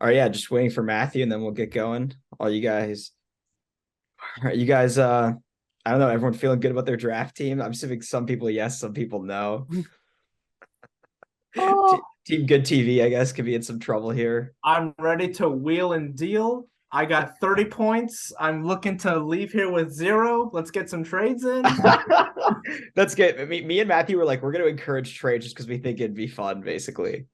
All right, yeah, just waiting for Matthew, and then we'll get going. All right, you guys. I don't know. Everyone feeling good about their draft team? I'm assuming some people yes, some people no. Oh, Team Good TV, I guess, could be in some trouble here. I'm ready to wheel and deal. I got 30 points. I'm looking to leave here with zero. Let's get some trades in. That's good. Me and Matthew were like, we're going to encourage trade just because we think it'd be fun, basically.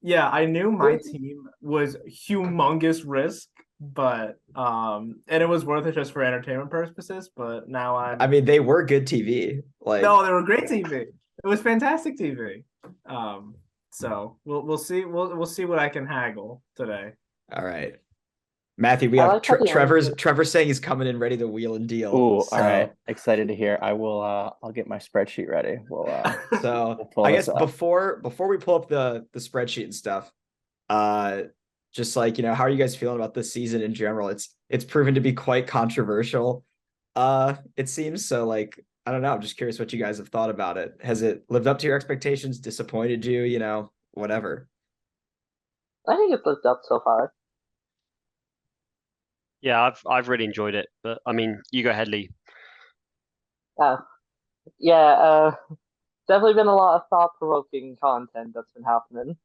Yeah, I knew my team was humongous risk, but and it was worth it just for entertainment purposes. But now I I'm mean, they were good TV. Like, no, they were great TV. It was fantastic TV. Um, so we'll see we'll see what I can haggle today. all right. Matthew, we I have like how the Trevor's saying he's coming in ready to wheel and deal. Ooh, all right. So Excited to hear. I'll get my spreadsheet ready. so We'll pull I this guess up. before we pull up the spreadsheet and stuff, uh just like, how are you guys feeling about this season in general? It's proven to be quite controversial. It seems so. Like, I don't know. I'm just curious what you guys have thought about it. Has it lived up to your expectations, disappointed you, whatever? I think it's lived up so far. Yeah, I've really enjoyed it. But I mean, you go ahead, Lee. Yeah, yeah. Definitely been a lot of thought-provoking content that's been happening,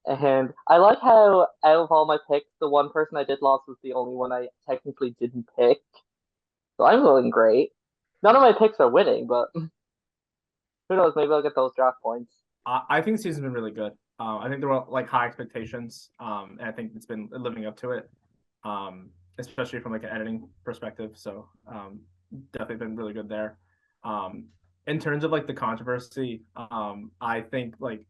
and I like how out of all my picks, the one person I did lost was the only one I technically didn't pick. So I'm feeling great. None of my picks are winning, but who knows? Maybe I'll get those draft points. I think the season's been really good. I think there were like high expectations, and I think it's been living up to it, especially from like an editing perspective. So definitely been really good there. Um, in terms of like the controversy, I think like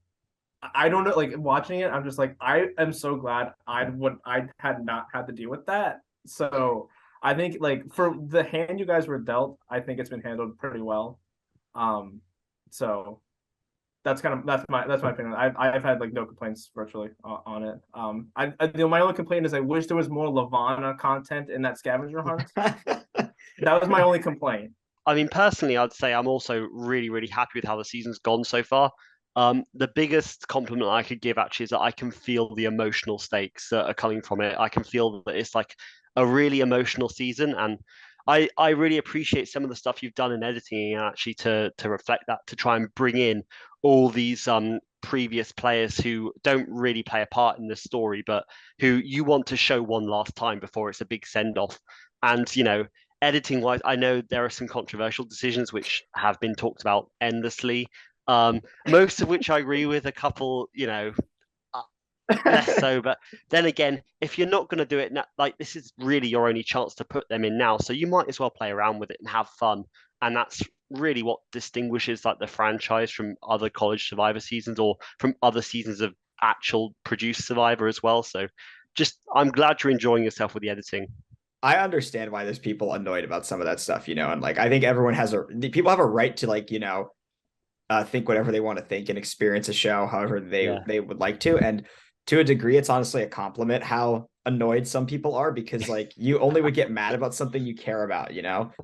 I don't know, like watching it, I'm just like I am so glad I had not had to deal with that. So I think like for the hand you guys were dealt, I think it's been handled pretty well. Um, so that's my opinion. I've had like no complaints virtually on it. My only complaint is I wish there was more Lavana content in that scavenger hunt. That was my only complaint. I mean, personally, I'd say I'm also really, really happy with how the season's gone so far. The biggest compliment I could give actually is that I can feel the emotional stakes that are coming from it. I can feel that it's like a really emotional season, and I really appreciate some of the stuff you've done in editing and actually to reflect that, to try and bring in all these previous players who don't really play a part in the story, but who you want to show one last time before it's a big send off. And editing wise, I know there are some controversial decisions which have been talked about endlessly. Most of which I agree with. A couple, uh, less so. But then again, if you're not going to do it now, like this is really your only chance to put them in now, so you might as well play around with it and have fun. And that's really what distinguishes like the franchise from other college Survivor seasons or from other seasons of actual produced Survivor as well. So, just I'm glad you're enjoying yourself with the editing. I understand why there's people annoyed about some of that stuff, and like I think everyone has people have a right to, like, think whatever they want to think and experience a show however Yeah. they would like to. And to a degree, it's honestly a compliment how annoyed some people are, because like you only would get mad about something you care about.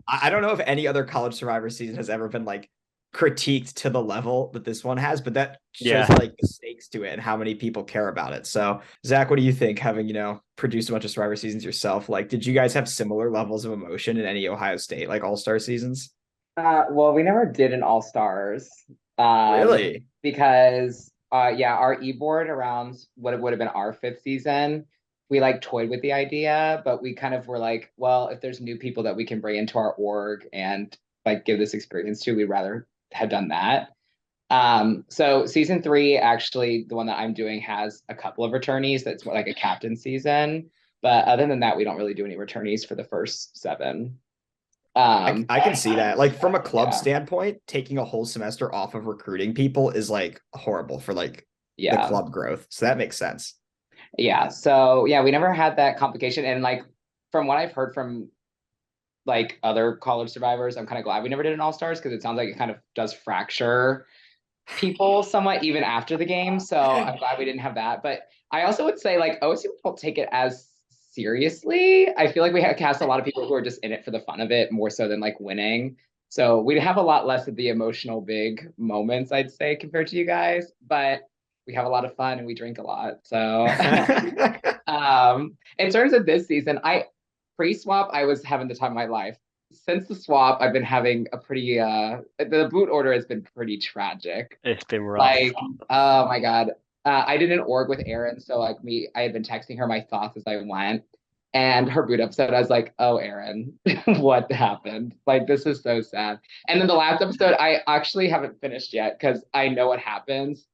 I don't know if any other college survivor season has ever been like critiqued to the level that this one has, but that shows Yeah. like the stakes to it and how many people care about it. So Zach, what do you think, having produced a bunch of survivor seasons yourself? Like, did you guys have similar levels of emotion in any Ohio State like all-star seasons? Well, we never did an all stars, Really? because yeah, our e-board around what it would have been our fifth season, we like toyed with the idea, but we kind of were like, well, if there's new people that we can bring into our org and like give this experience to, we'd rather have done that. So season three, actually, the one that I'm doing has a couple of returnees. That's more like a captain season, but other than that, we don't really do any returnees for the first seven. I can see that. Like, from a club Yeah, standpoint, taking a whole semester off of recruiting people is like horrible for like the yeah. club growth. So that makes sense. Yeah. So yeah, we never had that complication. And like from what I've heard from like other college survivors, I'm kind of glad we never did an all stars because it sounds like it kind of does fracture people somewhat even after the game. So I'm glad we didn't have that. But I also would say like OSU don't take it as seriously. I feel like we have cast a lot of people who are just in it for the fun of it more so than like winning. So we have a lot less of the emotional big moments, I'd say, compared to you guys. But we have a lot of fun and we drink a lot. So in terms of this season, pre-swap, I was having the time of my life. Since the swap, I've been having a pretty the boot order has been pretty tragic. It's been rough. Like, oh my God. I did an org with Erin, so like I had been texting her my thoughts as I went. And her boot episode, I was like, oh, Erin, what happened? Like, this is so sad. And then the last episode, I actually haven't finished yet because I know what happens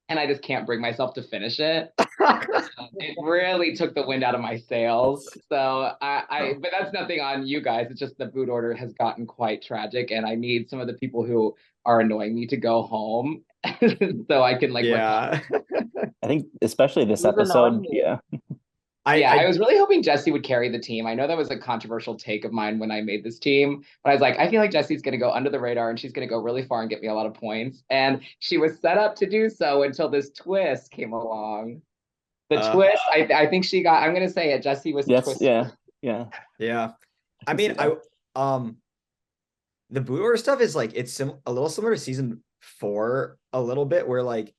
and I just can't bring myself to finish it. It really took the wind out of my sails. So but that's nothing on you guys. It's just the boot order has gotten quite tragic, and I need some of the people who are annoying me to go home so I can like. Yeah. I think especially this Who's episode. annoying you? Yeah. I was really hoping Jesse would carry the team. I know that was a controversial take of mine when I made this team, but I was like, I feel like Jesse's going to go under the radar and she's going to go really far and get me a lot of points. And she was set up to do so until this twist came along. The twist, I think she got. I'm going to say it. Jesse was twisted. Yeah. I mean, the boot order stuff is like it's a little similar to season 4 a little bit, where like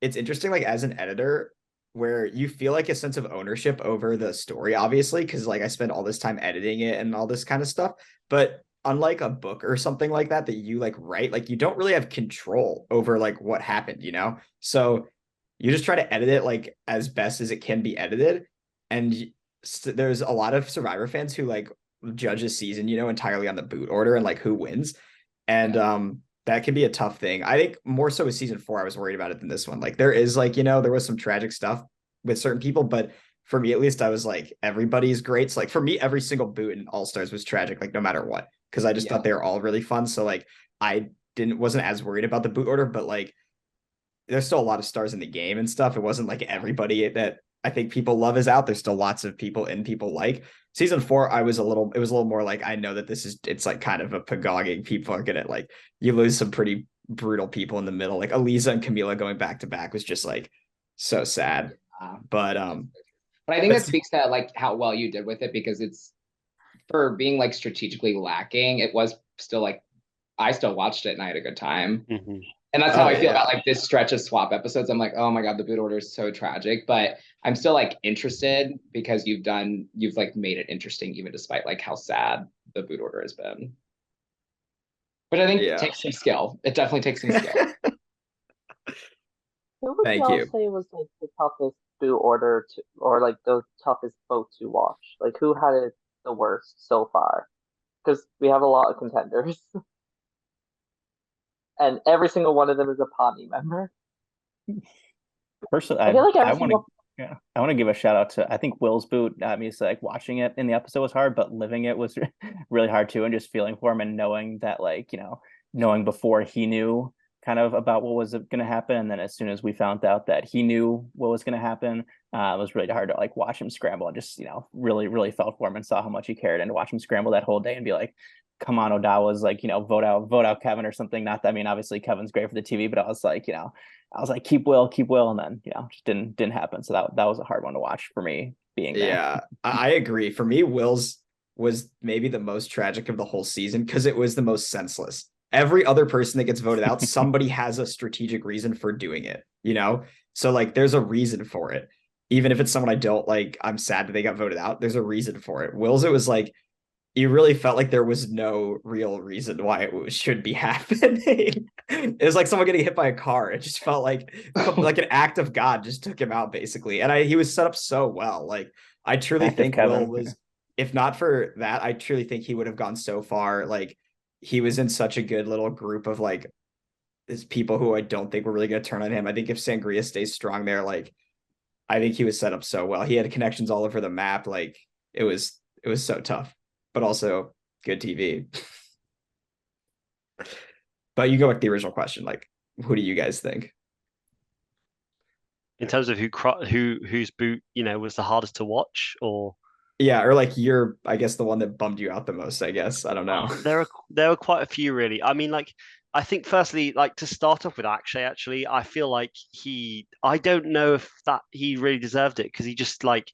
it's interesting, like as an editor, where you feel like a sense of ownership over the story, obviously, because like I spend all this time editing it and all this kind of stuff. But unlike a book or something like that you like write, like you don't really have control over like what happened, you know? So you just try to edit it like as best as it can be edited. And there's a lot of Survivor fans who like judge a season, you know, entirely on the boot order and like who wins. And that can be a tough thing. I think more so with season 4, I was worried about it than this one. Like there is like, you know, there was some tragic stuff with certain people, but for me, at least, I was like, everybody's great. So like for me, every single boot in All Stars was tragic, like no matter what, because I just thought they were all really fun. So like I wasn't as worried about the boot order, but like there's still a lot of stars in the game and stuff. It wasn't like everybody that I think people love is out. There's still lots of people people like. Season 4, it was a little more like, I know that it's like kind of a pagogging. People are gonna like, you lose some pretty brutal people in the middle. Like Eliza and Camila going back to back was just like so sad. But I think that speaks to like how well you did with it, because it's for being like strategically lacking. It was still like, I still watched it and I had a good time. Mm-hmm. And that's how I feel about like this stretch of swap episodes. I'm like, oh my God, the boot order is so tragic, but I'm still like interested because you've like made it interesting, even despite like how sad the boot order has been. But I think it takes some skill. It definitely takes some skill. Who would Thank y'all you. say was like the toughest boot order or like the toughest vote to watch? Like who had it the worst so far? Because we have a lot of contenders. And every single one of them is a Pawnee member. Personally, I feel like I want to give a shout out to, I think Will's boot. I mean, it's like watching it in the episode was hard, but living it was really hard too. And just feeling for him and knowing that, like, you know, knowing before he knew kind of about what was going to happen, and then as soon as we found out that he knew what was going to happen, it was really hard to like watch him scramble, and just, you know, really felt for him and saw how much he cared, and to watch him scramble that whole day and be like, come on, Odawa's like, you know, vote out Kevin or something. Not that, I mean, obviously Kevin's great for the TV, but I was like, you know, keep Will, and then, you know, just didn't happen. So that was a hard one to watch for me being there. Yeah, I agree. For me, Will's was maybe the most tragic of the whole season because it was the most senseless. Every other person that gets voted out, somebody has a strategic reason for doing it, you know? So like there's a reason for it. Even if it's someone I don't like, I'm sad that they got voted out. There's a reason for it. Will's, it was like, you really felt like there was no real reason why it should be happening. It was like someone getting hit by a car. It just felt like an act of God just took him out, basically. And he was set up so well. Like I truly think Will was, if not for that, I truly think he would have gone so far. Like he was in such a good little group of like these people who I don't think were really going to turn on him. I think if Sangria stays strong there, like I think he was set up so well. He had connections all over the map. Like it was so tough, but also good TV. But you go with the original question, like, who do you guys think? In terms of whose boot, you know, was the hardest to watch, or or like you're, I guess, the one that bummed you out the most, I guess. I don't know. There are quite a few, really. I mean, like, I think firstly, like to start off with Akshay, actually, I feel like I don't know if that he really deserved it, because he just like,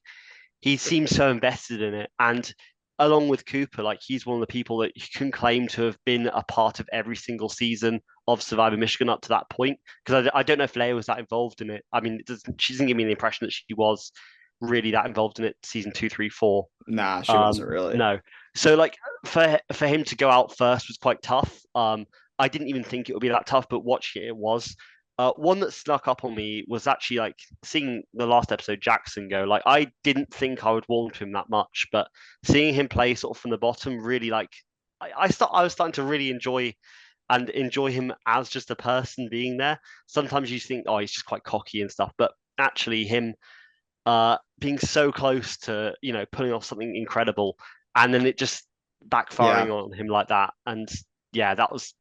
he seems so invested in it. And along with Cooper, like he's one of the people that you can claim to have been a part of every single season of Survivor Michigan up to that point. Because I don't know if Leia was that involved in it. I mean, she doesn't give me the impression that she was really that involved in it season 2, 3, 4. Nah, she wasn't really. No. So like for him to go out first was quite tough. I didn't even think it would be that tough, but watching it was. One that snuck up on me was actually like seeing the last episode, Jackson go. Like I didn't think I would warm to him that much, but seeing him play sort of from the bottom, really like I was starting to really enjoy him as just a person being there. Sometimes you think, oh, he's just quite cocky and stuff, but actually him being so close to pulling off something incredible, and then it just backfiring on him like that, and yeah, that was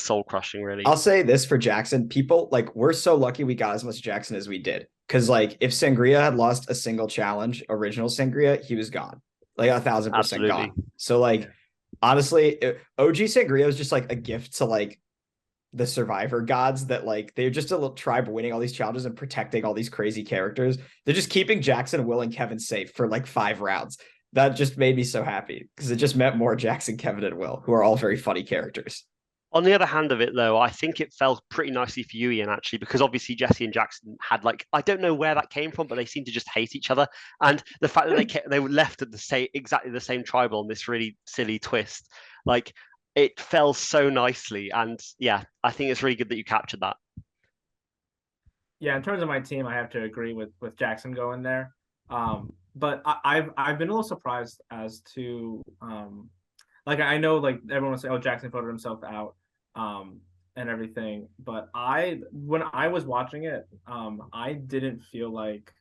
soul crushing, really. I'll say this for Jackson. People like we're so lucky we got as much Jackson as we did. Because like if Sangria had lost a single challenge, original Sangria, he was gone. Like 1,000% gone. So like honestly, OG Sangria was just like a gift to like the survivor gods that like they're just a little tribe winning all these challenges and protecting all these crazy characters. They're just keeping Jackson, Will, and Kevin safe for like 5 rounds. That just made me so happy because it just meant more Jackson, Kevin, and Will, who are all very funny characters. On the other hand of it, though, I think it fell pretty nicely for you, Ian, actually, because obviously Jesse and Jackson had like I don't know where that came from, but they seemed to just hate each other, and the fact that they were left at exactly the same tribal on this really silly twist, like it fell so nicely, and yeah, I think it's really good that you captured that. Yeah, in terms of my team, I have to agree with Jackson going there. But I've been a little surprised as to like I know like everyone will say, oh, Jackson voted himself out and everything, but when I was watching it, I didn't feel like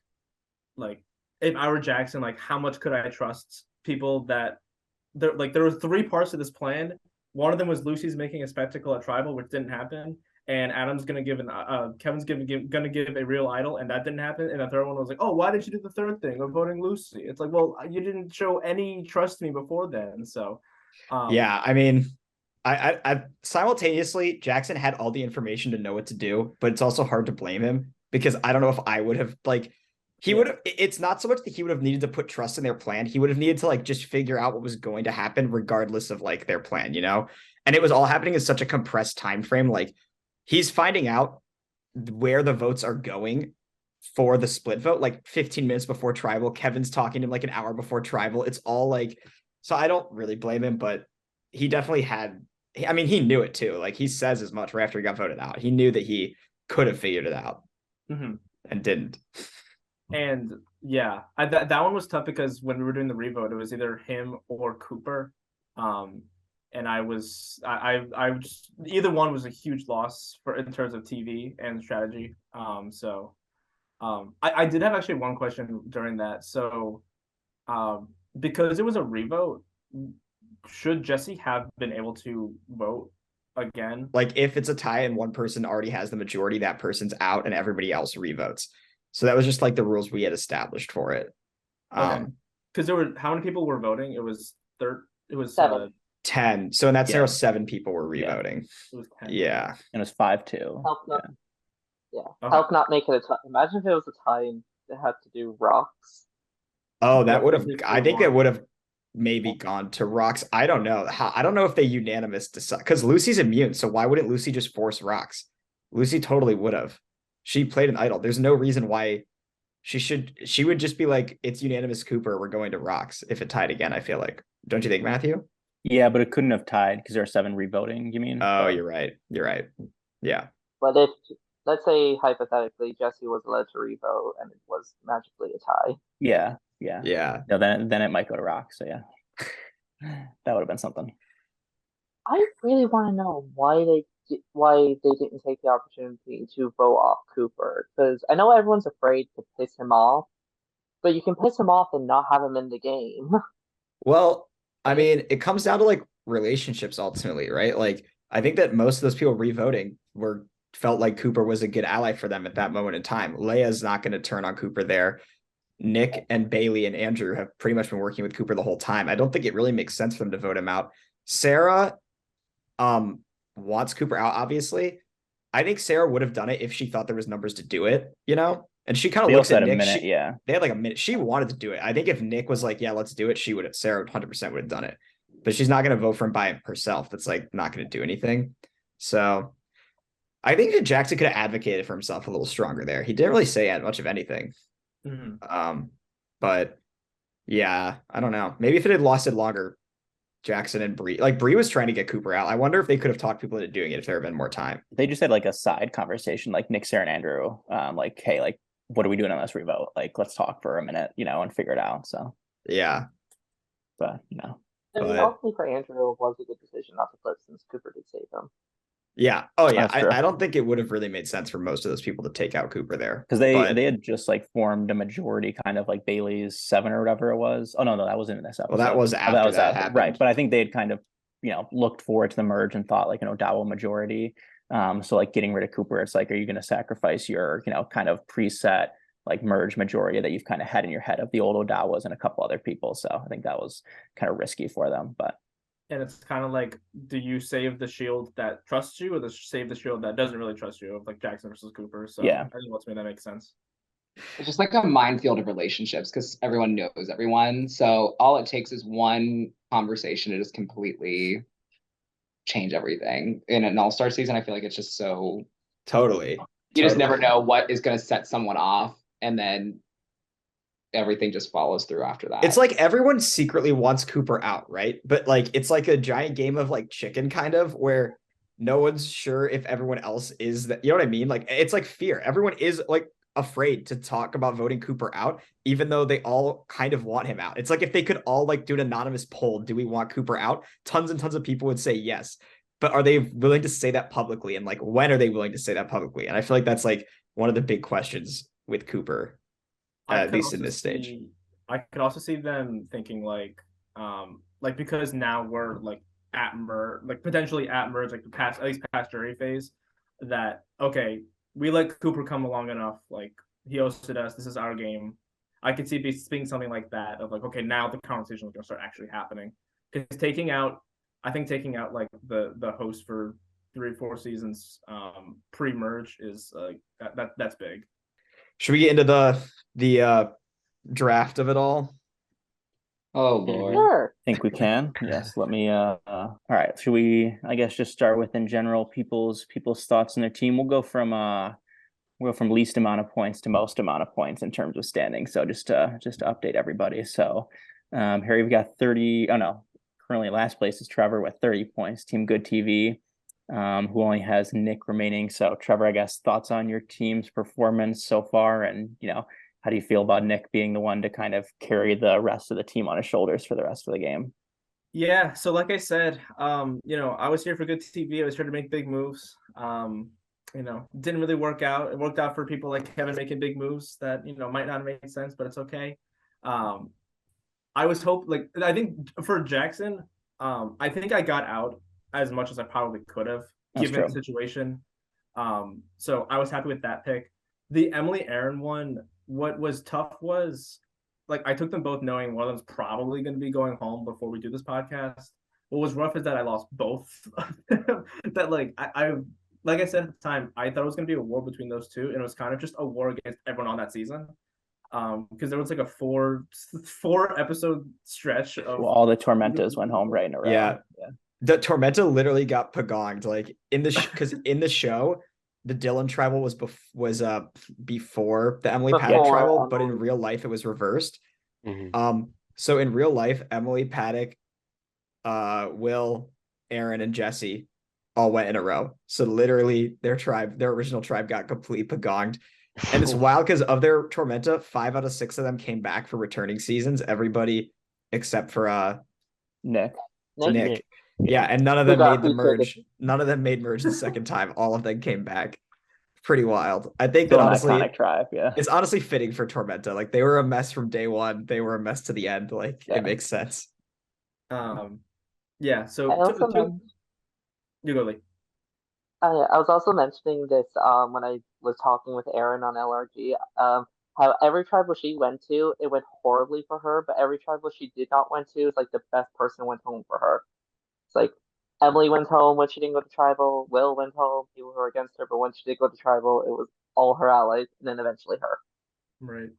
if I were Jackson, like how much could I trust people that there were 3 parts to this plan. One of them was Lucy's making a spectacle at Tribal, which didn't happen, and Adam's gonna give Kevin's gonna give a real idol, and that didn't happen. And the third one was like, oh, why did you do the third thing of voting Lucy? It's like, well, you didn't show any trust to me before then, so. Yeah, I mean, I simultaneously Jackson had all the information to know what to do, but it's also hard to blame him because I don't know if I would have like he would have. It's not so much that he would have needed to put trust in their plan. He would have needed to like just figure out what was going to happen regardless of like their plan, you know? And it was all happening in such a compressed time frame. Like he's finding out where the votes are going for the split vote like 15 minutes before Tribal. Kevin's talking to him like an hour before Tribal. It's all like so I don't really blame him, but he definitely had. I mean, he knew it too. Like he says as much right after he got voted out. He knew that he could have figured it out and didn't. And yeah, that one was tough because when we were doing the revote, it was either him or Cooper. And I just either one was a huge loss in terms of TV and strategy. I did have actually one question during that. So, because it was a revote, should Jesse have been able to vote again? Like if it's a tie and one person already has the majority, that person's out and everybody else revotes. So that was just like the rules we had established for it. Okay. Because there were how many people were voting? It was 7. 10. So in that scenario, 7 people were revoting. It was 10. Yeah. And it was 5-2. Help not make it a tie. Imagine if it was a tie and they had to do rocks. Oh, that would have. I think that would have maybe gone to rocks. I don't know. I don't know if they unanimous decide because Lucy's immune. So why wouldn't Lucy just force rocks? Lucy totally would have. She played an idol. There's no reason why she would just be like, it's unanimous Cooper. We're going to rocks if it tied again, I feel like. Don't you think, Matthew? Yeah, but it couldn't have tied because there are 7 revoting, you mean? Oh, you're right. You're right. Yeah. But if, let's say hypothetically, Jesse was allowed to revote and it was magically a tie. Yeah. No, then it might go to rocks. So yeah, that would have been something. I really want to know why they didn't take the opportunity to vote off Cooper, because I know everyone's afraid to piss him off, but you can piss him off and not have him in the game. Well, I mean, it comes down to like relationships ultimately, right? Like I think that most of those people revoting felt like Cooper was a good ally for them at that moment in time. Leia's not going to turn on Cooper there. Nick and Bailey and Andrew have pretty much been working with Cooper the whole time. I don't think it really makes sense for them to vote him out. Sarah wants Cooper out, obviously. I think Sarah would have done it if she thought there was numbers to do it, you know? And she kind of They looks also at had a Nick. minute, yeah. They had like a minute. She wanted to do it. I think if Nick was like, yeah, let's do it, Sarah 100% would have done it. But she's not going to vote for him by herself. That's like not going to do anything. So I think that Jackson could have advocated for himself a little stronger there. He didn't really say much of anything. But yeah, I don't know. Maybe if it had lasted longer, Jackson and Bree, like Bree was trying to get Cooper out. I wonder if they could have talked people into doing it if there had been more time. They just had like a side conversation, like Nick, Sarah, and Andrew, like, hey, like, what are we doing on this revote? Like, let's talk for a minute, and figure it out. So yeah, but I mean, ultimately for Andrew, it was a good decision not to put since Cooper did save him. Yeah. Oh, yeah. I don't think it would have really made sense for most of those people to take out Cooper there because they had just like formed a majority, kind of like Bailey's 7 or whatever it was. Oh no, that wasn't in this episode. Well, that was after that happened, right? But I think they had kind of looked forward to the merge and thought like an Odawa majority. So like getting rid of Cooper, it's like, are you going to sacrifice your kind of preset like merge majority that you've kind of had in your head of the old Odawas and a couple other people? So I think that was kind of risky for them, but. And it's kind of like, do you save the shield that trusts you, or save the shield that doesn't really trust you, of like Jackson versus Cooper? So yeah, I think ultimately that makes sense. It's just like a minefield of relationships because everyone knows everyone. So all it takes is one conversation to just completely change everything. In an all-star season, I feel like it's just so totally. You just never know what is going to set someone off, and then everything just follows through after that. It's like everyone secretly wants Cooper out, right? But like it's like a giant game of like chicken kind of where no one's sure if everyone else is that, you know what I mean? Like it's like fear. Everyone is like afraid to talk about voting Cooper out, even though they all kind of want him out. It's like if they could all like do an anonymous poll, do we want Cooper out? Tons and tons of people would say yes. But are they willing to say that publicly? And like when are they willing to say that publicly? And I feel like that's like one of the big questions with Cooper. At least in this stage. I could also see them thinking like because now we're like potentially at merge, like at least past jury phase, that okay, we let Cooper come along enough, like he hosted us, this is our game. I could see being something like that of like, okay, now the conversation is gonna start actually happening. Because taking out like the host for 3 or 4 seasons pre-merge is that's big. Should we get into the draft of it all? Oh Lord. Sure. I think we can. Yes. Let me all right. Should we I guess just start with in general people's thoughts on their team? We'll go from least amount of points to most amount of points in terms of standing. So just to update everybody. So Harry, we've got 30. Oh no, currently last place is Trevor with 30 points. Team Good TV. Who only has Nick remaining. So Trevor, I guess thoughts on your team's performance so far, and how do you feel about Nick being the one to kind of carry the rest of the team on his shoulders for the rest of the game? Yeah, so like I said, I was here for Good TV. I was trying to make big moves. Didn't really work out. It worked out for people like Kevin making big moves that might not make sense, but it's okay. I think for Jackson, I think I got out as much as I probably could have given the situation. So I was happy with that pick. The Emily Aaron one, what was tough was like I took them both knowing one of them's probably going to be going home before we do this podcast. What was rough is that I lost both. That I like I said at the time, I thought it was going to be a war between those two, and it was kind of just a war against everyone on that season. Because there was like a four episode stretch of all the Tormentas went home right in a row. Yeah. The Tormenta literally got pagonged. Like in the because in the show, the Dylan tribal was before the Emily Paddock tribal, but in real life it was reversed. Mm-hmm. So in real life, Emily Paddock, Will, Aaron, and Jesse all went in a row. So literally their original tribe got completely pagonged. And it's wild because of their Tormenta, 5 out of 6 of them came back for returning seasons. Everybody except for Nick. Yeah, and none of them made the merge. None of them made merge the second time. All of them came back. Pretty wild. I think that honestly, iconic tribe, yeah. It's honestly fitting for Tormenta. Like they were a mess from day one. They were a mess to the end. Like it makes sense. Yeah. So you go, Lee. I was also mentioning this when I was talking with Aaron on LRG. How every tribe where she went to, it went horribly for her, but every tribe where she did not went to, it's like the best person went home for her. It's like Emily went home when she didn't go to tribal. Will went home. People who were against her, but when she did go to tribal, it was all her allies, and then eventually her. Right.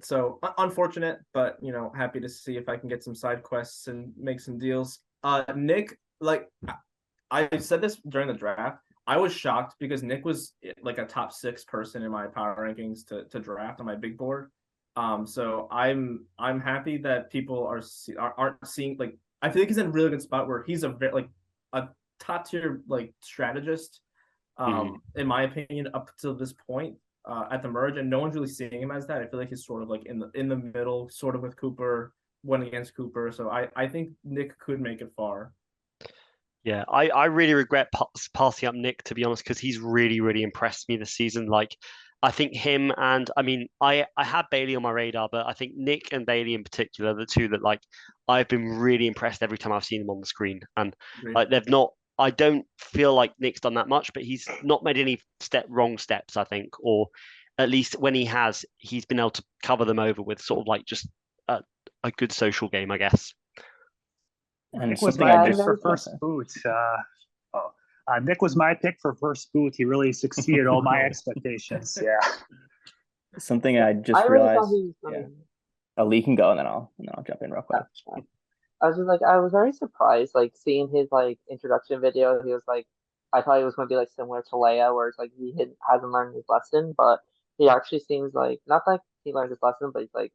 So unfortunate, but happy to see if I can get some side quests and make some deals. Nick, like I said this during the draft, I was shocked because Nick was like a top 6 person in my power rankings to draft on my big board. So I'm happy that people aren't seeing, like, I feel like he's in a really good spot where he's a top tier like strategist, in my opinion, up to this point, at the merge, and no one's really seeing him as that. I feel like he's sort of like in the middle, sort of with Cooper, went against Cooper. So I think Nick could make it far. Yeah, I really regret passing up Nick, to be honest, because he's really, really impressed me this season. Like, I think him and I mean, I had Bailey on my radar, but I think Nick and Bailey in particular, the two that like I've been really impressed every time I've seen them on the screen. And like they've not, I don't feel like Nick's done that much, but he's not made any wrong steps, I think, or at least when he has, he's been able to cover them over with sort of like just a good social game, I guess. And Nick was something my I pick just for first boot. Nick was my pick for first boot. He really succeeded all my expectations. Yeah. Something I just I really thought realized. he was Yeah. Lee can go, and then I'll jump in real quick. I was just like, I was very surprised, like seeing his like introduction video. He was like, I thought he was going to be like similar to Leia, where it's like hasn't learned his lesson, but he actually seems like not that he learned his lesson, but he's like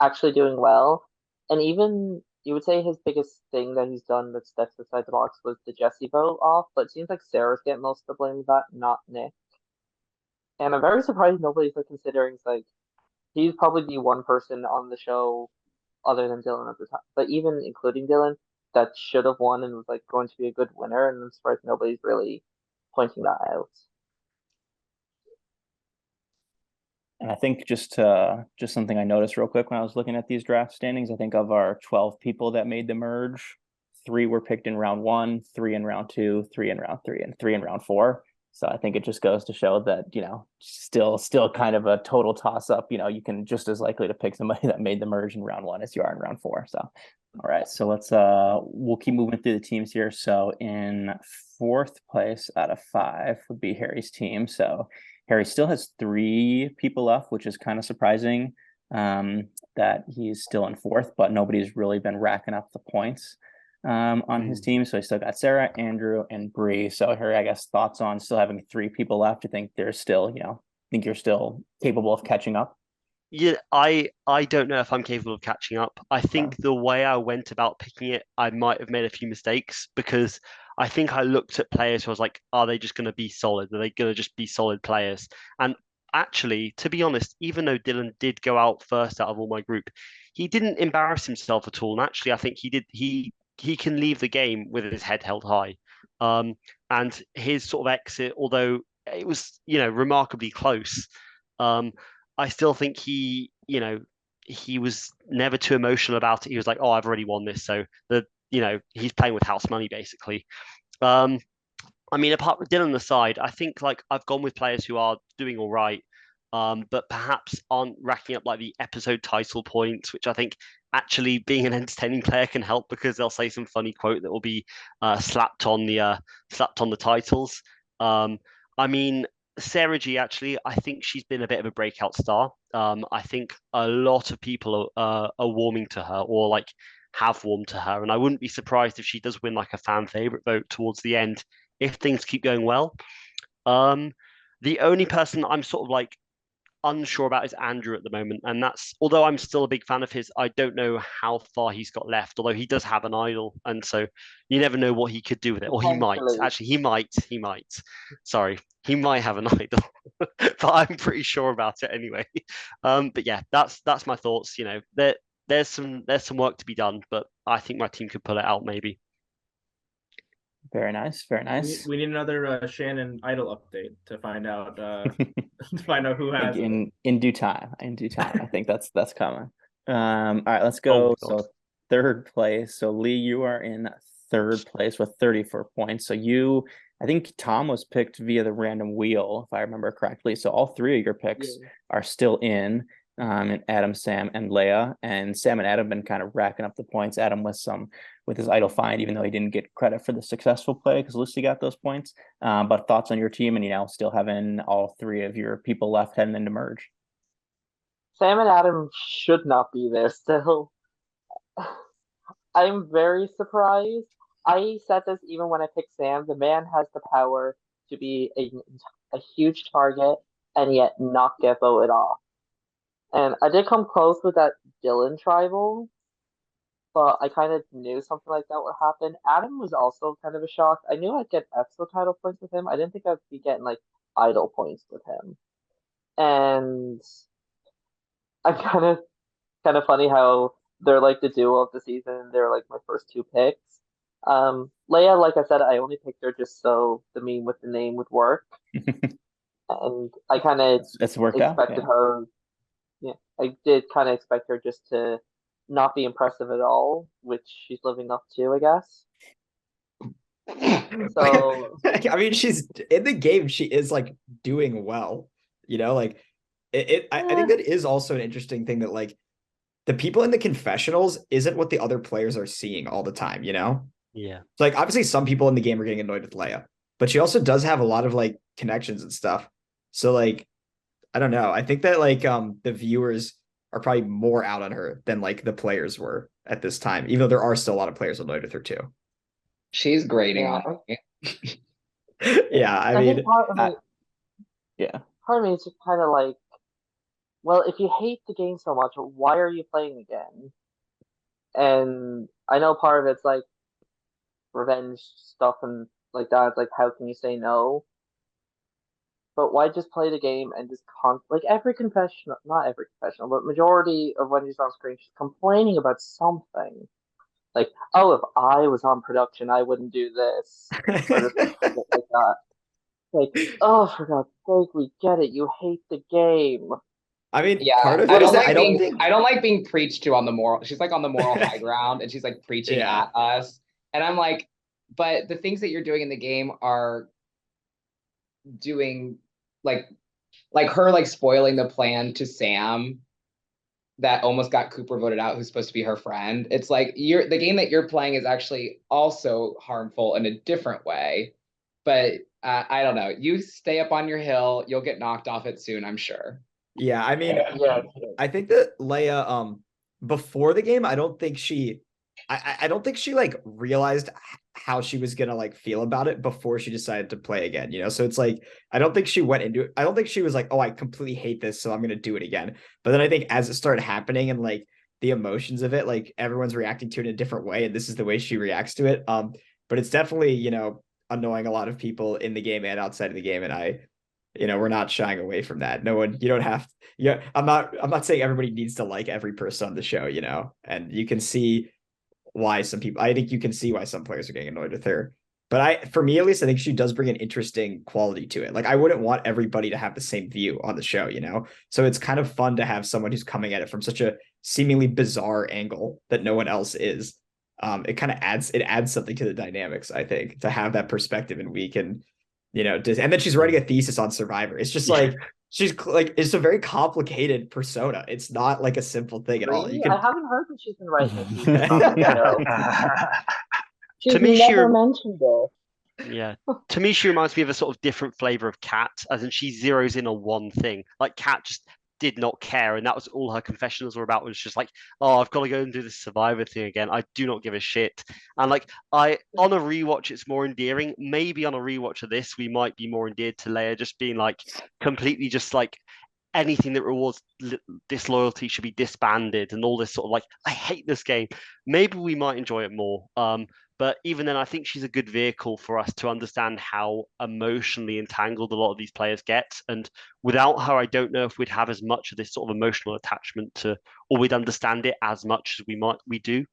actually doing well. And even you would say his biggest thing that he's done that steps outside the box was the Jesse vote off, but it seems like Sarah's getting most of the blame for that, not Nick. And I'm very surprised nobody's like considering like he's probably the one person on the show other than Dylan at the time, but even including Dylan, that should have won and was like going to be a good winner, and I'm surprised nobody's really pointing that out. And I think just something I noticed real quick when I was looking at these draft standings, I think of our 12 people that made the merge, 3 were picked in round 1, 3 in round 2, 3 in round 3, and 3 in round 4. So I think it just goes to show that, still kind of a total toss up. You can just as likely to pick somebody that made the merge in round 1 as you are in round 4. So, all right. So we'll keep moving through the teams here. So in 4th place out of 5 would be Harry's team. So Harry still has 3 people left, which is kind of surprising, that he's still in 4th, but nobody's really been racking up the points on his team. So he still got Sarah, Andrew, and Bree. So Harry, I guess thoughts on still having 3 people left? You think there's still, think you're still capable of catching up? Yeah, I don't know if I'm capable of catching up. I think the way I went about picking it, I might have made a few mistakes because I think I looked at players who I was like, are they just going to be solid? Are they going to just be solid players? And actually, to be honest, even though Dylan did go out first out of all my group, he didn't embarrass himself at all. And actually, I think he did. He can leave the game with his head held high. And his sort of exit, although it was remarkably close, I still think he was never too emotional about it. He was like, oh, I've already won this, so he's playing with house money basically. I mean, apart from Dylan aside, I think like I've gone with players who are doing all right, but perhaps aren't racking up like the episode title points, which I think actually being an entertaining player can help because they'll say some funny quote that will be slapped on the titles. I mean, Sarah G, actually, I think she's been a bit of a breakout star. I think a lot of people are warming to her or like have warmed to her. And I wouldn't be surprised if she does win like a fan favorite vote towards the end if things keep going well. The only person I'm sort of like unsure about is Andrew at the moment. And that's, although I'm still a big fan of his, I don't know how far he's got left, although he does have an idol. And so you never know what he could do with it. Or he might. Actually, he might. Sorry, he might have an idol. But I'm pretty sure about it anyway. But yeah, that's my thoughts. There's some work to be done, but I think my team could pull it out maybe. Very nice, very nice. We need another Shannon idol update to find out to find out who has in due time. In due time, I think that's coming. All right, let's go. So 3rd place. So Lee, you are in 3rd place with 34 points. So I think Tom was picked via the random wheel, if I remember correctly. So all 3 of your picks are still in. And Adam, Sam, and Leia. And Sam and Adam have been kind of racking up the points. Adam with some with his idle find, even though he didn't get credit for the successful play because Lucy got those points. But thoughts on your team and still having all three of your people left heading into merge? Sam and Adam should not be there still. I'm very surprised. I said this even when I picked Sam. The man has the power to be a huge target and yet not get voted off. And I did come close with that Dylan tribal, but I kind of knew something like that would happen. Adam was also kind of a shock. I knew I'd get extra title points with him. I didn't think I'd be getting like idle points with him. And I kind of funny how they're like the duo of the season. They're like my first two picks. Leia, like I said, I only picked her just so the meme with the name would work. And I kind of It's worked out. expected her. Yeah, I did kind of expect her just to not be impressive at all, which she's living up to, I guess. So I mean, she's in the game. She is like doing well, like I think that is also an interesting thing that like the people in the confessionals isn't what the other players are seeing all the time, Yeah. It's like obviously some people in the game are getting annoyed with Leia, but she also does have a lot of like connections and stuff. So like, I don't know. I think that like the viewers are probably more out on her than like the players were at this time, even though there are still a lot of players annoyed with her too. She's grading on me. Yeah, I mean, yeah. Part of me is just kind of like, well, if you hate the game so much, why are you playing again? And I know part of it's like revenge stuff and like that. It's like, how can you say no? But why just play the game and just like every confessional, not every confessional, but majority of when she's on screen, she's complaining about something. Like, oh, if I was on production, I wouldn't do this. Or just like that. Like, oh, for God's sake, we get it. You hate the game. I mean, Yeah, part of it is that I don't like being preached to on the moral. She's like on the moral high ground, and she's like preaching at us. And I'm like, but the things that you're doing in the game are doing like her like spoiling the plan to Sam that almost got Cooper voted out, who's supposed to be her friend. It's like the game that you're playing is actually also harmful in a different way. But I don't know. You stay up on your hill, you'll get knocked off it soon, I'm sure. Yeah, I mean, Yeah. I think that Leia, before the game, I don't think she like realized how she was gonna like feel about it before she decided to play again, So it's like I don't think she went into it. I don't think she was like, oh, I completely hate this, so I'm gonna do it again. But then I think as it started happening and like the emotions of it, like everyone's reacting to it in a different way, and this is the way she reacts to it. But it's definitely, annoying a lot of people in the game and outside of the game, and we're not shying away from that. No one, you don't have, I'm not saying everybody needs to like every person on the show, and you can see why I think you can see why some players are getting annoyed with her. But for me, at least, I think she does bring an interesting quality to it. Like I wouldn't want everybody to have the same view on the show, So it's kind of fun to have someone who's coming at it from such a seemingly bizarre angle that no one else is. It kind of adds something to the dynamics, I think, to have that perspective, and we can, and then she's writing a thesis on Survivor. It's just like she's like, it's a very complicated persona. It's not like a simple thing at all. I haven't heard that she's been writing a thesis on the show. She's To me, never mentioned it. Yeah. To me, she reminds me of a sort of different flavor of Kat, as in she zeroes in on one thing. Like Kat just did not care, and that was all her confessionals were about, was just like, oh, I've got to go and do this Survivor thing again. I do not give a shit. And like on a rewatch, it's more endearing. Maybe on a rewatch of this, we might be more endeared to Leia just being like completely just like anything that rewards disloyalty should be disbanded and all this sort of like, I hate this game. Maybe we might enjoy it more. But even then, I think she's a good vehicle for us to understand how emotionally entangled a lot of these players get. And without her, I don't know if we'd have as much of this sort of emotional attachment to, or we'd understand it as much as we do.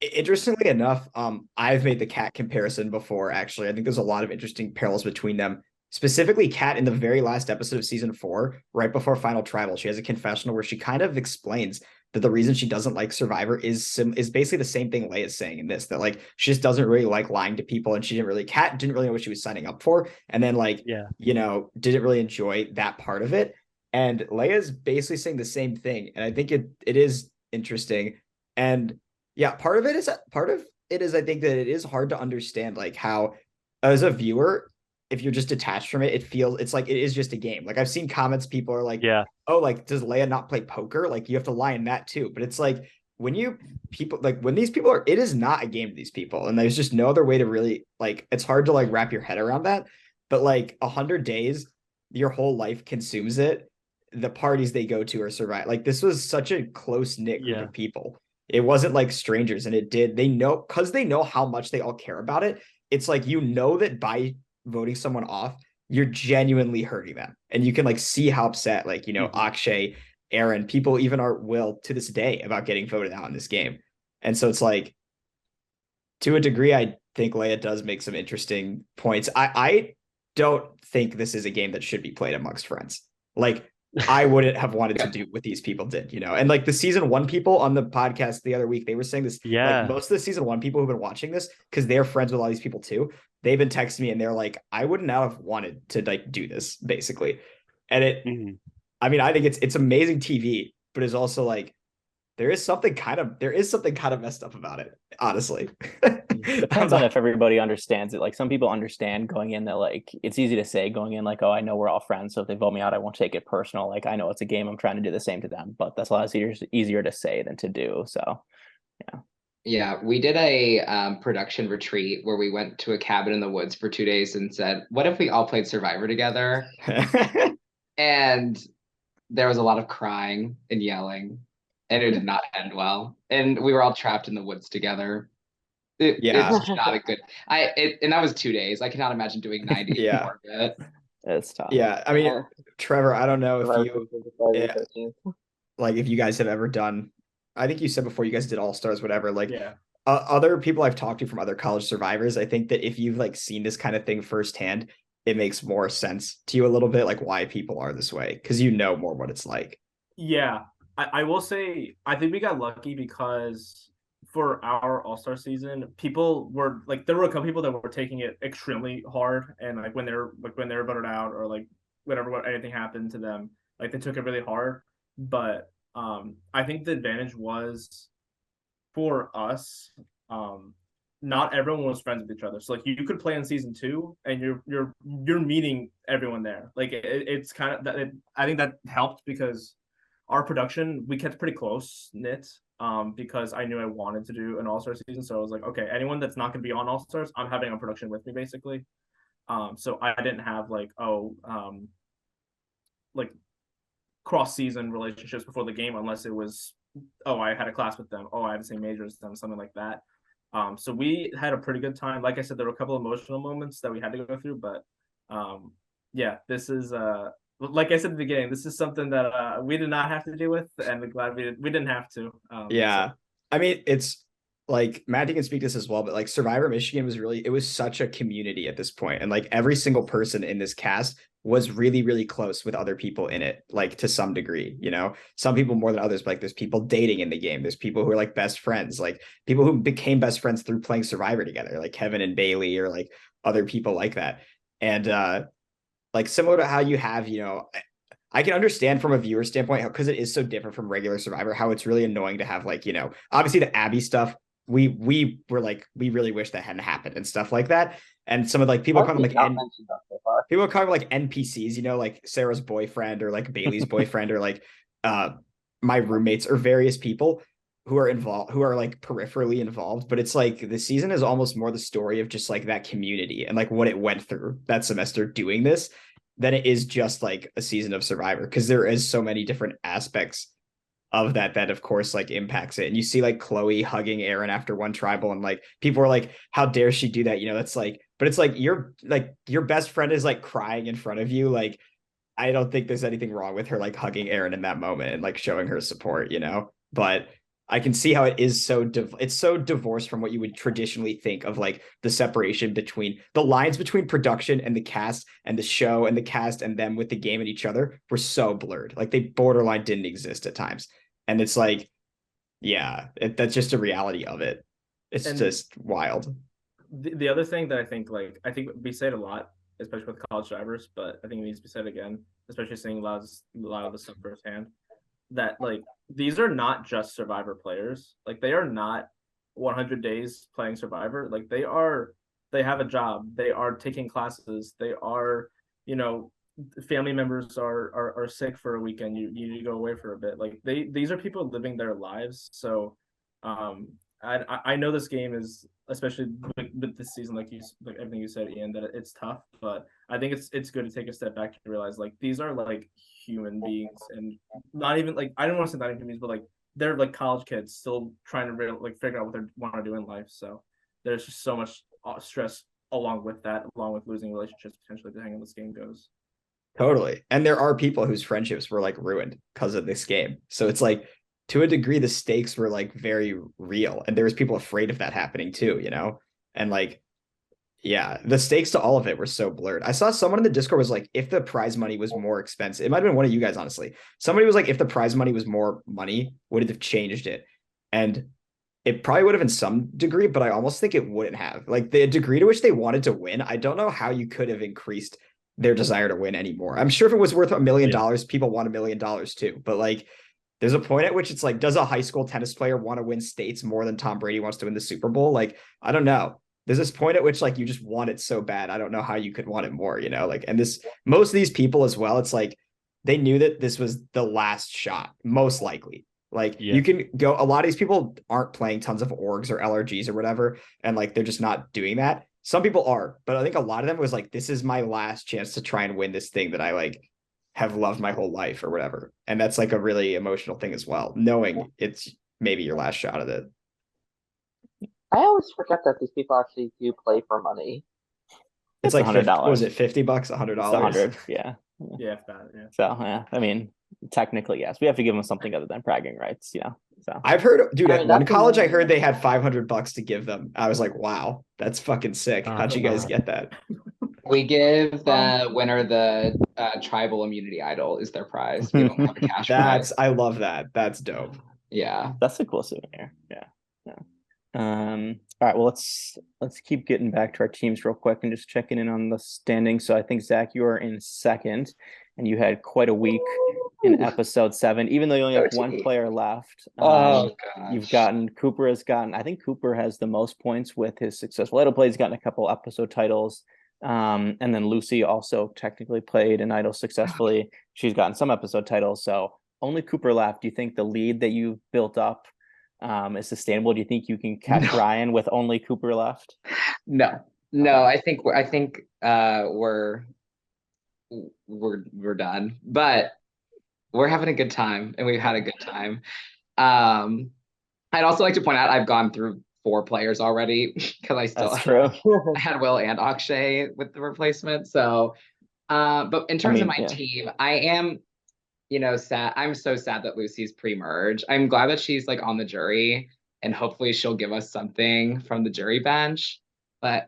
Interestingly enough, I've made the Kat comparison before, actually. I think there's a lot of interesting parallels between them. Specifically, Kat in the very last episode of season 4, right before Final Tribal, she has a confessional where she kind of explains that the reason she doesn't like Survivor is basically the same thing Leia's saying in this, that like she just doesn't really like lying to people, and Kat didn't really know what she was signing up for, and then like didn't really enjoy that part of it. And Leia's basically saying the same thing, and I think it is interesting. And yeah, part of it is, I think that it is hard to understand like how, as a viewer, if you're just detached from it, it's like it is just a game. Like I've seen comments, people are like, Yeah. oh, like does Leia not play poker? Like you have to lie in that too. But it's like when these people are, it is not a game to these people, and there's just no other way to really like. It's hard to like wrap your head around that. But like 100 days, your whole life consumes it. The parties they go to are survive. Like this was such a close knit group Yeah. of people. It wasn't like strangers, and they know, because they know how much they all care about it. It's like that by voting someone off, you're genuinely hurting them, and you can like see how upset Akshay, Aaron, people even are Will to this day about getting voted out in this game. And so it's like, to a degree, I think Leia does make some interesting points. I don't think this is a game that should be played amongst friends. Like I wouldn't have wanted to do what these people did, and like the season 1 people on the podcast the other week, they were saying this, like most of the season 1 people who've been watching this, because they're friends with all these people too, they've been texting me and they're like, I would not have wanted to like do this basically. And I mean, I think it's amazing TV, but it's also like there is something kind of messed up about it, honestly. Depends on if everybody understands it. Like some people understand going in that like it's easy to say going in like, oh, I know we're all friends, so if they vote me out, I won't take it personal. Like I know it's a game, I'm trying to do the same to them, but that's a lot easier to say than to do. So yeah. Yeah, we did a production retreat where we went to a cabin in the woods for 2 days and said, what if we all played Survivor together? And there was a lot of crying and yelling, and it did not end well. And we were all trapped in the woods together. It's not a good. And that was 2 days. I cannot imagine doing 90 more of it. It's tough. Yeah, I mean, Trevor, I don't know if you guys have ever done. I think you said before you guys did All Stars, whatever. Like, other people I've talked to from other college survivors, I think that if you've like seen this kind of thing firsthand, it makes more sense to you a little bit, like why people are this way, because you know more what it's like. Yeah, I will say I think we got lucky because for our All-Star season, people were like, there were a couple people that were taking it extremely hard, and like when they're voted out or like whenever anything happened to them, like they took it really hard. But I think the advantage was for us. Not everyone was friends with each other, so like you could play in season 2 and you're meeting everyone there. Like it's kind of that. I think that helped because our production, we kept pretty close knit, because I knew I wanted to do an All-Star season. So I was like, okay, anyone that's not going to be on All-Stars, I'm having on production with me basically. So I didn't have like like cross season relationships before the game, unless it was, oh, I had a class with them, oh, I had the same major as them, something like that. So we had a pretty good time. Like I said, there were a couple of emotional moments that we had to go through, but yeah, this is like I said at the beginning, this is something that we did not have to deal with, and we're glad we didn't have to. Yeah, so. I mean, it's like Matt, you can speak to this as well, but like Survivor Michigan it was such a community at this point, and like every single person in this cast was really, really close with other people in it, like to some degree, some people more than others, but like there's people dating in the game. There's people who are like best friends, like people who became best friends through playing Survivor together, like Kevin and Bailey or like other people like that. And like similar to how you have, I can understand from a viewer standpoint because it is so different from regular Survivor, how it's really annoying to have like, obviously the Abby stuff, we were like, we really wish that hadn't happened and stuff like that. And some of like people come like people are kind of like NPCs, like Sarah's boyfriend or like Bailey's boyfriend or like my roommates or various people who are involved, who are like peripherally involved. But it's like the season is almost more the story of just like that community and like what it went through that semester doing this than it is just like a season of Survivor, because there is so many different aspects of that of course like impacts it. And you see like Chloe hugging Aaron after one tribal, and like people are like, how dare she do that? That's like, but it's like your best friend is like crying in front of you. Like I don't think there's anything wrong with her like hugging Aaron in that moment and like showing her support, but I can see how it is it's so divorced from what you would traditionally think of, like the separation between the lines between production and the cast, and the show and the cast and them with the game and each other were so blurred. Like they borderline didn't exist at times. And it's like, yeah, that's just a reality of it. It's just wild. The other thing that I think we say it a lot, especially with college drivers, but I think it needs to be said again, especially seeing a lot of the stuff firsthand, that like these are not just Survivor players. Like they are not 100 days playing Survivor, like they have a job, they are taking classes, they are, you know, family members are sick for a weekend, you need to go away for a bit. Like these are people living their lives. So I know this game is, especially with this season, like everything you said, Ian, that it's tough, but I think it's good to take a step back to realize like these are like human beings, and not even like, I don't want to say not even human beings, but like they're like college kids still trying to like figure out what they want to do in life. So there's just so much stress along with that, along with losing relationships potentially, depending on how this game goes. Totally. And there are people whose friendships were like ruined because of this game. So it's like, to a degree, the stakes were like very real. And there was people afraid of that happening too, you know? And like, yeah, the stakes to all of it were so blurred. I saw someone in the Discord was like, if the prize money was more expensive, it might have been one of you guys, honestly. Somebody was like, if the prize money was more money, would it have changed it? And it probably would have in some degree, but I almost think it wouldn't have. Like the degree to which they wanted to win, I don't know how you could have increased their desire to win anymore. I'm sure if it was worth $1 million, people want $1 million too. But like, there's a point at which it's like, does a high school tennis player want to win states more than Tom Brady wants to win the Super Bowl? Like, I don't know. There's this point at which like you just want it so bad. I don't know how you could want it more, you know? Like, and this, most of these people as well, it's like they knew that this was the last shot, most likely. Like you can go, a lot of these people aren't playing tons of orgs or LRGs or whatever, and like they're just not doing that. Some people are, but I think a lot of them was like, this is my last chance to try and win this thing that I like have loved my whole life or whatever. And that's like a really emotional thing as well, knowing it's maybe your last shot at it. I always forget that these people actually do play for money. It's like $100. Was it $50? $100? 100, yeah. Yeah, that, yeah. So yeah, I mean, technically yes, we have to give them something other than bragging rights, you know. So I've heard, dude, at one college, I amazing. heard they had $500 to give them. I was like, wow, that's fucking sick. How'd you guys get that? We give the winner the tribal immunity idol is their prize. We don't have a cash prize. I love that. That's dope. Yeah, that's a cool souvenir. Yeah. All right, well, let's keep getting back to our teams real quick and just checking in on the standings. So I think Zach, you are in second, and you had quite a week in episode 7, even though you only have one player left. Oh gosh. You've gotten, I think Cooper has the most points with his successful idol play. He's gotten a couple episode titles. And then Lucy also technically played an idol successfully. She's gotten some episode titles. So only Cooper left. Do you think the lead that you've built up is sustainable? Do you think you can catch Ryan with only Cooper left? No. I think we're done, but we're having a good time, and we've had a good time. I'd also like to point out I've gone through 4 players already because I still I had Will and Akshay with the replacement. So, but in terms of my team, I am, sad. I'm so sad that Lucy's pre-merge. I'm glad that she's like on the jury, and hopefully she'll give us something from the jury bench. But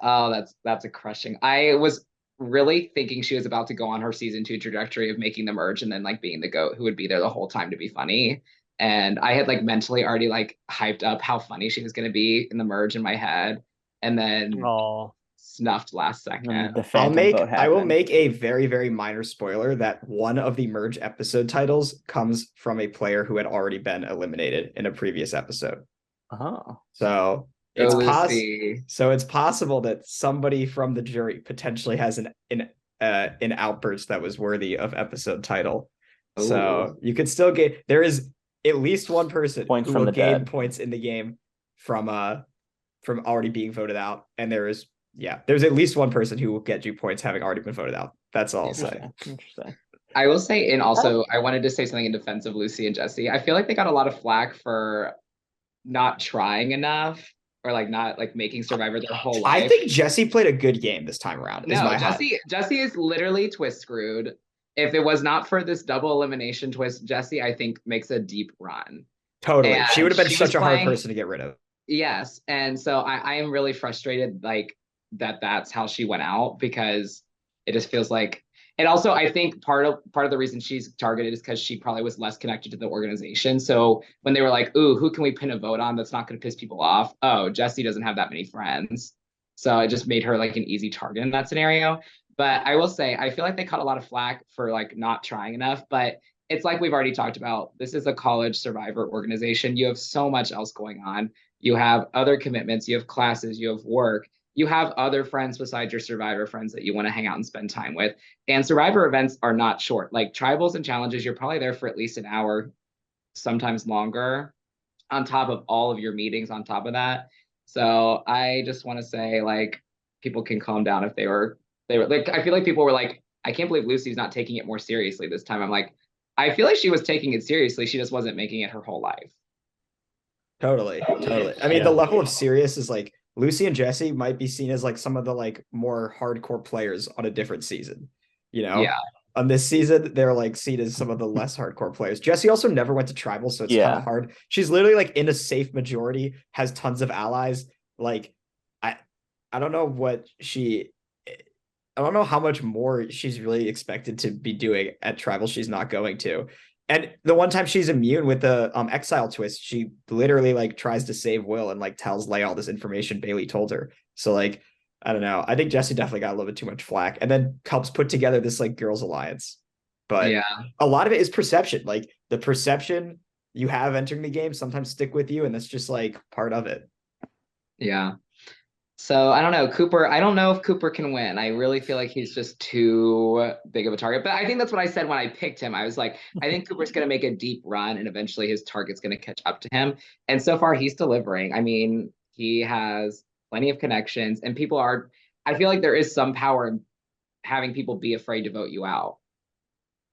that's a crushing. I was really thinking she was about to go on her season 2 trajectory of making the merge and then like being the GOAT who would be there the whole time to be funny. And I had like mentally already like hyped up how funny she was going to be in the merge in my head, and then snuffed last second. I will make a very, very minor spoiler that one of the merge episode titles comes from a player who had already been eliminated in a previous episode. So it's possible that somebody from the jury potentially has an outburst that was worthy of episode title. Ooh. So you could still get, there is at least one person who will gain points in the game from already being voted out, and there's at least one person who will get you points having already been voted out. That's all I'll say. Interesting. I will say, and also I wanted to say something in defense of Lucy and Jesse. I feel like they got a lot of flack for not trying enough, or like not like making Survivor their whole life. I think Jesse played a good game this time around. Jesse is literally twist screwed. If it was not for this double elimination twist, Jesse, I think, makes a deep run. Totally. And she would have been such a hard person to get rid of. Yes. And so I am really frustrated like that's how she went out, because it just feels like, and also I think part of the reason she's targeted is because she probably was less connected to the organization. So when they were like, ooh, who can we pin a vote on that's not going to piss people off? Oh, Jesse doesn't have that many friends. So it just made her like an easy target in that scenario. But I will say, I feel like they caught a lot of flack for like not trying enough. But it's like we've already talked about. This is a college survivor organization. You have so much else going on. You have other commitments, you have classes, you have work, you have other friends besides your survivor friends that you want to hang out and spend time with. And survivor events are not short. Like tribals and challenges, you're probably there for at least an hour, sometimes longer, on top of all of your meetings on top of that. So I just want to say, like, people can calm down if they were like, I feel like people were like, I can't believe Lucy's not taking it more seriously this time. I'm like, I feel like she was taking it seriously. She just wasn't making it her whole life. Totally. I mean, the level of serious is like Lucy and Jesse might be seen as like some of the like more hardcore players on a different season. You know, Yeah. on this season, they're like seen as some of the less hardcore players. Jesse also never went to tribal, so it's kind of hard. She's literally like in a safe majority, has tons of allies. Like, I don't know what I don't know how much more she's really expected to be doing at tribal. She's not going to. And the one time she's immune with the exile twist, she literally like tries to save Will and like tells Leia all this information Bailey told her. So like, I don't know. I think Jesse definitely got a little bit too much flack, and then helps put together this like girls alliance. But Yeah. a lot of it is perception. Like the perception you have entering the game sometimes stick with you, and that's just like part of it. Yeah. So I don't know, Cooper. I don't know if Cooper can win. I really feel like he's just too big of a target. But I think that's what I said when I picked him. I was like, I think Cooper's going to make a deep run, and eventually his target's going to catch up to him. And so far, he's delivering. I mean, he has plenty of connections, and people are. I feel like there is some power in having people be afraid to vote you out,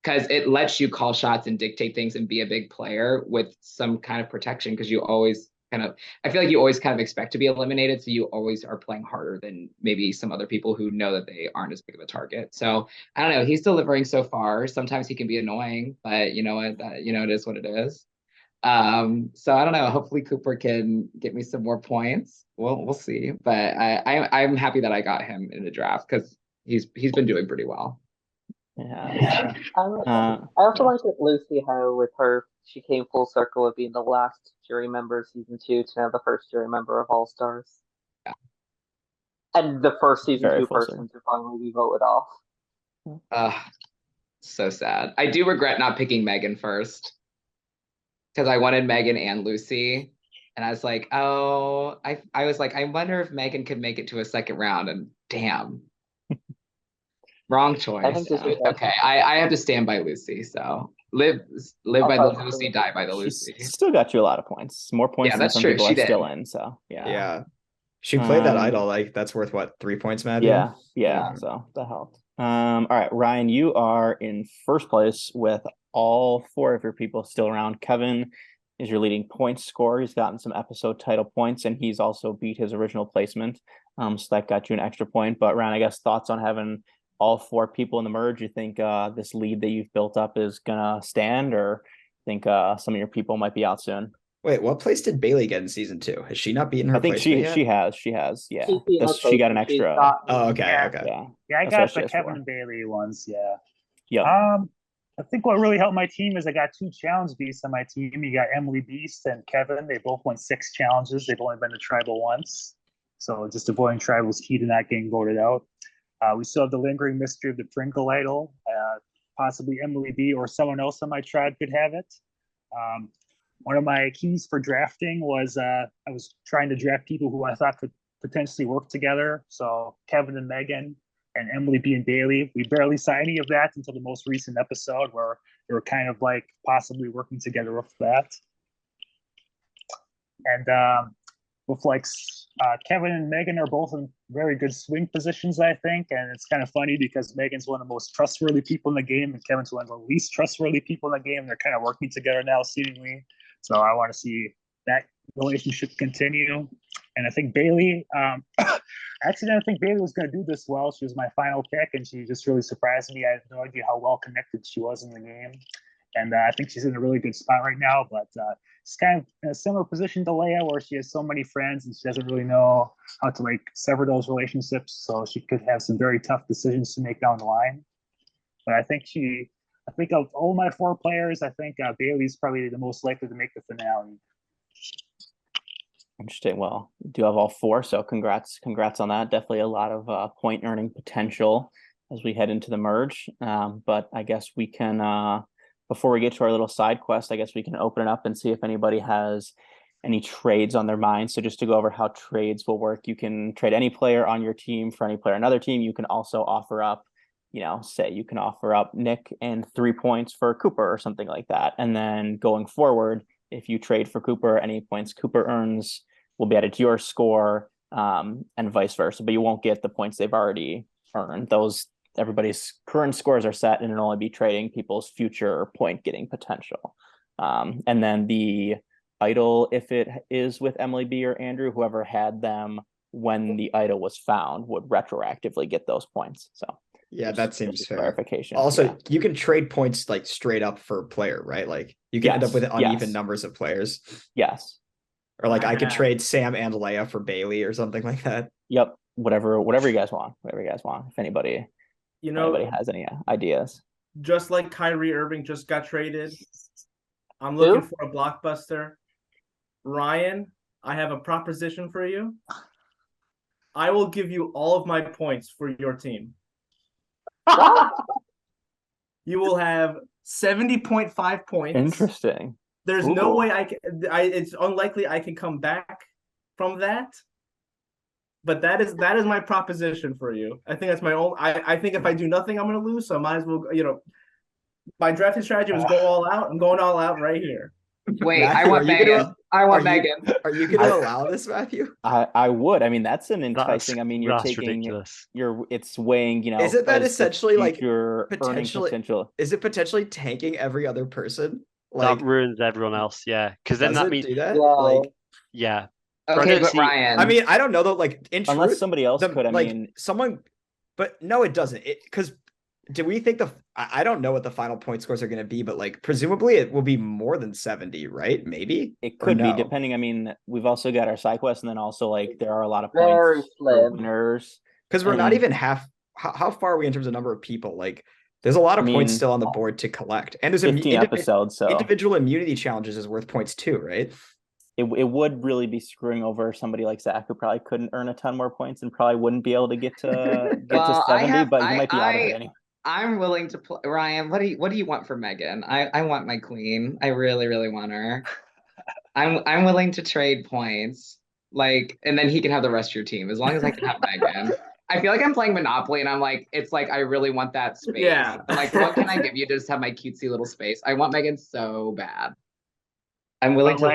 because it lets you call shots and dictate things and be a big player with some kind of protection, because you always kind of, I feel like you always kind of expect to be eliminated, so you always are playing harder than maybe some other people who know that they aren't as big of a target. So I don't know, he's delivering so far. Sometimes he can be annoying, but you know what, it is what it is. So I don't know, hopefully Cooper can get me some more points. We'll see, but I'm happy that I got him in the draft, because he's been doing pretty well. Yeah. I also like with Lucy how with her she came full circle of being the last jury member of season 2 to now the first jury member of All Stars. Yeah. And the first season Very 2 full person to finally be voted off. So sad. I do regret not picking Megan first, because I wanted Megan and Lucy. And I was like, oh, I was like, I wonder if Megan could make it to a second round. And damn, wrong choice. I think Okay, I have to stand by Lucy. So live by the Lucy, die by the Lucy. She still got you a lot of points. More points than that's some true. people She are did. still in. So yeah. Yeah. She played that idol. Like that's worth what, 3 points, Matthew? Yeah. So that helped. All right, Ryan, you are in first place with all 4 of your people still around. Kevin is your leading points scorer. He's gotten some episode title points, and he's also beat his original placement. So that got you an extra point. But Ryan, I guess thoughts on having all 4 people in the merge? You think this lead that you've built up is gonna stand, or think some of your people might be out soon? Wait, what place did Bailey get in season 2? Has she not beaten her? I think placement yet? she has. Yeah, She got an extra. Oh, okay, Yeah. okay. Yeah, I That's got what she the has Kevin for. and Bailey ones. Yeah. Yeah. I think what really helped my team is I got 2 challenge beasts on my team. You got Emily Beast and Kevin. They both won 6 challenges. They've only been to tribal once, so just avoiding tribal is key to not getting voted out. We still have the lingering mystery of the Pringle idol. Possibly Emily B or someone else on my tribe could have it. One of my keys for drafting was I was trying to draft people who I thought could potentially work together. So Kevin and Megan and Emily B and Bailey. We barely saw any of that until the most recent episode where they were kind of like possibly working together with that. And with like Kevin and Megan are both in very good swing positions, I think. And it's kind of funny because Megan's one of the most trustworthy people in the game and Kevin's one of the least trustworthy people in the game. They're kind of working together now, seemingly. So I want to see that relationship continue. And I think Bailey, actually, I didn't think Bailey was going to do this well. She was my final pick, and she just really surprised me. I had no idea how well connected she was in the game. And I think she's in a really good spot right now, but she's kind of in a similar position to Leia, where she has so many friends and she doesn't really know how to like sever those relationships. So she could have some very tough decisions to make down the line. But I think of all my 4 players, I think Bailey's probably the most likely to make the finale. Interesting. Well, you do have all 4, so congrats on that. Definitely a lot of point earning potential as we head into the merge. But I guess we can before we get to our little side quest, I guess we can open it up and see if anybody has any trades on their mind. So just to go over how trades will work, you can trade any player on your team for any player on another team. You can also offer up, say you can offer up Nick and 3 points for Cooper or something like that. And then going forward, if you trade for Cooper, any points Cooper earns will be added to your score, and vice versa. But you won't get the points they've already earned. Everybody's current scores are set, and it'll only be trading people's future point getting potential. And then the idol, if it is with Emily B or Andrew, whoever had them when the idol was found, would retroactively get those points. So yeah, that seems fair. Clarification. Also, you can trade points like straight up for player, right? Like you can end up with uneven numbers of players. Yes. Or like I could trade Sam and Leia for Bailey or something like that. Yep. Whatever you guys want. If anybody has any ideas. Just like Kyrie Irving just got traded, I'm looking for a blockbuster. Ryan, I have a proposition for you. I will give you all of my points for your team. You will have 70.5 points. Interesting. There's no way it's unlikely I can come back from that. But that is my proposition for you. I think that's my own. I think if I do nothing, I'm going to lose. So I might as well, my drafting strategy was go all out. I'm going all out right here. Wait, Matthew, I want Megan. Are you going to allow this, Matthew? I would. I mean, that's an enticing. You're taking ridiculous. It's weighing. Is it that essentially like your earning potential? Is it potentially tanking every other person? Like, that ruins everyone else. Yeah, because then that means do that. Yeah. Like, yeah. Okay, but Ryan. I mean, I don't know though. Like, in unless truth, somebody else could. I mean, someone. But no, it doesn't. Because do we think I don't know what the final point scores are going to be, but like presumably it will be more than 70, right? Maybe it could be depending. I mean, we've also got our side quest, and then also like there are a lot of points for winners because we're not even half. How far are we in terms of number of people? Like, there's a lot of points still on the board to collect, and there's 15 episodes. So individual immunity challenges is worth points too, right? It would really be screwing over somebody like Zach, who probably couldn't earn a ton more points and probably wouldn't be able to get to 70, but he might be out of it anyway. I'm willing to play. Ryan, what do you want for Megan? I want my queen. I really, really want her. I'm willing to trade points, and then he can have the rest of your team as long as I can have Megan. I feel like I'm playing Monopoly and I'm like, it's like I really want that space. Yeah. Like, what can I give you to just have my cutesy little space? I want Megan so bad. I'm willing to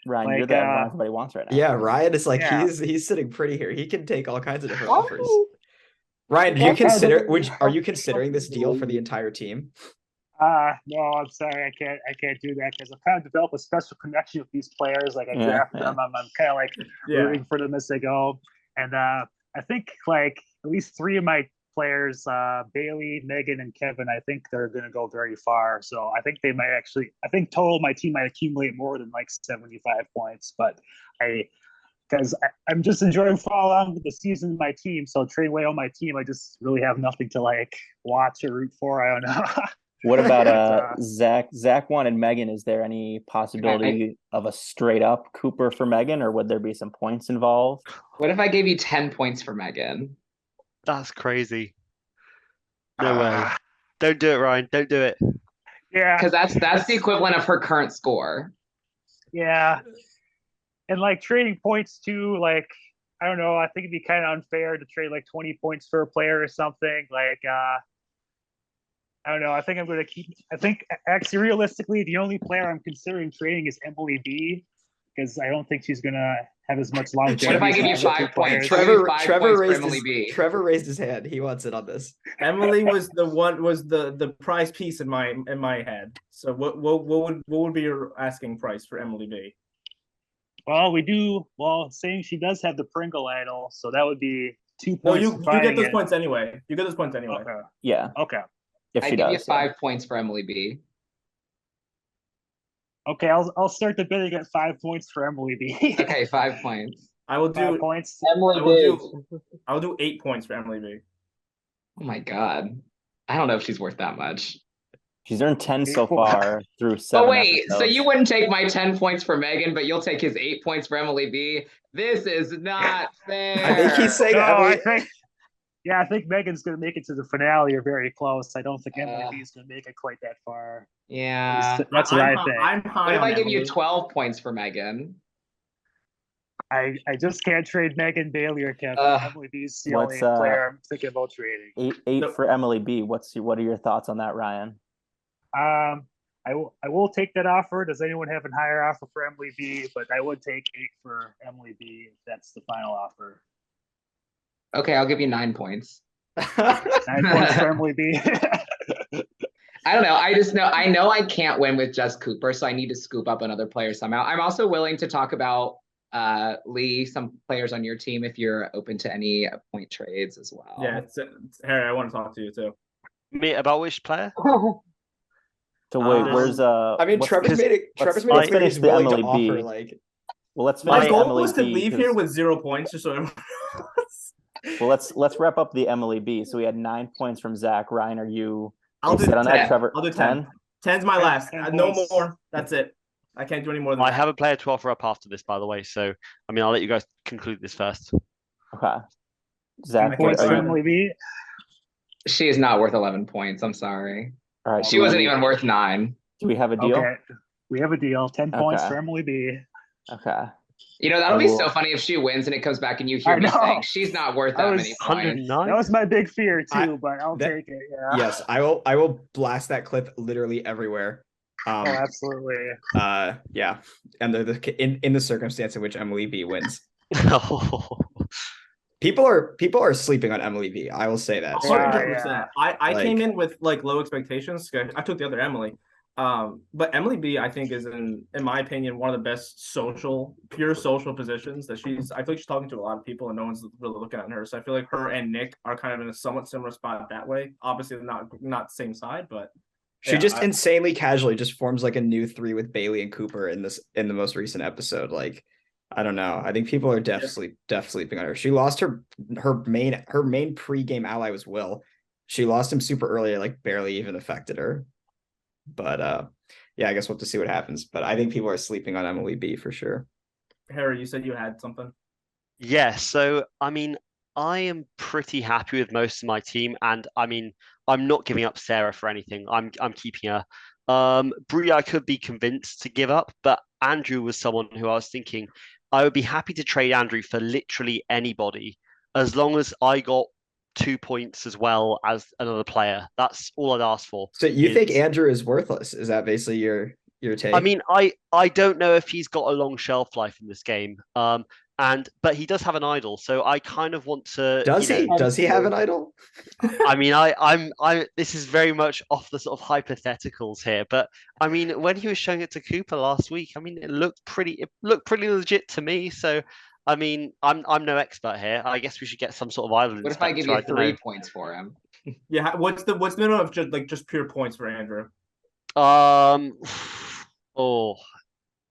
Ryan, you're the one everybody wants right now. Yeah, Ryan is like he's sitting pretty here. He can take all kinds of different offers. Ryan, are you considering this deal for the entire team? No, I'm sorry, I can't do that because I've kind of developed a special connection with these players. Like I draft them, I'm kind of like rooting for them as they go. And I think like at least 3 of my players, Bailey, Megan, and Kevin, I think they're going to go very far. So I think they might I think total my team might accumulate more than like 75 points. But because I'm just enjoying following the season of my team. So trade away on my team, I just really have nothing to like watch or root for. I don't know. What about Zach? Zach wanted Megan. Is there any possibility of a straight up Cooper for Megan, or would there be some points involved? What if I gave you 10 points for Megan? That's crazy. No way. Don't do it, Ryan. Don't do it. Yeah. Because that's the equivalent of her current score. Yeah. And like trading points too, like I don't know, I think it'd be kind of unfair to trade like 20 points for a player or something. Like I don't know. I think I'm going to keep. I think actually, realistically, the only player I'm considering trading is Emily B, because I don't think she's going to have as much longevity. What if I give you 5 points? Trevor raised his hand. He wants it on this. Emily was the prize piece in my head. So what would be your asking price for Emily B? Well, saying she does have the Pringle idol, so that would be 2 points. No, you get those points anyway. You get those points anyway. Okay. Yeah. Okay. If she I give does, you 5 points for Emily B. Okay, I'll start the bidding at 5 points for Emily B. Okay, 5 points. I will do 5 points. I will do 8 points for Emily B. Oh my god. I don't know if she's worth that much. She's earned 10 so far through 7 Oh wait, episodes. so you wouldn't take my 10 points for Megan, but you'll take his 8 points for Emily B? This is not fair. I think he's saying Yeah, I think Megan's going to make it to the finale or very close. I don't think Emily B is going to make it quite that far. Yeah. That's what I think. I'm high What if on I give you Emily. 12 points for Megan? I just can't trade Megan, Bailey, or Kevin. Emily B is the only What's, player I'm thinking about trading. Eight Nope. for Emily B. What are your thoughts on that, Ryan? I will take that offer. Does anyone have a higher offer for Emily B? But I would take 8 for Emily B if that's the final offer. Okay, I'll give you 9 points. 9 points for Emily B. I don't know. I know I can't win with just Cooper, so I need to scoop up another player somehow. I'm also willing to talk about Lee, some players on your team, if you're open to any point trades as well. Yeah, it's Harry, I want to talk to you too. Me about which player? So wait, where's I mean, what's- Trevor's made it. Trevor's made let's it clear finish he's the willing Emily to B. offer like. Well, let's My finish goal Emily was to B, leave 'cause- here with 0 points, just so everyone knows. Well, let's wrap up the Emily B. So we had 9 points from Zach. Ryan, are you I'll do set on that? 10. Trevor, I'll do 10. 10's my last. 10 No points. more. That's it. I can't do any more than I that. have a player to offer up after this, by the way. So, I mean, I'll let you guys conclude this first. Okay. Zach, Points are for you, Emily B. She is not worth 11 points. I'm sorry. all right? She wasn't even worth 9. Do we have a deal? Okay, we have a deal. 10 points Okay. for Emily B. Okay. You know, that'll I be will- so funny if she wins and it comes back and you hear I me know. saying she's not worth I that was many points. 109. That was my big fear too, I- but I'll that- take it. Yeah. Yes, I will blast that clip literally everywhere. Oh, absolutely. Yeah, and in the circumstance in which Emily B wins, people are sleeping on Emily B. I will say that. Yeah, 100%. I came Like- in with like low expectations. I took the other Emily. But Emily B, I think, is in my opinion, one of the best pure social positions that she's. I feel like she's talking to a lot of people, and no one's really looking at her. So I feel like her and Nick are kind of in a somewhat similar spot that way. Obviously, not the same side, but She yeah, just insanely casually just forms like a new 3 with Bailey and Cooper in the most recent episode. Like, I don't know. I think people are def sleeping on her. She lost her main pregame ally was Will. She lost him super early, it like barely even affected her. But yeah, I guess we'll have to see what happens. But I think people are sleeping on Emily B for sure. Harry, you said you had something. Yeah, so I mean, I am pretty happy with most of my team, and I mean, I'm not giving up Sarah for anything. I'm keeping her. Brie, I could be convinced to give up, but Andrew was someone who I was thinking I would be happy to trade Andrew for literally anybody as long as I got 2 points as well as another player. That's all I'd ask for. So you think Andrew is worthless? Is that basically your take? I mean, I don't know if he's got a long shelf life in this game. But he does have an idol, so I kind of want to. Does he? Does he have an idol? I mean, I'm. This is very much off the sort of hypotheticals here, but I mean, when he was showing it to Cooper last week, I mean, it looked pretty legit to me. So, I mean, I'm no expert here. I guess we should get some sort of idol. What if I give you 3 points for him? Yeah, what's the minimum of just pure points for Andrew? Oh,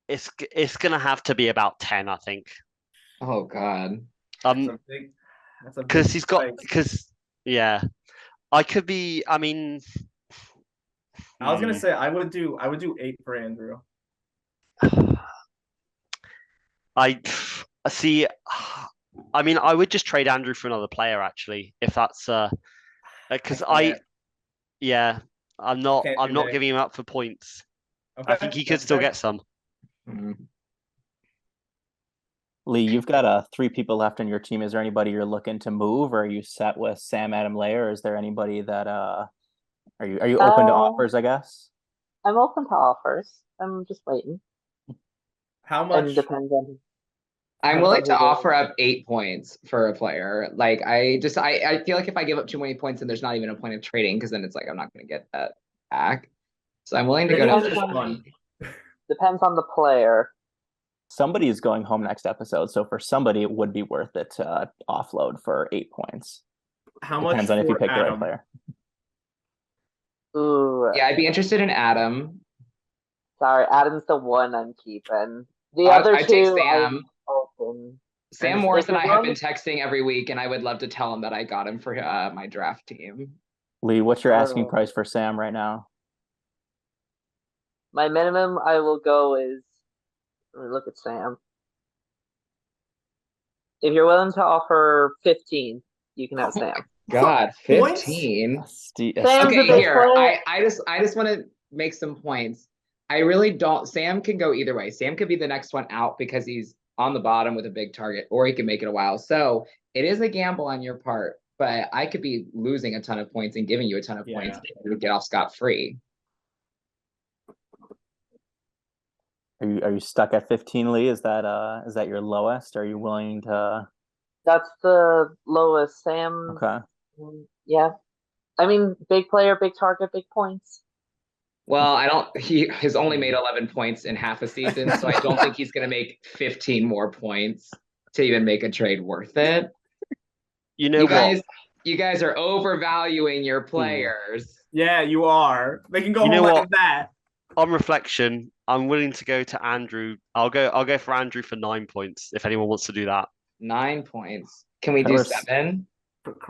it's gonna have to be about 10, I think. Oh God. Because he's got yeah, I could be. I mean, I was gonna say I would do 8 for Andrew. I see. I mean, I would just trade Andrew for another player actually, if that's because yeah, I'm not giving him up for points. Okay, I think he could still get some. Mm-hmm. Lee, you've got 3 people left on your team. Is there anybody you're looking to move, or are you set with Sam, Adam, Leia, or is there anybody that are you open to offers? I guess I'm open to offers. I'm just waiting. How much? And depends on. I'm willing to offer up 8 points for a player. Like I feel like if I give up too many points, then there's not even a point of trading because then it's like I'm not going to get that back. So I'm willing to go Trading to is fun. Depends on the player. somebody is going home next episode, so for somebody it would be worth it to offload for 8 points. How much? Depends on if you for pick the right Adam? player. Ooh, Yeah, I'd be interested in Adam. sorry, Adam's the one I'm keeping. The other I'd take two, Sam. I'm open. Sam And Morris and I have one- been texting every week, and I would love to tell him that I got him for my draft team. Lee, what's your asking Oh. price for Sam right now? My minimum I will go is. Let me look at Sam. If you're willing to offer 15, you can have Sam. God, Points? 15. Sam's Okay, a big here. player. I just want to make some points. I really don't. Sam can go either way. Sam could be the next one out because he's on the bottom with a big target, or he can make it a while. So it is a gamble on your part, but I could be losing a ton of points and giving you a ton of points to get off scot-free. Are you stuck at 15, Lee? Is that your lowest? Are you willing to? That's the lowest. Sam. Okay. Yeah. I mean, big player, big target, big points. Well, he has only made 11 points in half a season, so I don't think he's going to make 15 more points to even make a trade worth it. You know what? You guys are overvaluing your players. Yeah, you are. They can go You know home what? like that. On reflection, I'm willing to go to Andrew. I'll go for Andrew for 9 points if anyone wants to do that. 9 points. Can we do 7?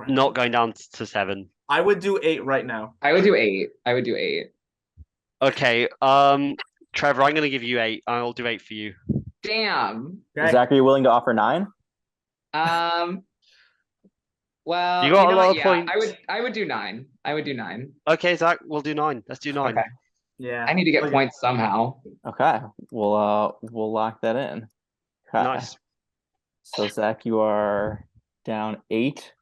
Not going down to 7. I would do 8 right now. I would do 8. Okay. Trevor, I'm gonna give you 8. I'll do 8 for you. Damn. Okay. Zach, are you willing to offer 9? Well, You got a know lot what? of points. I would do 9. I would do 9. Okay, Zach, we'll do 9. Let's do 9. Okay. Yeah. I need to get points somehow. Okay. We'll lock that in. Okay. Nice. So Zach, you are down 8.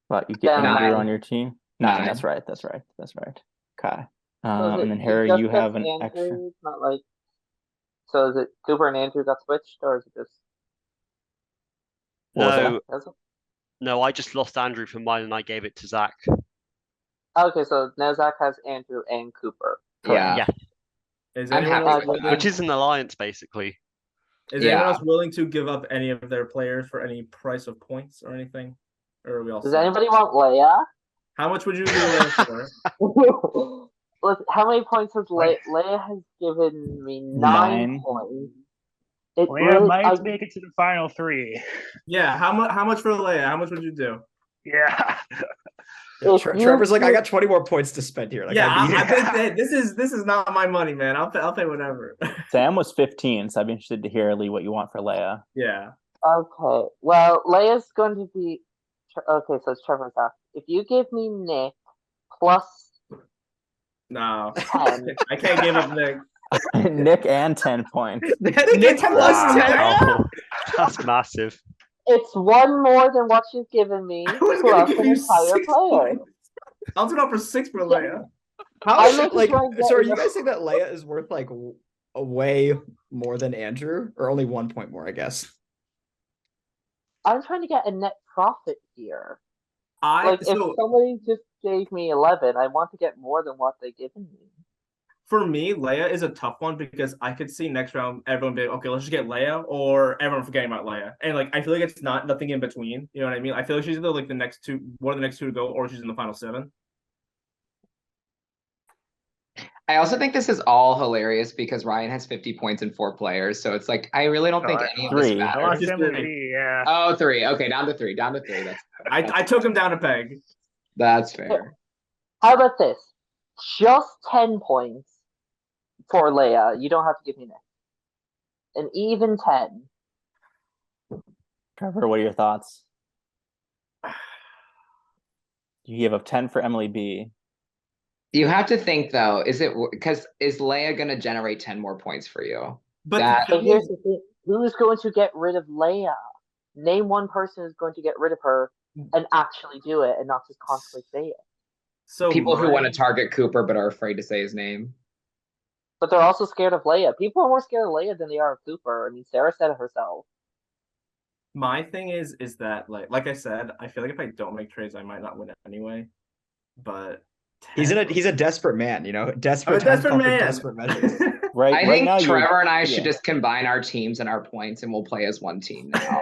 But you get Down Andrew 9. on your team. 9. 9. That's right. Okay. So And then Harry, you have an Andrew, extra. Not like. So is it Cooper and Andrew got switched, or is it just? What was No, no, I just lost Andrew from mine and I gave it to Zach. Okay, so now Zach has Andrew and Cooper. Yeah. Yeah. Is I'm anyone happy else, with that. Which is an alliance, basically. is Yeah. anyone else willing to give up any of their players for any price of points or anything? Or are we all Does set? anybody want Leia? How much would you do Leia for? Look, how many points has Leia has given me 9 points. It Leia really, might make it to the final 3. Yeah, how much for Leia? How much would you do? Yeah. If Trevor's like, I got 20 more points to spend here. Like, Yeah, I need I it. think that this is not my money, man. I'll pay whatever. Sam was 15, so I'd be interested to hear, Lee, what you want for Leia. Yeah. Okay, well, Leia's going to be. Okay, so it's Trevor's half. If you give me Nick plus No. 10, I can't give up Nick. Nick and 10 points. Nick plus 10. Wow. That's massive. it's one more than what you've given me I was gonna plus give an you entire 6 player. points. I'll do it for 6 for Leia. How I'm is making like? sure I get So, are you enough- guys saying that Leia is worth like a way more than Andrew, or only 1 point more? I guess. I'm trying to get a net profit here. If So somebody just gave me 11, I want to get more than what they given me. for me, Leia is a tough one because I could see next round everyone being okay, let's just get Leia, or everyone forgetting about Leia. And like I feel like it's nothing in between. You know what I mean? I feel like she's either like one of the next 2 to go, or she's in the final 7. I also think this is all hilarious because Ryan has 50 points and 4 players. So it's like, I really don't think any of this 3. I matters. lost just Emily, yeah. Oh, 3. Okay, down to 3. That's I took him down a peg. that's fair. How about this? Just 10 points for Leia. You don't have to give me Nick. An even 10. Trevor, what are your thoughts? You gave up 10 for Emily B. You have to think though, is Leia going to generate 10 more points for you? But But here's the thing. Who is going to get rid of Leia? Name one person who's going to get rid of her and actually do it and not just constantly say it. so People who want to my- target Cooper but are afraid to say his name. But they're also scared of Leia. People are more scared of Leia than they are of Cooper. I mean, Sarah said it herself. my thing is that like I said, I feel like if I don't make trades, I might not win it anyway. But He's a desperate man. You know, I'm desperate a times desperate call for man. desperate measures. Right, I right think now Trevor and I should yeah. just combine our teams and our points and we'll play as one team now.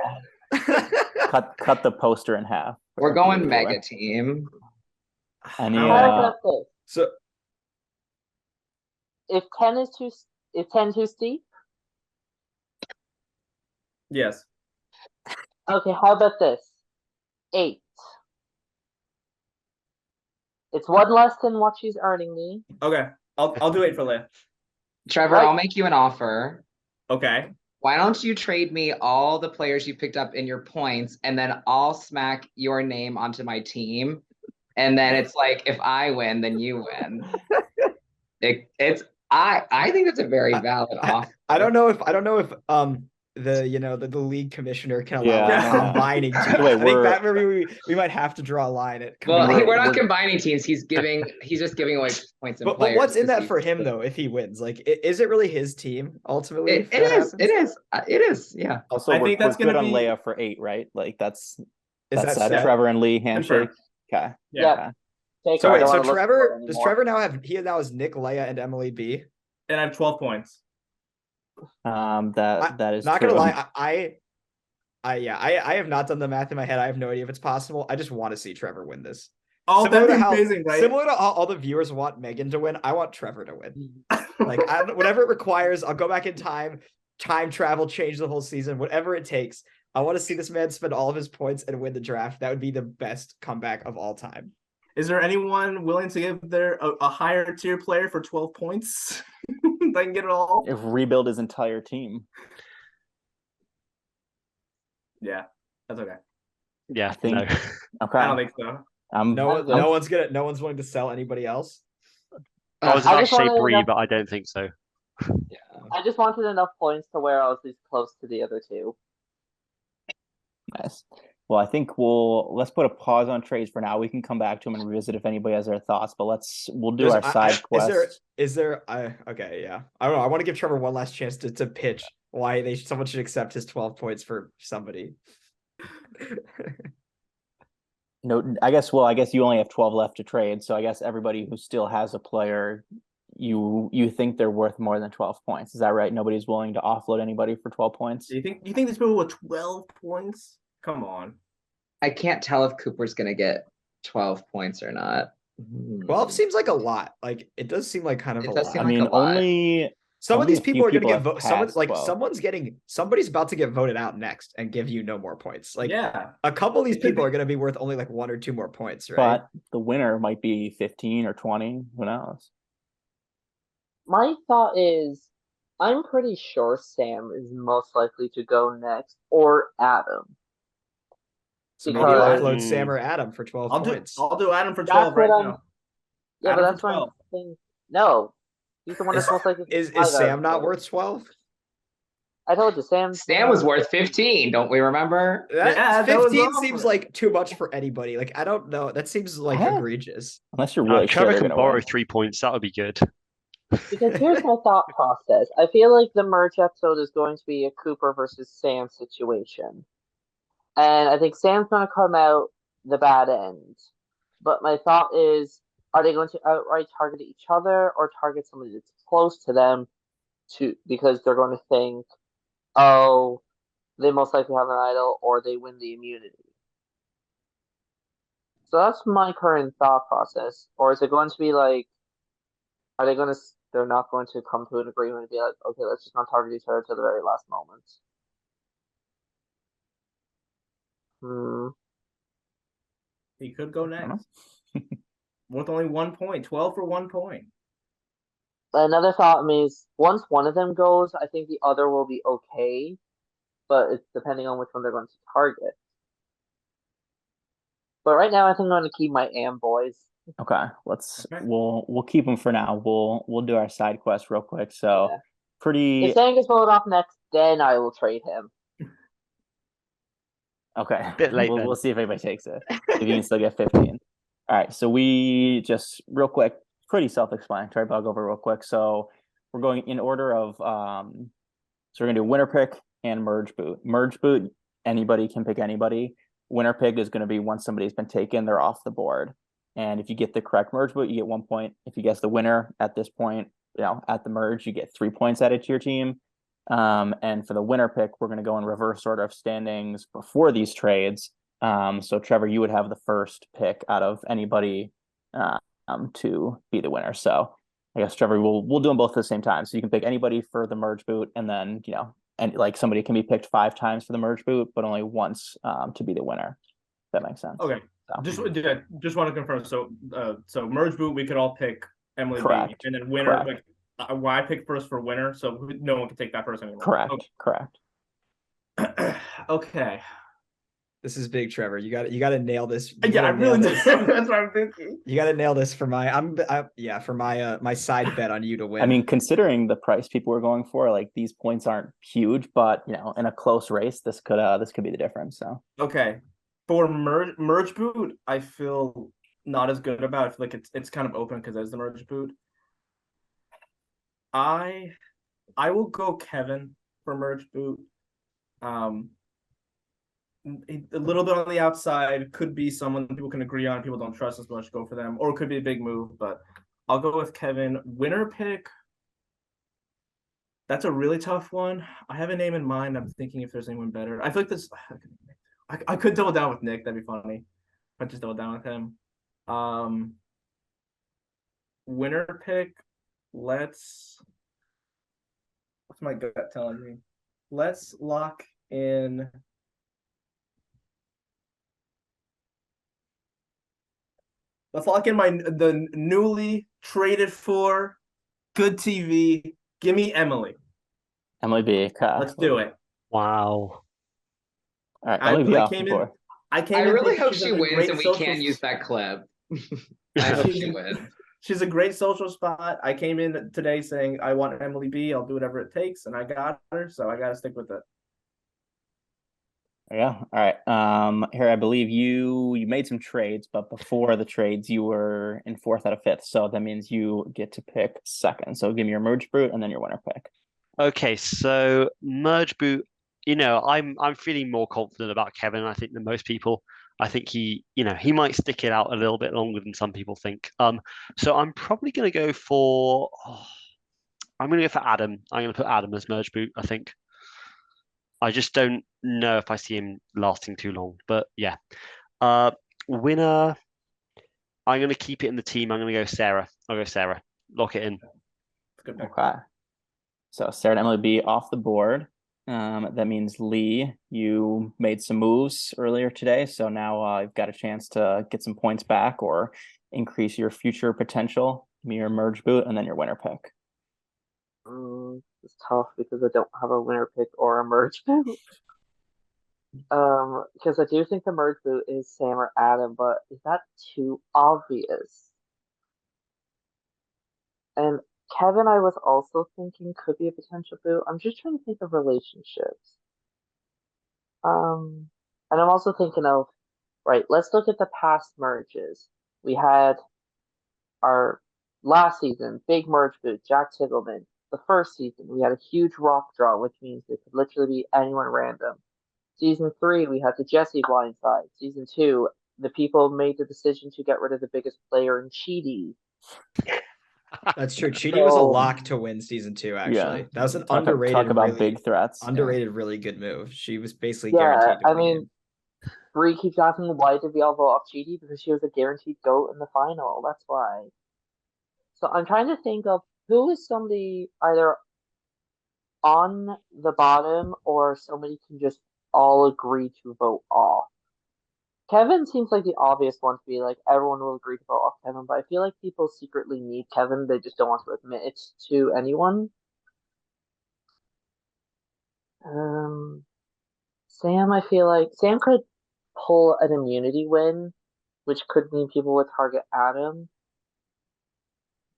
cut the poster in half. We're going mega team. Any, How How uh, about this? So If 10 too steep? Yes. Okay, how about this? 8. It's 1 less than what she's earning me. Okay. I'll do 8 for Leia. Trevor, Right. I'll make you an offer. Okay. Why don't you trade me all the players you picked up in your points, and then I'll smack your name onto my team, and then it's like if I win, then you win. I think that's a very valid offer. I don't know if the league commissioner can allow combining teams. Wait, I think that maybe we might have to draw a line at Well, combining. we're not combining teams. He's just giving away points and but players. What's in that for him though? If he wins, like, is it really his team ultimately? It is. Yeah. Also, I we're think that's good gonna on be- Leia for 8, right? Like that's that set. set? Trevor and Lee handshake. Okay. Yeah. Take So her, I wait, don't so wanna look Trevor for it does anymore. Trevor now have Nick, Leia, and Emily B? And I have 12 points. That is not true. gonna lie. I have not done the math in my head. I have no idea if it's possible. I just want to see Trevor win this. Oh, that'd be amazing, right? Similar to how all the viewers want Megan to win, I want Trevor to win. Like, whatever it requires, I'll go back in time travel, change the whole season, whatever it takes. I want to see this man spend all of his points and win the draft. That would be the best comeback of all time. Is there anyone willing to give a higher tier player for 12 points? They can get it all. If rebuild his entire team. Yeah, that's okay. Yeah, I think. no. Okay. I don't think so. No one's willing to sell anybody else. I was I about to just say wanted Bree, enough- but I don't think so. Yeah. I just wanted enough points to where I was at least close to the other two. Nice. Well, I think let's put a pause on trades for now. We can come back to them and revisit if anybody has their thoughts, but we'll do our side quest. Is there okay, yeah. I don't know. I want to give Trevor one last chance to pitch why someone should accept his 12 points for somebody. No, I guess you only have 12 left to trade, so I guess everybody who still has a player, you think they're worth more than 12 points. Is that right? Nobody's willing to offload anybody for 12 points? You think these people with 12 points? Come on. I can't tell if Cooper's gonna get 12 points or not. 12 seems like a lot. Like, it does seem like kind of It a does lot. seem I like mean, a lot. Some of only these a few people are going to people get have voted. passed 12. Somebody's about to get voted out next and give you no more points. Like, Yeah. a couple of these It could people be- are going to be worth only like 1 or 2 more points, right? But the winner might be 15 or 20. Who knows? My thought is, I'm pretty sure Sam is most likely to go next, or Adam. So maybe Because- offload Sam or Adam for 12 points. I'll do Adam for That's 12 right what now. Yeah, Adam but for that's what I'm 12. saying. No, he's the one that's most likely. Is I got Sam it. not worth 12? I told you, Sam was worth 15, don't we remember? Yeah, that was 15 awful. seems like too much for anybody. Like, I don't know. That seems like Huh? egregious. Unless you're really sure Trevor they're can gonna borrow win. 3 points. That would be good. Because here's my thought process. I feel like the merge episode is going to be a Cooper versus Sam situation. And I think Sam's going to come out the bad end. But my thought is, are they going to outright target each other or target somebody that's close to them because they're going to think, oh, they most likely have an idol or they win the immunity? So that's my current thought process. Or is it going to be like, are they going to? They're not going to come to an agreement and be like, okay, let's just not target each other to the very last moment. He could go next. With only 1 point. 12 for 1 point. Another thought is, once one of them goes, I think the other will be okay, but it's depending on which one they're going to target. But right now, I think I'm going to keep my Am boys. Okay, we'll keep them for now. We'll do our side quest real quick. So Yeah. pretty If Sam gets voted off next, then I will trade him. okay. Bit late then. We'll see if anybody takes it. If you can still get 15. All right, so we just real quick, pretty self-explanatory, but I'll go over real quick. So we're going in order of so we're gonna do winner pick and merge boot. Merge boot, anybody can pick anybody. Winner pick is going to be once somebody's been taken, they're off the board. And if you get the correct merge boot, you get 1 point. If you guess the winner at this point, at the merge, you get 3 points added to your team. And for the winner pick, we're going to go in reverse order of standings before these trades. So Trevor, you would have the first pick out of anybody to be the winner. So I guess Trevor, we'll do them both at the same time. So you can pick anybody for the merge boot, and then and like somebody can be picked 5 times for the merge boot, but only once to be the winner. If that makes sense. Okay. So, Just want to confirm. So merge boot, we could all pick Emily B, Correct. and then winner. Correct. Like, why I picked first for winner, so no one can take that person anymore. Correct. Okay. This is big, Trevor. You got to nail this. I really do. That's what I'm thinking. You got to nail this for my my side bet on you to win. I mean, considering the price people were going for, like these points aren't huge, but in a close race, this could be the difference. So okay, for merge boot, I feel not as good about. I feel like it's kind of open because there's the merge boot. I will go Kevin for merge boot. A little bit on the outside, could be someone people can agree on, people don't trust as much, go for them, or it could be a big move, but I'll go with Kevin. Winner pick, that's a really tough one. I have a name in mind. I'm thinking if there's anyone better. I feel like this, I could double down with Nick. That'd be funny. I'd just double down with him. Winner pick, what's my gut telling me? Let's lock in. Let's lock in the newly traded for good TV. Give me Emily. Emily B. Let's do it. Wow. All right, Emily B. off the board. I really hope she wins and we can't use that clip. I hope she wins. She's a great social spot. I came in today saying I want Emily B. I'll do whatever it takes, and I got her, so I got to stick with it. Yeah. All right. Here, I believe you made some trades, but before the trades, you were in 4th out of 5th. So that means you get to pick 2nd. So give me your merge boot and then your winner pick. Okay, so merge boot. I'm feeling more confident about Kevin, I think, than most people. I think he might stick it out a little bit longer than some people think. So I'm probably going to go for. I'm going to go for Adam. I'm going to put Adam as merge boot, I think. I just don't know if I see him lasting too long. But yeah. Winner, I'm going to keep it in the team. I'm going to go Sarah. I'll go Sarah. Lock it in. Okay. So Sarah and Emily B. off the board. That means Lee, you made some moves earlier today. So now you've got a chance to get some points back or increase your future potential. Give me your merge boot and then your winner pick. It's tough because I don't have a winner pick or a merge boot. Because I do think the merge boot is Sam or Adam, but is that too obvious? And Kevin, I was also thinking could be a potential boot. I'm just trying to think of relationships. And I'm also thinking of, right, let's look at the past merges. We had our last season, big merge boot, Jack Tiggleman. The first season, we had a huge rock draw, which means it could literally be anyone random. Season 3, we had the Jesse blindside. Season 2, the people made the decision to get rid of the biggest player in Cheaty. That's true. Cheaty was a lock to win season 2, actually. Yeah. That was an underrated. Talk about big threats. Underrated, really good move. She was basically guaranteed to win. Bree keeps asking why did we all vote off Cheaty? Because she was a guaranteed GOAT in the final. That's why. So I'm trying to think of who is somebody either on the bottom or somebody can just all agree to vote off. Kevin seems like the obvious one to be like everyone will agree to vote off Kevin, but I feel like people secretly need Kevin. They just don't want to admit it to anyone. Sam, I feel like Sam could pull an immunity win, which could mean people would target Adam.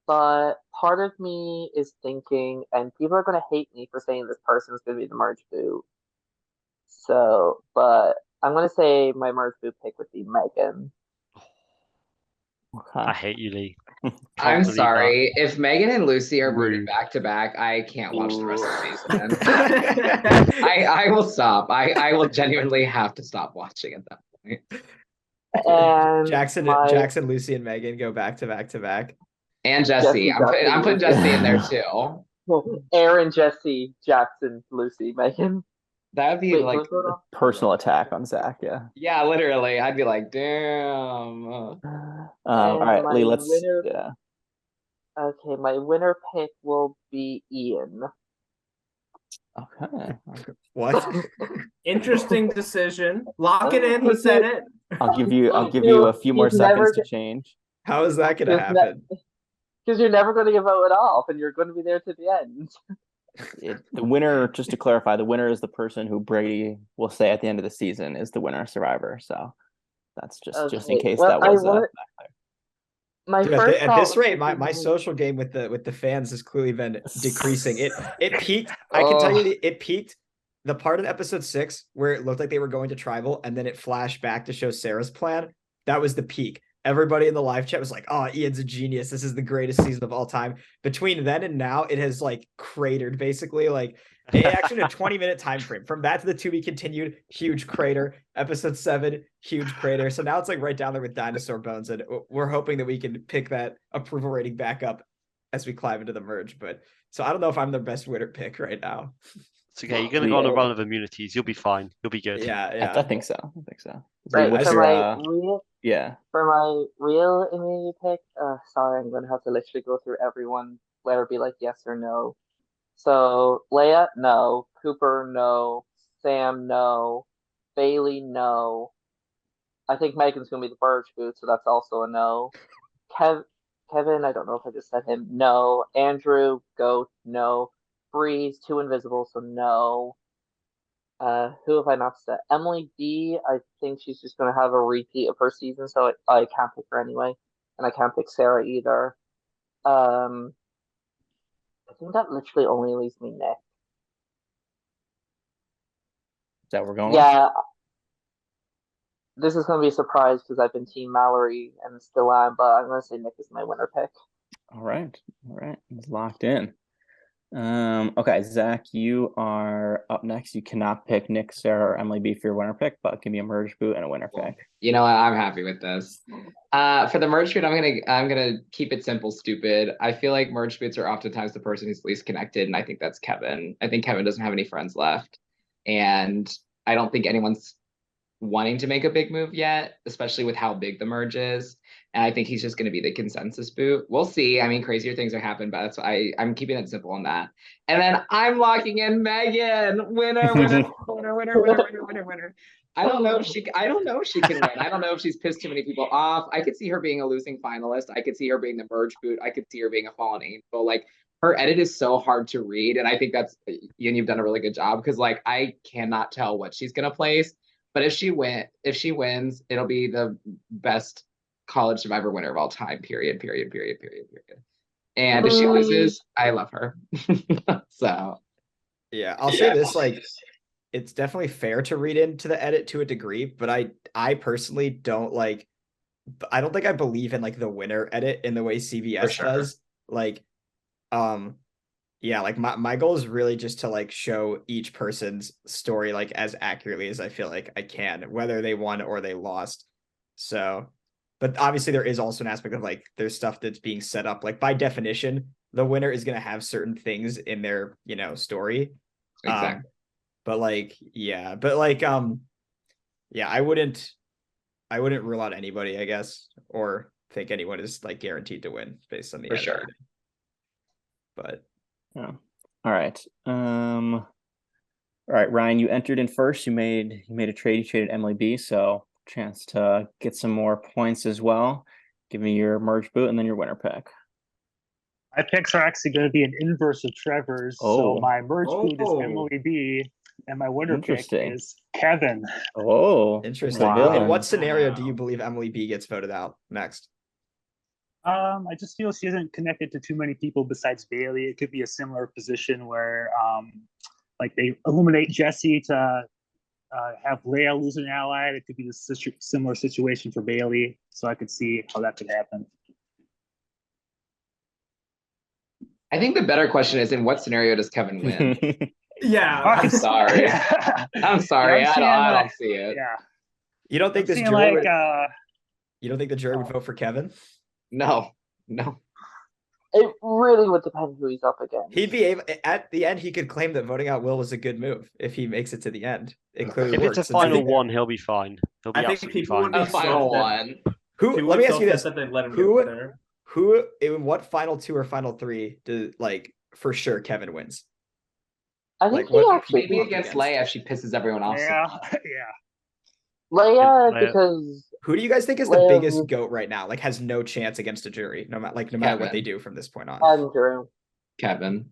But part of me is thinking, and people are going to hate me for saying this person is going to be the merge boot. So, but I'm going to say my merge boot pick would be Megan. I hate you, Lee. I'm sorry. If Megan and Lucy are booted back to back, I can't watch the rest of the season. I will stop. I will genuinely have to stop watching at that point. And Jackson, Lucy, and Megan go back to back to back. And Jesse. I'm putting Jesse in there too. Aaron, Jesse, Jackson, Lucy, Megan. That would be like a personal attack on Zach, yeah. Yeah, literally. I'd be like, damn. All right, Lee, yeah. Okay, my winner pick will be Ian. Okay. What? Interesting decision. Lock it in. He said it. I'll give you a few more seconds to change. How is that gonna happen? Because you're never going to get voted off, and you're going to be there to the end. The winner, just to clarify, the winner is the person who Brady will say at the end of the season is the winner survivor. So that's just in case that was my Dude, first at thought this was rate, my thinking, social game with the fans has clearly been decreasing. It peaked. I can Oh. tell you it peaked the part of episode 6 where it looked like they were going to tribal, and then it flashed back to show Sarah's plan. That was the peak. Everybody in the live chat was like, "Oh, Ian's a genius. This is the greatest season of all time." Between then and now, it has like cratered basically. Like it actually in a 20-minute time frame. From that to the to be continued, huge crater. Episode 7, huge crater. So now it's like right down there with Dinosaur Bones, and we're hoping that we can pick that approval rating back up as we climb into the merge. But so I don't know if I'm the best winner pick right now. It's okay. You're gonna go on a run of immunities. You'll be fine. You'll be good. Yeah. I think so. right, What's for your, my real yeah. For my real immunity pick, sorry, I'm gonna have to literally go through everyone. Let it be like yes or no. So Leia, no. Cooper, no. Sam, no. Bailey, no. I think Megan's gonna be the birch boot, so that's also a no. Kevin, I don't know if I just said him. No. Andrew, goat, no. Breeze, too invisible, so no. Who have I not said? Emily B. I think she's just gonna have a repeat of her season, so I can't pick her anyway, and I can't pick Sarah either. I think that literally only leaves me Nick. Is that what we're going Yeah, this is gonna be a surprise because I've been Team Mallory and still am, but I'm gonna say Nick is my winner pick. All right. It's locked in. Okay, Zach, you are up next. You cannot pick Nick, Sarah, or Emily B for your winner pick, but give me a merge boot and a winner pick. You know what? I'm happy with this. For the merge boot, I'm gonna keep it simple, stupid. I feel like merge boots are oftentimes the person who's least connected, and I think that's Kevin. I think Kevin doesn't have any friends left, and I don't think anyone's wanting to make a big move yet, especially with how big the merge is. And I think he's just going to be the consensus boot. We'll see. I mean, crazier things are happening, but that's why I'm keeping it simple on that. And then I'm locking in Megan. Winner. I don't know if she can win. I don't know if she's pissed too many people off. I could see her being a losing finalist. I could see her being the merge boot. I could see her being a fallen angel. Like, her edit is so hard to read. And I think that's, Ian, you've done a really good job, because like I cannot tell what she's gonna place. But if she wins, it'll be the best college survivor winner of all time, period. And if she loses, I love her. So yeah, I'll say this, like, it's definitely fair to read into the edit to a degree, but I personally don't like, I don't think I believe in like the winner edit in the way CBS does. Like, yeah, like my goal is really just to like show each person's story like as accurately as I feel like I can, whether they won or they lost. So, but obviously there is also an aspect of like there's stuff that's being set up. Like by definition, the winner is going to have certain things in their, story. exactly. But like, yeah, yeah, I wouldn't rule out anybody, I guess, or think anyone is like guaranteed to win based on the For edit. sure. But yeah. All right. All right, Ryan, you entered in first. You made a trade. You traded Emily B, so chance to get some more points as well. Give me your merge boot and then your winner pick. My picks are actually going to be an inverse of Trevor's. So my merge boot is Emily B, and my winner pick is Kevin. Oh, interesting. Wow. In what scenario do you believe Emily B gets voted out next? I just feel she isn't connected to too many people besides Bailey. It could be a similar position where, like they eliminate Jesse to have Leia lose an ally. It could be a similar situation for Bailey. So I could see how that could happen. I think the better question is, in what scenario does Kevin win? Yeah, I'm sorry. I'm sorry. Yeah, I don't see it. Yeah. You don't think I'm this seeing jury like, you don't think the jury would vote for Kevin? No. It really would depend who he's up against. He'd be able at the end. He could claim that voting out Will was a good move if he makes it to the end. It clearly If works. it's a final one, he'll be fine. He'll be absolutely fine. A final one. Let me ask you this: who who in what final 2 or final 3 do like for sure Kevin wins? I think like, he actually maybe against Leia if she pisses everyone off. yeah. Leia, because Who do you guys think is the Liv, biggest GOAT right now? Like has no chance against a jury, no matter no matter what they Kevin. do from this point on. Andrew. Kevin.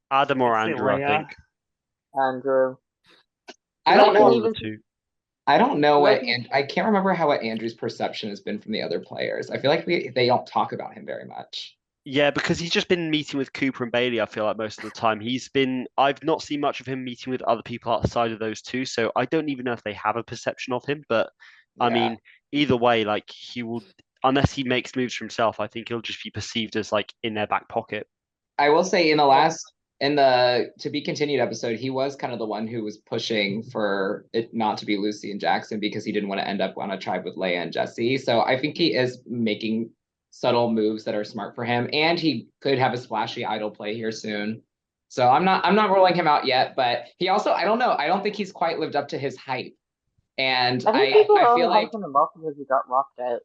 Adam or I'd say Andrew, I Leia. think. Andrew. I I don't can know. even I don't know Like- what, and I can't remember what Andrew's perception has been from the other players. I feel like they don't talk about him very much. Yeah, because he's just been meeting with Cooper and Bailey, I feel like most of the time. I've not seen much of him meeting with other people outside of those two, so I don't even know if they have a perception of him. But I Yeah. mean, either way, like he will, unless he makes moves for himself, I think he'll just be perceived as like in their back pocket. I will say in the to be continued episode, he was kind of the one who was pushing for it not to be Lucy and Jackson because he didn't want to end up on a tribe with Leia and Jesse. So I think he is making subtle moves that are smart for him, and he could have a splashy idol play here soon. So I'm not ruling him out yet, but he also, I don't know, I don't think he's quite lived up to his hype. And I think people are I only feel like hyping him up because he got locked out.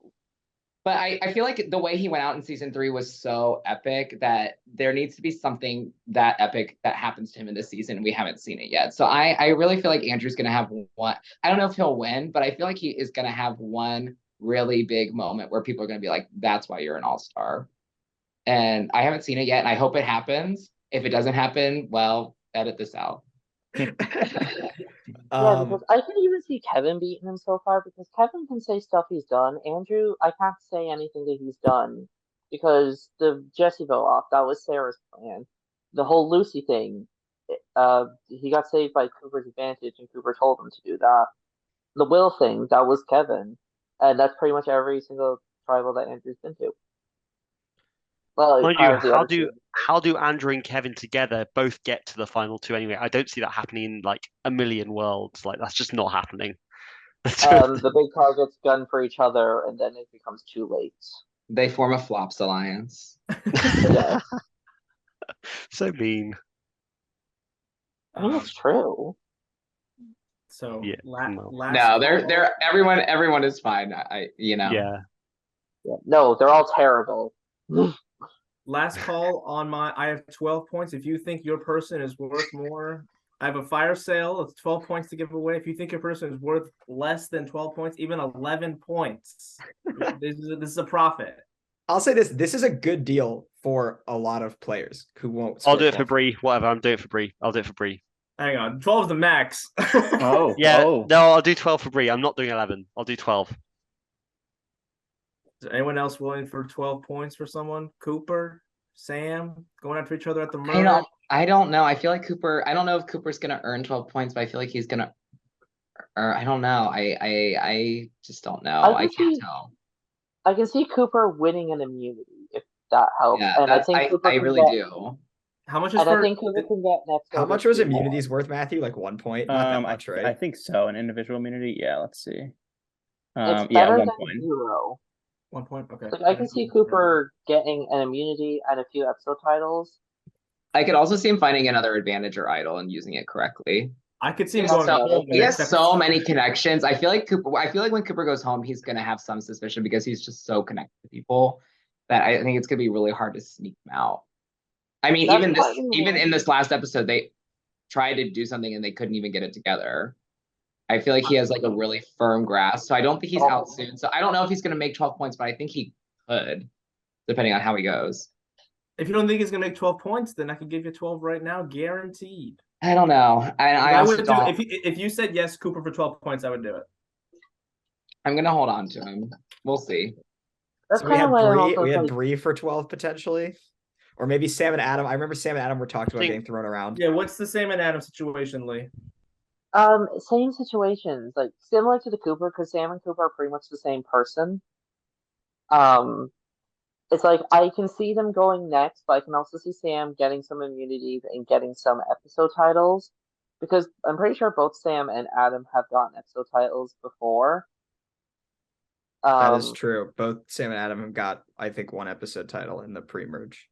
But I feel like the way he went out in season 3 was so epic that there needs to be something that epic that happens to him in this season. We haven't seen it yet. So I really feel like Andrew's going to have one. I don't know if he'll win, but I feel like he is going to have one really big moment where people are going to be like, that's why you're an all-star. And I haven't seen it yet, and I hope it happens. If it doesn't happen, well, edit this out. Yeah, because I can even see Kevin beating him so far because Kevin can say stuff he's done. Andrew, I can't say anything that he's done because the Jesse vote off, that was Sarah's plan. The whole Lucy thing, he got saved by Cooper's advantage and Cooper told him to do that. The Will thing, that was Kevin. And that's pretty much every single tribal that Andrew's been to. Well, Mind part you, of the other two. how do Andrew and Kevin together both get to the final two anyway? I don't see that happening in like a million worlds. Like that's just not happening. The big targets gun for each other and then it becomes too late. They form a flops alliance. Yeah. So mean. I mean, it's true. So Yeah, last No, they're everyone is fine. Yeah. No, they're all terrible. Last call on I have 12 points. If you think your person is worth more, I have a fire sale. It's 12 points to give away. If you think your person is worth less than 12 points, even 11 points, this is a profit. I'll say this: this is a good deal for a lot of players who won't. I'll split do it for 12. Bree. Whatever. I'm doing it for Bree. I'll do it for Bree. Hang on, 12 is the max. Oh, Yeah. oh. No, I'll do 12 for Bree. I'm not doing 11. I'll do 12. Is anyone else willing for 12 points for someone? Cooper, Sam, going after each other at the merge? I don't know. I feel like Cooper. I don't know if Cooper's gonna earn 12 points, but I feel like he's gonna. I don't know. I just don't know. I can't tell. I can see Cooper winning an immunity if that helps. Yeah, and I think Cooper I really do. How much is And for? I think Cooper can get next. How much was immunities worth, Matthew? Like 1 point? Not that much, right? I think so. An individual immunity. Yeah, let's see. It's Yeah, better 1 than point. 0. 1 point. Okay. Like, I can see Cooper getting an immunity and a few episode titles. I could also see him finding another advantage or idol and using it correctly. I could see him He going so- home. He has so many connections. I feel like when Cooper goes home, he's gonna have some suspicion because he's just so connected to people that I think it's gonna be really hard to sneak him out. I mean, That's even in this last episode, they tried to do something and they couldn't even get it together. I feel like he has like a really firm grasp. So I don't think he's out soon. So I don't know if he's gonna make 12 points, but I think he could, depending on how he goes. If you don't think he's gonna make 12 points, then I can give you 12 right now, guaranteed. I don't know. I also would don't. If you said yes, Cooper for 12 points, I would do it. I'm gonna hold on to him. We'll see. That's So we kind had of why I'm Bree. also We had like, Bree for 12 potentially, or maybe Sam and Adam. I remember Sam and Adam were talked about think- getting thrown around. Yeah, what's the Sam and Adam situation, Lee? same situations, like similar to the Cooper, because Sam and Cooper are pretty much the same person. It's like I can see them going next, but I can also see Sam getting some immunities and getting some episode titles, because I'm pretty sure both Sam and Adam have gotten episode titles before. That is true. Both Sam and Adam have got, I think, 1 episode title in the pre-merge.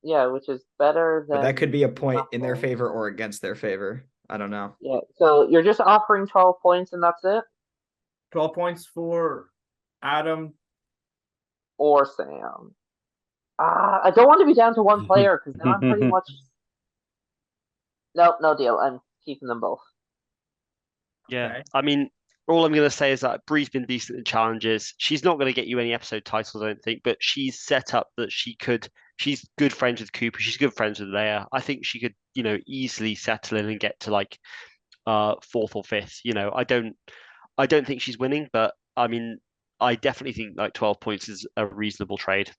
Yeah, which is better than. But that could be a point in their nothing. favor or against their favor. I don't know. Yeah, so you're just offering 12 points and that's it, 12 points for Adam. or Sam. I don't want to be down to one player because then I'm pretty much. No deal. I'm keeping them both. Yeah. Okay. I mean, all I'm going to say is that Bree's been decent in challenges. She's not going to get you any episode titles, I don't think, but she's set up that she could. She's good friends with Cooper. She's good friends with Leia. I think she could, easily settle in and get to like fourth or fifth. I don't think she's winning, but I mean, I definitely think like 12 points is a reasonable trade.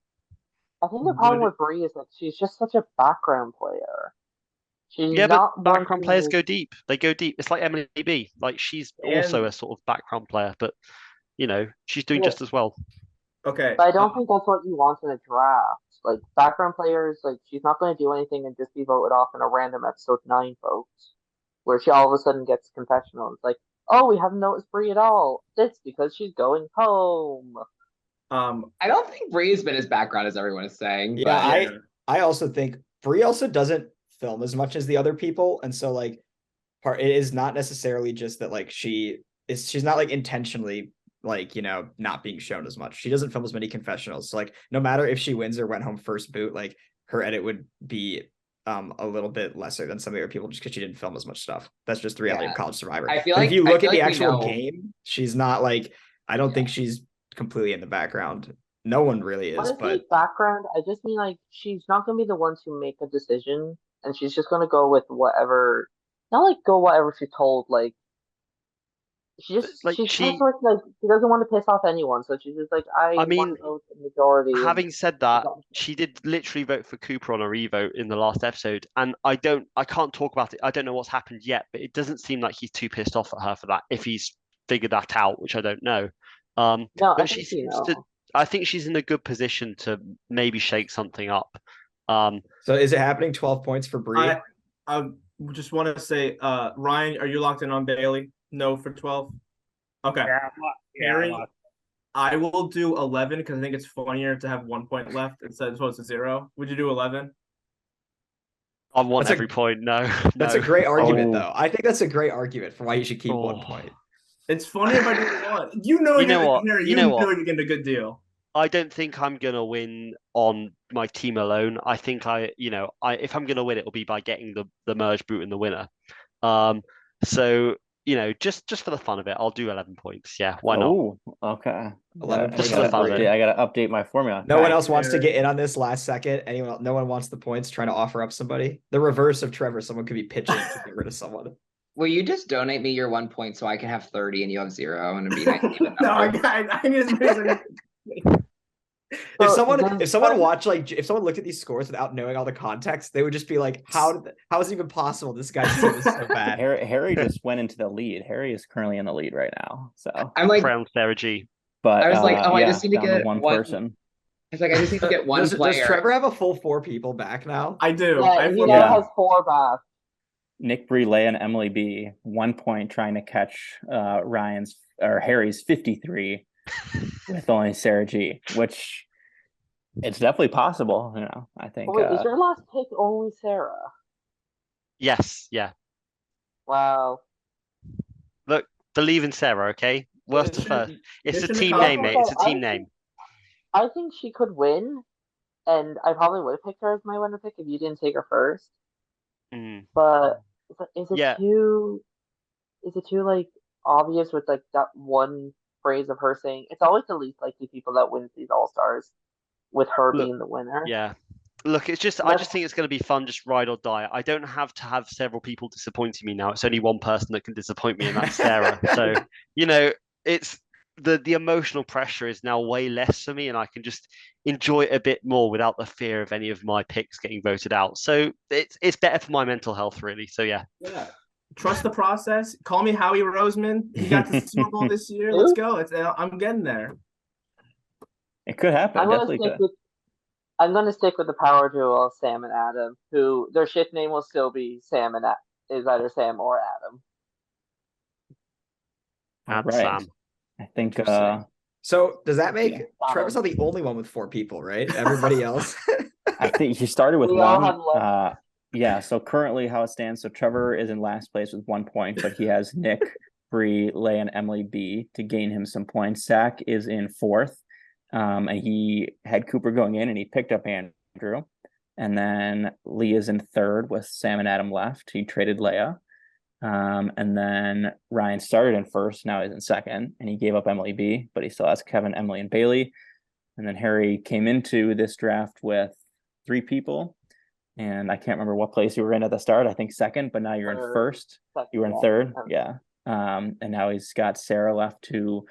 I think the problem with Bree is that she's just such a background player. She's Yeah, but not one background who players is- go deep. They go deep. It's like Emily B. Like she's also And- a sort of background player, but she's doing Yeah. just as well. Okay. But I don't think that's what you want in a draft. Like background players, like she's not going to do anything and just be voted off in a random episode 9 votes, where she all of a sudden gets confessional. It's like, oh, we haven't noticed Brie at all. It's because she's going home. I don't think Bree has been as background as everyone is saying. Yeah, but I also think Brie also doesn't film as much as the other people, and so like it is not necessarily just that like she's not like intentionally like not being shown as much. She doesn't film as many confessionals. So like no matter if she wins or went home first boot, like her edit would be a little bit lesser than some of the other people just because she didn't film as much stuff. That's just the reality of College Survivor. I feel But like if you look at the we actual know. game, she's not like I don't think she's completely in the background. No one really When is, I but say background, I just mean like she's not going to be the one to make a decision, and she's just going to go with whatever. Not like go whatever she's told. Like Like she's kind of sort of like she doesn't want to piss off anyone, so she's just like I I mean, want to vote the majority. having said that, she did literally vote for Cooper on a revote in the last episode, and I can't talk about it. I don't know what's happened yet, but it doesn't seem like he's too pissed off at her for that. If he's figured that out, which I don't know. No, but I she think you seems know. to. I think she's in a good position to maybe shake something up. So is it happening 12 points for Bree? I just want to say, Ryan, are you locked in on Bailey? No for 12? Okay. Yeah, Harry, I will do 11 because I think it's funnier to have 1 point left instead of supposed to 0. Would you do 11? I want That's every point. No, That's no. a great argument, Oh. though. I think that's a great argument for why you should keep 1 Oh. point. It's funnier if I do 1. You know what? Harry, You know what? you're getting a good deal. I don't think I'm gonna win on my team alone. I think if I'm gonna win, it'll be by getting the merge boot in the winner. So just for the fun of it, I'll do 11 points. Yeah, why not? Oh, okay. 11 Just for the fun of it. I gotta update my formula. No All one right. else wants to get in on this last second. No one wants the points, trying to offer up somebody. The reverse of Trevor, someone could be pitching to get rid of someone. Will you just donate me your 1 point so I can have 30 and you have 0 and it'd be nice even No, number? I need as many as I can. If So someone then- if someone watched if someone looked at these scores without knowing all the context, they would just be like, how is it even possible this guy's team is so bad? Harry just went into the lead. Harry is currently in the lead right now. So, I'm like, Crown Sarah G. but I was like, oh, I yeah, just need to down get one one- person. it's like I just need to get one Does player. Trevor have a full 4 people back now? I do. Yeah, I have he one- now Yeah. has 4 back. Nick, Bree, Leia, and Emily B. 1 point trying to catch Harry's 53 with only Sarah G, which it's definitely possible. I think. Oh, wait, is your last pick only Sarah? Yes, yeah. Wow. Look, believe in Sarah, okay? Worst to first. It's a Mission team name, mate. It's a accomplished. team name. I think she could win, and I probably would have picked her as my winner pick if you didn't take her first. Mm. But is it Yeah. too like obvious with like that one phrase of her saying it's always the least likely people that wins these All Stars, with her Look, being the winner? Yeah. Look, I just think it's going to be fun, just ride or die. I don't have to have several people disappointing me now. It's only one person that can disappoint me, and that's Sarah. So, it's the emotional pressure is now way less for me, and I can just enjoy it a bit more without the fear of any of my picks getting voted out. So it's better for my mental health, really. So yeah. Yeah. Trust the process. Call me Howie Roseman. He got the Super Bowl this year. Let's go. I'm getting there. It could happen. I'm gonna Definitely stick could. with I'm gonna stick with the power duo of Sam and Adam, who their shift name will still be Sam and is either Sam or Adam. Add Right. Sam. I think. Interesting. So does that make Yeah. Trevor's not the only one with 4 people, right? Everybody else. I think he started with We all one. have left. Yeah. So currently, how it stands, so Trevor is in last place with 1 point, but he has Nick, Bree, Leigh, and Emily B to gain him some points. Zach is in 4th, and he had Cooper going in, and he picked up Andrew. And then Lee is in 3rd with Sam and Adam left. He traded Leia. And then Ryan started in first, now he's in second, and he gave up Emily B, but he still has Kevin, Emily, and Bailey. And then Harry came into this draft with 3 people, and I can't remember what place you were in at the start. I think second, but now you're in first. You were in third, yeah. And now he's got Sarah left to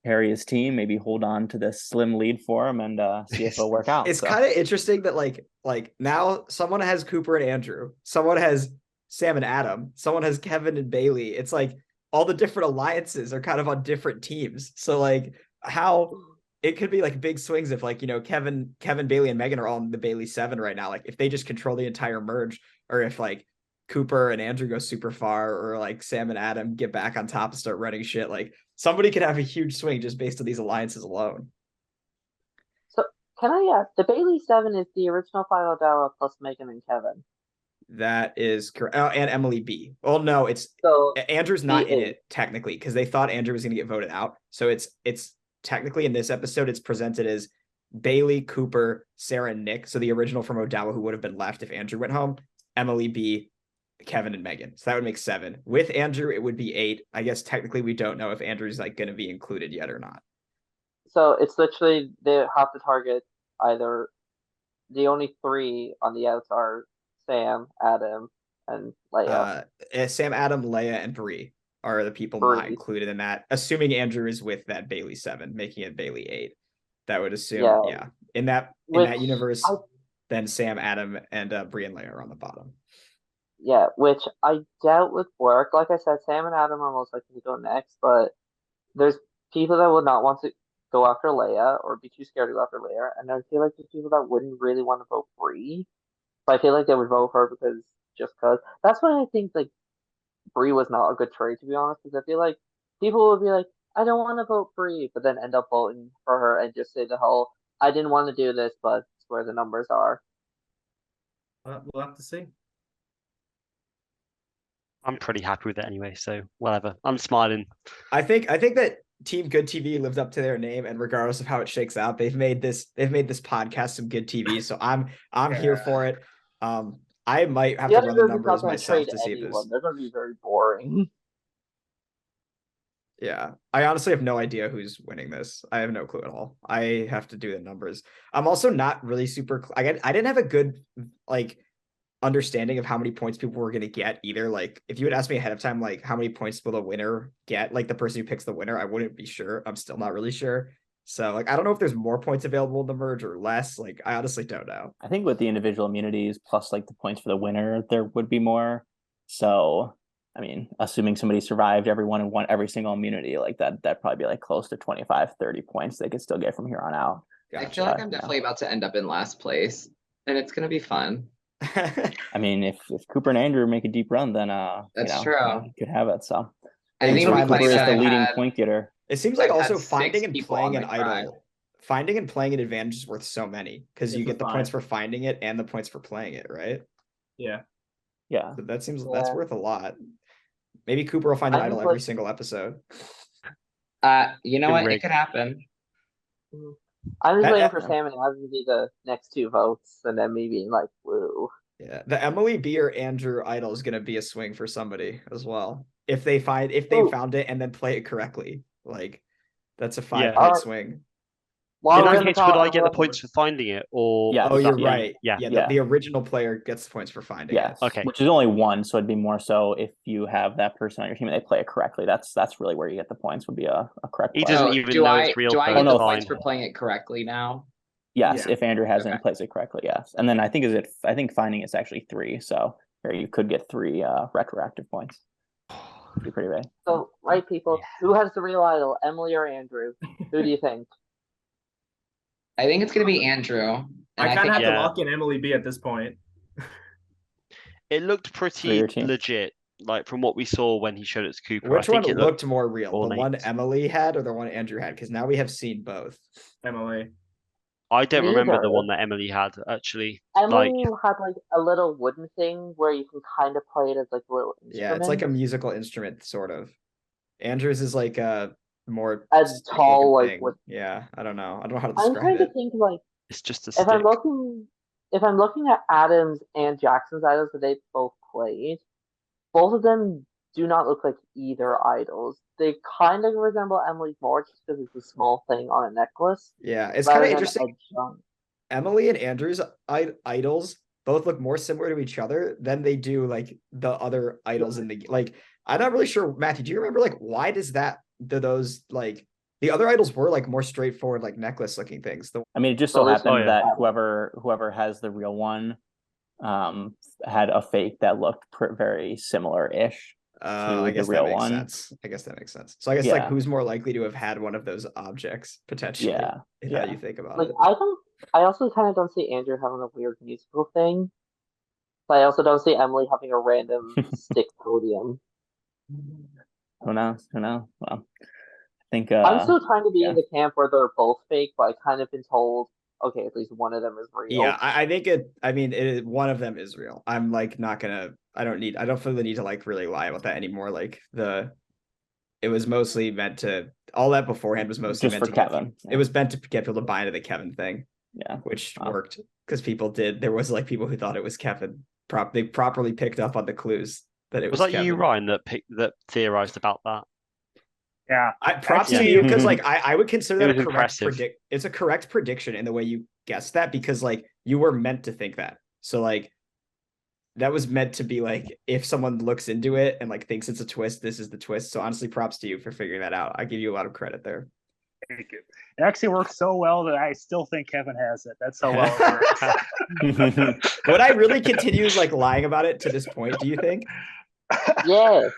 carry his team, maybe hold on to this slim lead for him and see if it'll work out. It's kind of interesting that like now someone has Cooper and Andrew, someone has Sam and Adam, someone has Kevin and Bailey. It's like all the different alliances are kind of on different teams. So like how it could be like big swings if like, you know, Kevin, Bailey, and Megan are all in the Bailey 7 right now. Like if they just control the entire merge, or if like Cooper and Andrew go super far, or like Sam and Adam get back on top and start running shit, like somebody could have a huge swing just based on these alliances alone. So can I ask, the Bailey 7 is the original final Dara plus Megan and Kevin. That is correct. Oh, and Emily B. Well, no, it's so Andrew's not in it technically because they thought Andrew was going to get voted out. So it's technically in this episode, it's presented as Bailey, Cooper, Sarah, and Nick. So the original from Odawa who would have been left if Andrew went home, Emily B, Kevin, and Megan. So that would make 7. With Andrew, it would be 8. I guess technically we don't know if Andrew's like going to be included yet or not. So it's literally they have to target either the only 3 on the outs are Sam, Adam, and Leia. Sam, Adam, Leia, and Bree are the people not included in that. Assuming Andrew is with that Bailey 7, making it Bailey 8. That would assume, yeah. In that universe, then Sam, Adam, and Bree and Leia are on the bottom. Yeah, which I doubt would work. Like I said, Sam and Adam are most likely to go next, but there's people that would not want to go after Leia or be too scared to go after Leia, and I feel like there's people that wouldn't really want to vote Bree. But I feel like they would vote her because that's why I think like Bree was not a good trade, to be honest, because I feel like people would be like, I don't want to vote Bree, but then end up voting for her and just say the whole, I didn't want to do this, but it's where the numbers are. We'll have to see. I'm pretty happy with it anyway, so whatever. I'm smiling. I think that Team Good TV lived up to their name, and regardless of how it shakes out, they've made this podcast some good TV. So I'm here for it. I might have to run the numbers myself to see if this. They're going to be very boring. Yeah, I honestly have no idea who's winning this. I have no clue at all. I have to do the numbers. I'm also not really super. I didn't have a good like understanding of how many points people were going to get either. Like if you had asked me ahead of time, like how many points will the winner get, like the person who picks the winner, I wouldn't be sure. I'm still not really sure. So like I don't know if there's more points available in the merge or less. Like I honestly don't know. I think with the individual immunities plus like the points for the winner, there would be more. So I mean, assuming somebody survived everyone and won every single immunity, like that'd probably be like close to 25, 30 points they could still get from here on out. Gotcha. I feel like I'm definitely about to end up in last place, and it's gonna be fun. I mean, if Cooper and Andrew make a deep run, then that's true. You could have it. So I think Cooper is the leading point getter. It seems like also finding and playing an idol, finding and playing an advantage is worth so many because you get the points for finding it and the points for playing it, right? Yeah. So that seems that's worth a lot. Maybe Cooper will find an idol every single episode. You know what? It could happen. I'm just waiting for Sam and Adam to be the next 2 votes, and then me being like, woo. Yeah, the Emily B or Andrew idol is going to be a swing for somebody as well. If they found it and then play it correctly, like that's a 5-point swing. In that case, would I get the points for finding it, or? Yeah. Oh, you're right. Yeah. The original player gets the points for finding it. Okay. Which is only 1, so it'd be more so if you have that person on your team and they play it correctly. That's really where you get the points. Would be a correct. He doesn't even know it's real. Do I get the points for playing it correctly now? Yes, if Andrew has it and plays it correctly, yes. And then I think finding is actually 3, so here you could get 3 retroactive points. It'd be pretty big. So, right, people, who has the real idol, Emily or Andrew? Who do you think? I think it's going to be Andrew. I kind of have to lock in Emily B at this point. It looked pretty legit, like from what we saw when he showed it to Cooper. Which one looked more real? The one Emily had or the one Andrew had? Because now we have seen both. Emily. I don't remember the one that Emily had, actually. Emily had like a little wooden thing where you can kind of play it as like a little instrument. Yeah, it's like a musical instrument, sort of. Andrew's is like a more as tall, like with... Yeah, I don't know how to describe it. I'm trying to think like it's just a stick. If I'm looking at Adams and Jackson's idols that they both played, both of them do not look like either idols. They kind of resemble Emily more just because it's a small thing on a necklace Yeah, it's kind rather of than interesting. a junk. Emily and Andrew's idols both look more similar to each other than they do like the other idols in the like. I'm not really sure, Matthew. Do you remember like why does that those like the other idols were like more straightforward like necklace looking things? I mean, it just so Well, happened Oh, yeah. that whoever has the real one had a fake that looked very similar-ish I to the guess that real makes one. sense. I guess that makes sense. So I guess like Yeah. who's more likely to have had one of those objects potentially? Yeah. How Yeah. you think about like it? I also kind of don't see Andrew having a weird musical thing, but I also don't see Emily having a random stick podium. Who knows? Who knows? Well, I think I'm still trying to be yeah. in the camp where they're both fake, but I kind of been told, okay, at least one of them is real. Yeah, I think it. I mean, one of them is real. I'm like not gonna. I don't feel the need to like really lie about that anymore. Like it was mostly meant to. All that beforehand was mostly Just meant for to Kevin. Get, It was meant to get people to buy into the Kevin thing. Yeah, which wow. worked because people did. There was like people who thought it was Kevin. They properly picked up on the clues that it was that Kevin. you, Ryan, that theorized about that? Yeah. Props Actually, to you because like I would consider It that was a correct impressive. It's a correct prediction in the way you guessed that because like you were meant to think that. So like that was meant to be like if someone looks into it and like thinks it's a twist, this is the twist. So honestly, props to you for figuring that out. I give you a lot of credit there. thank you. It actually works so well that I still think Kevin has it. That's how well it works. Would I really continue like lying about it to this point? Do you think? Yes.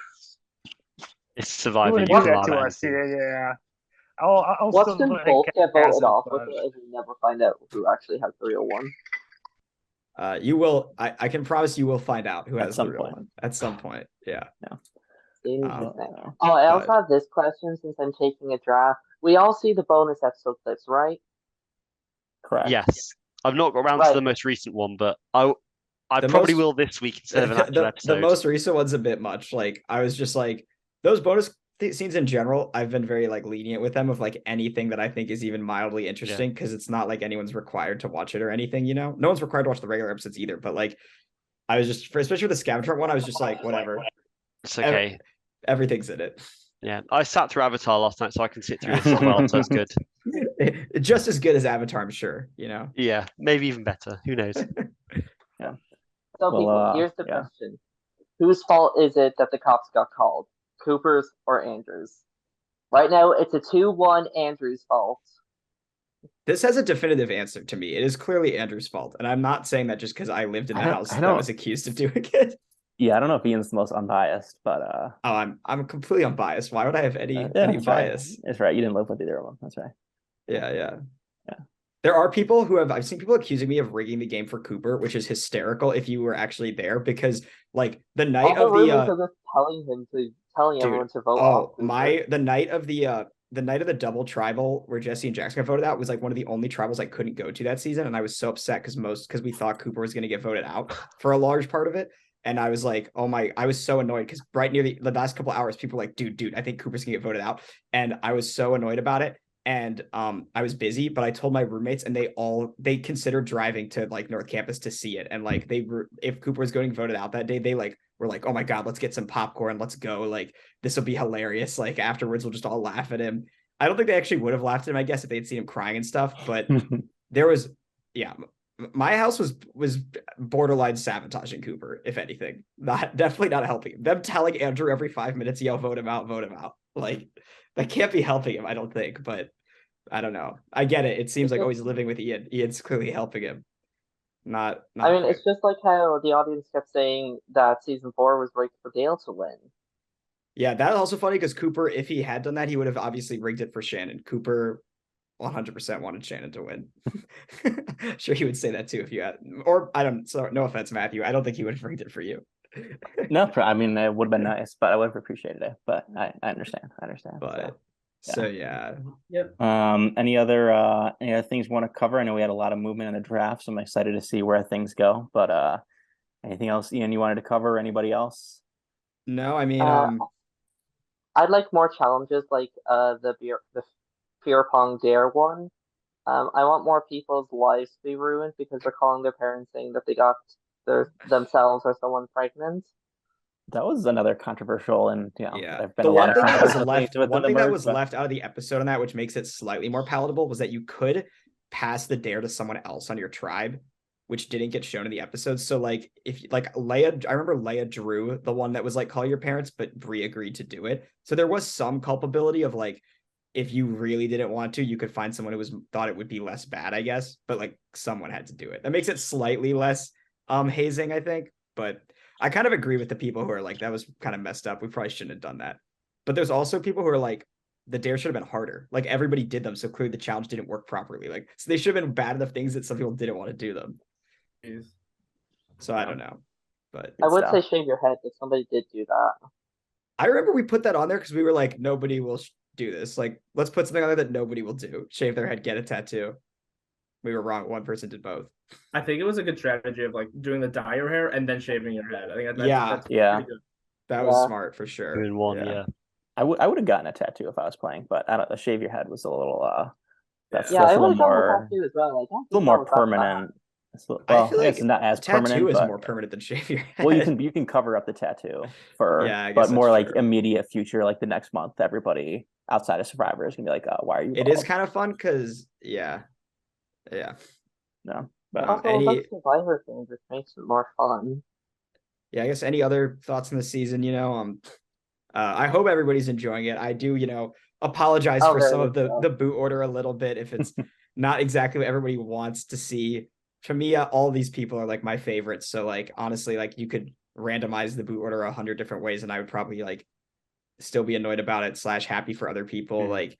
It's You surviving. wouldn't You do can that lie to about us. anything. Yeah. I'll Watch still them think both get Kevin has voted it, off with but it, and we never find out who actually has the real one. You will. I can promise you will find out who At has the some real point. one at some point. Yeah. Interesting. Oh, I also but- have this question since I'm taking a draft. We all see the bonus episode clips, right? Correct. Yes, I've not got around to Right. the most recent one, but I The probably most- will this week instead of an actual the episode. most recent one's a bit much. Like I was just like those bonus scenes in general. I've been very like lenient with them of like anything that I think is even mildly interesting because it's not like anyone's required to watch it or anything. You know, no one's required to watch the regular episodes either. But like I was just especially with the scavenger one, I was just like whatever. It's okay. Everything's in it. Yeah, I sat through Avatar last night, so I can sit through this as well. So it's good. Just as good as Avatar, I'm sure. You know. Yeah, maybe even better. Who knows? So, Well, people, here's the yeah. question: whose fault is it that the cops got called? Cooper's or Andrews? Right now, it's a 2-1 Andrews' fault. This has a definitive answer to me. It is clearly Andrew's fault, and I'm not saying that just because I lived in the house that was accused of doing it. Yeah, I don't know if Ian's the most unbiased, but I'm completely unbiased. Why would I have any that's bias? Right. That's right. You didn't live with either of them. That's right. Yeah. There are people who I've seen people accusing me of rigging the game for Cooper, which is hysterical if you were actually there because like the night All of the the rumors are just telling everyone to vote off Cooper. the night of the double tribal where Jesse and Jackson got voted out was like one of the only tribals I couldn't go to that season, and I was so upset because we thought Cooper was going to get voted out for a large part of it. And I was like, I was so annoyed because right near the last couple hours, people were like, dude, I think Cooper's gonna get voted out. And I was so annoyed about it. And I was busy, but I told my roommates and they considered driving to like North Campus to see it. And like if Cooper was going voted out that day, they like were like, oh my God, let's get some popcorn. Let's go. Like this will be hilarious. Like afterwards, we'll just all laugh at him. I don't think they actually would have laughed at him, I guess, if they'd seen him crying and stuff. But there was, my house was borderline sabotaging Cooper, if anything. Definitely not helping him. Them telling Andrew every 5 minutes, yo, vote him out. Like that can't be helping him, I don't think. But I don't know. I get it. It seems like he's living with Ian. Ian's clearly helping him. Not I mean, quite. it's just like how the audience kept saying that season 4 was rigged for Dale to win. Yeah, that's also funny because Cooper, if he had done that, he would have obviously rigged it for Shannon. Cooper 100% wanted Shannon to win. Sure, he would say that too if you had, or I don't. So no offense, Matthew. I don't think he would have rigged it for you. No, I mean it would have been nice, but I would have appreciated it. But I understand. But so yeah. Yep. Any other things you want to cover? I know we had a lot of movement in the draft, so I'm excited to see where things go. But anything else, Ian, you wanted to cover? Anybody else? No, I mean, I'd like more challenges like the beer pong dare one. I want more people's lives to be ruined because they're calling their parents saying that they got themselves or someone pregnant. That was another controversial, and Yeah. there've been The a lot one of thing that was controversial left, things with one it thing that emerged, was but left out of the episode on that, which makes it slightly more palatable, was that you could pass the dare to someone else on your tribe, which didn't get shown in the episode. So like if like Leia, I remember Leia drew the one that was like call your parents, but Bree agreed to do it. So there was some culpability of like if you really didn't want to, you could find someone who was thought it would be less bad, I guess. But like someone had to do it. That makes it slightly less hazing, I think. But I kind of agree with the people who are like, that was kind of messed up. We probably shouldn't have done that. But there's also people who are like, the dare should have been harder. Like everybody did them, so clearly the challenge didn't work properly. Like so they should have been bad enough things that some people didn't want to do them. Jeez. So I don't know, but I would say stuff. shave your head if somebody did do that. I remember we put that on there because we were like, nobody will do this. Like, let's put something on there that nobody will do. Shave their head, get a tattoo. We were wrong. One person did both. I think it was a good strategy of like doing the dye your hair and then shaving your head. I think that's Yeah. that's Yeah. pretty good. That Yeah. was smart for sure. 2-in-1, yeah. I would have gotten a tattoo if I was playing, but I don't. The shave your head was a little. That's Yeah, I a would little have gone with more, that too as well. Like, a little more permanent. I feel I guess like not as tattoo permanent, is but more permanent than shave your head. well, you can cover up the tattoo for, Yeah, I guess but more that's like true. immediate future, like the next month, everybody outside of Survivor is gonna be like, why are you? It is bald? kind of fun because yeah. No, but Also, any that's Survivor things, which makes it more fun. yeah, I guess any other thoughts on the season, I hope everybody's enjoying it. I do, apologize Oh, for very some much of the so. the boot order a little bit if it's not exactly what everybody wants to see. To me, all these people are like my favorites. So like honestly, like you could randomize the boot order 100 different ways, and I would probably like still be annoyed about it / happy for other people. Like,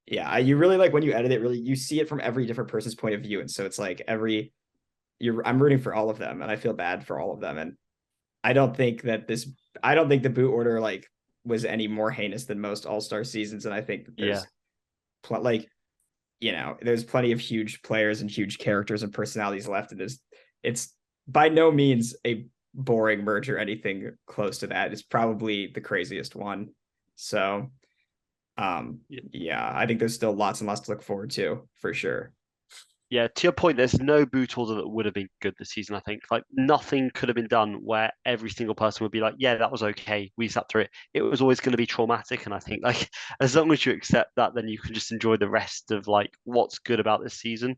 yeah, you really like when you edit it, really you see it from every different person's point of view, and so it's like I'm rooting for all of them, and I feel bad for all of them, and I don't think the boot order like was any more heinous than most all-star seasons, and I think that there's there's plenty of huge players and huge characters and personalities left, and it's by no means a boring merge or anything close to that. It's probably the craziest one. So yeah, I think there's still lots and lots to look forward to for sure. Yeah, to your point, there's no boot order that would have been good this season, I think. Like, nothing could have been done where every single person would be like, yeah, that was okay. We sat through it. It was always going to be traumatic. And I think, like, as long as you accept that, then you can just enjoy the rest of, like, what's good about this season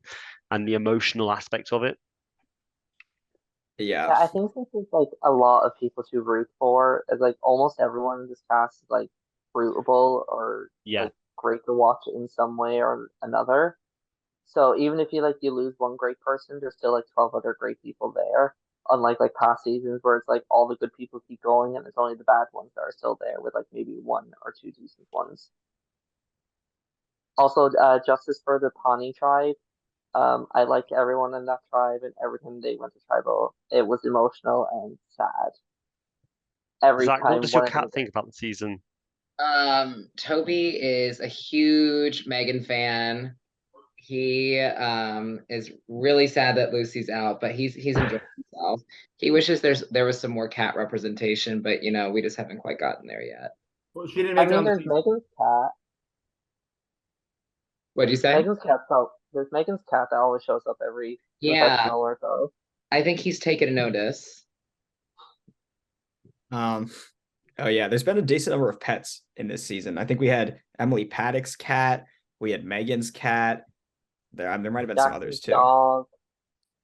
and the emotional aspects of it. Yeah, Yeah. I think since there's like a lot of people to root for, it's like almost everyone in this cast is like rootable or Yeah. like great to watch in some way or another. So even if you lose one great person, there's still like 12 other great people there. Unlike like past seasons where it's like all the good people keep going and it's only the bad ones that are still there with like maybe one or two decent ones. Also, justice for the Pawnee tribe. I liked everyone in that tribe and every time they went to tribal. It was emotional and sad. Every Zach, what time does your one of them cat think about the season? Toby is a huge Megan fan. He is really sad that Lucy's out, but he's enjoying himself. He wishes there was some more cat representation, but we just haven't quite gotten there yet. Well, she didn't I make it mean, on the there's season. Megan's cat. What'd you say? There's Megan's cat that always shows up every Yeah, confessional or so. I think he's taken a notice. Oh yeah, there's been a decent number of pets in this season. I think we had Emily Paddock's cat, we had Megan's cat. There might have been some others too. Dog.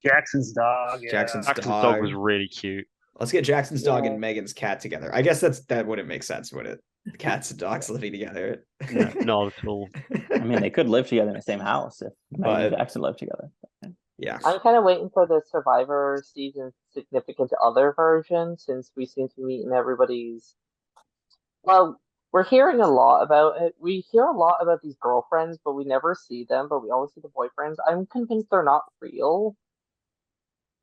Jackson's dog. Yeah. Jackson's Jackson's dog. dog was really cute. Let's get Jackson's dog Yeah. and Megan's cat together. I guess that wouldn't make sense, would it? Cats and dogs living together. No, not at all. I mean, they could live together in the same house if Megan and But- Jackson lived together. Yeah. I'm kind of waiting for the Survivor season significant other version since we seem to be meeting everybody's. Well, we're hearing a lot about it. We hear a lot about these girlfriends, but we never see them, but we always see the boyfriends. I'm convinced they're not real.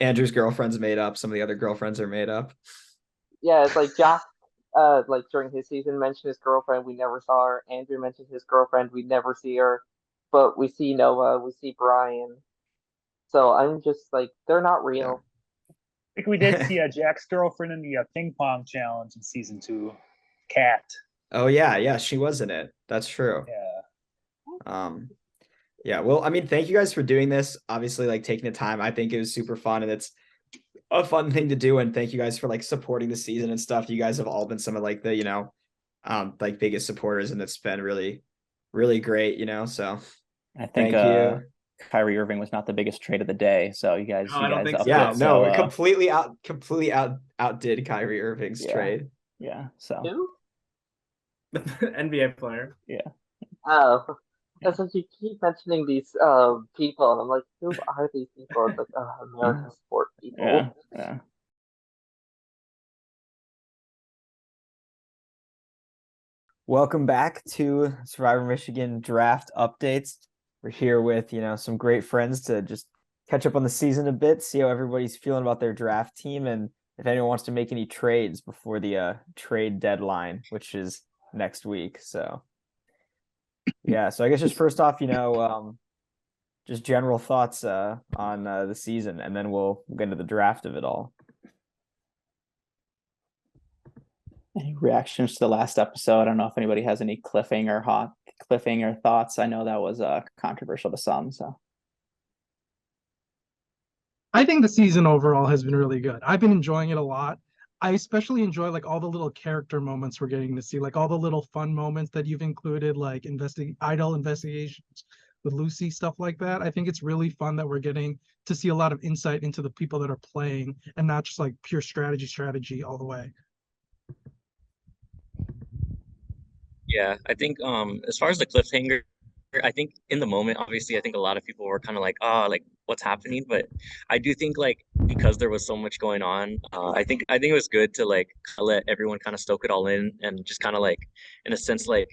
Andrew's girlfriend's made up. Some of the other girlfriends are made up. Yeah, it's like Jack, like during his season mentioned his girlfriend, we never saw her. Andrew mentioned his girlfriend, we never see her. But we see Noah, we see Brian. So I'm just like, they're not real. I think we did see Jack's girlfriend in the ping pong challenge in season 2. Cat. Oh yeah, she was in it. That's true. Yeah. Yeah, well, I mean, thank you guys for doing this. Obviously, like taking the time. I think it was super fun, and a fun thing to do. And thank you guys for like supporting the season and stuff. You guys have all been some of like the, like biggest supporters, and it's been really, really great, So I think thank you. Kyrie Irving was not the biggest trade of the day, so you guys upped Yeah, it. no, So, completely outdid Kyrie Irving's trade. Yeah, so Who? NBA player. Yeah. Oh, that's like you keep mentioning these people, and I'm like, who are these people? It's like American sport people. Yeah. Welcome back to Survivor Michigan draft updates. We're here with, some great friends to just catch up on the season a bit, see how everybody's feeling about their draft team, and if anyone wants to make any trades before the trade deadline, which is next week. So yeah, so I guess just first off, just general thoughts on the season, and then we'll get into the draft of it all. Any reactions to the last episode? I don't know if anybody has any cliffhanger thoughts. I know that was controversial to some. So I think the season overall has been really good. I've been enjoying it a lot. I especially enjoy like all the little character moments we're getting to see, like all the little fun moments that you've included, like idle investigations with Lucy, stuff like that. I think it's really fun that we're getting to see a lot of insight into the people that are playing and not just like pure strategy all the way. Yeah, I think as far as the cliffhanger, I think in the moment, obviously, I think a lot of people were kind of like, oh, like what's happening? But I do think like because there was so much going on, I think it was good to like let everyone kind of stoke it all in and just kind of like in a sense like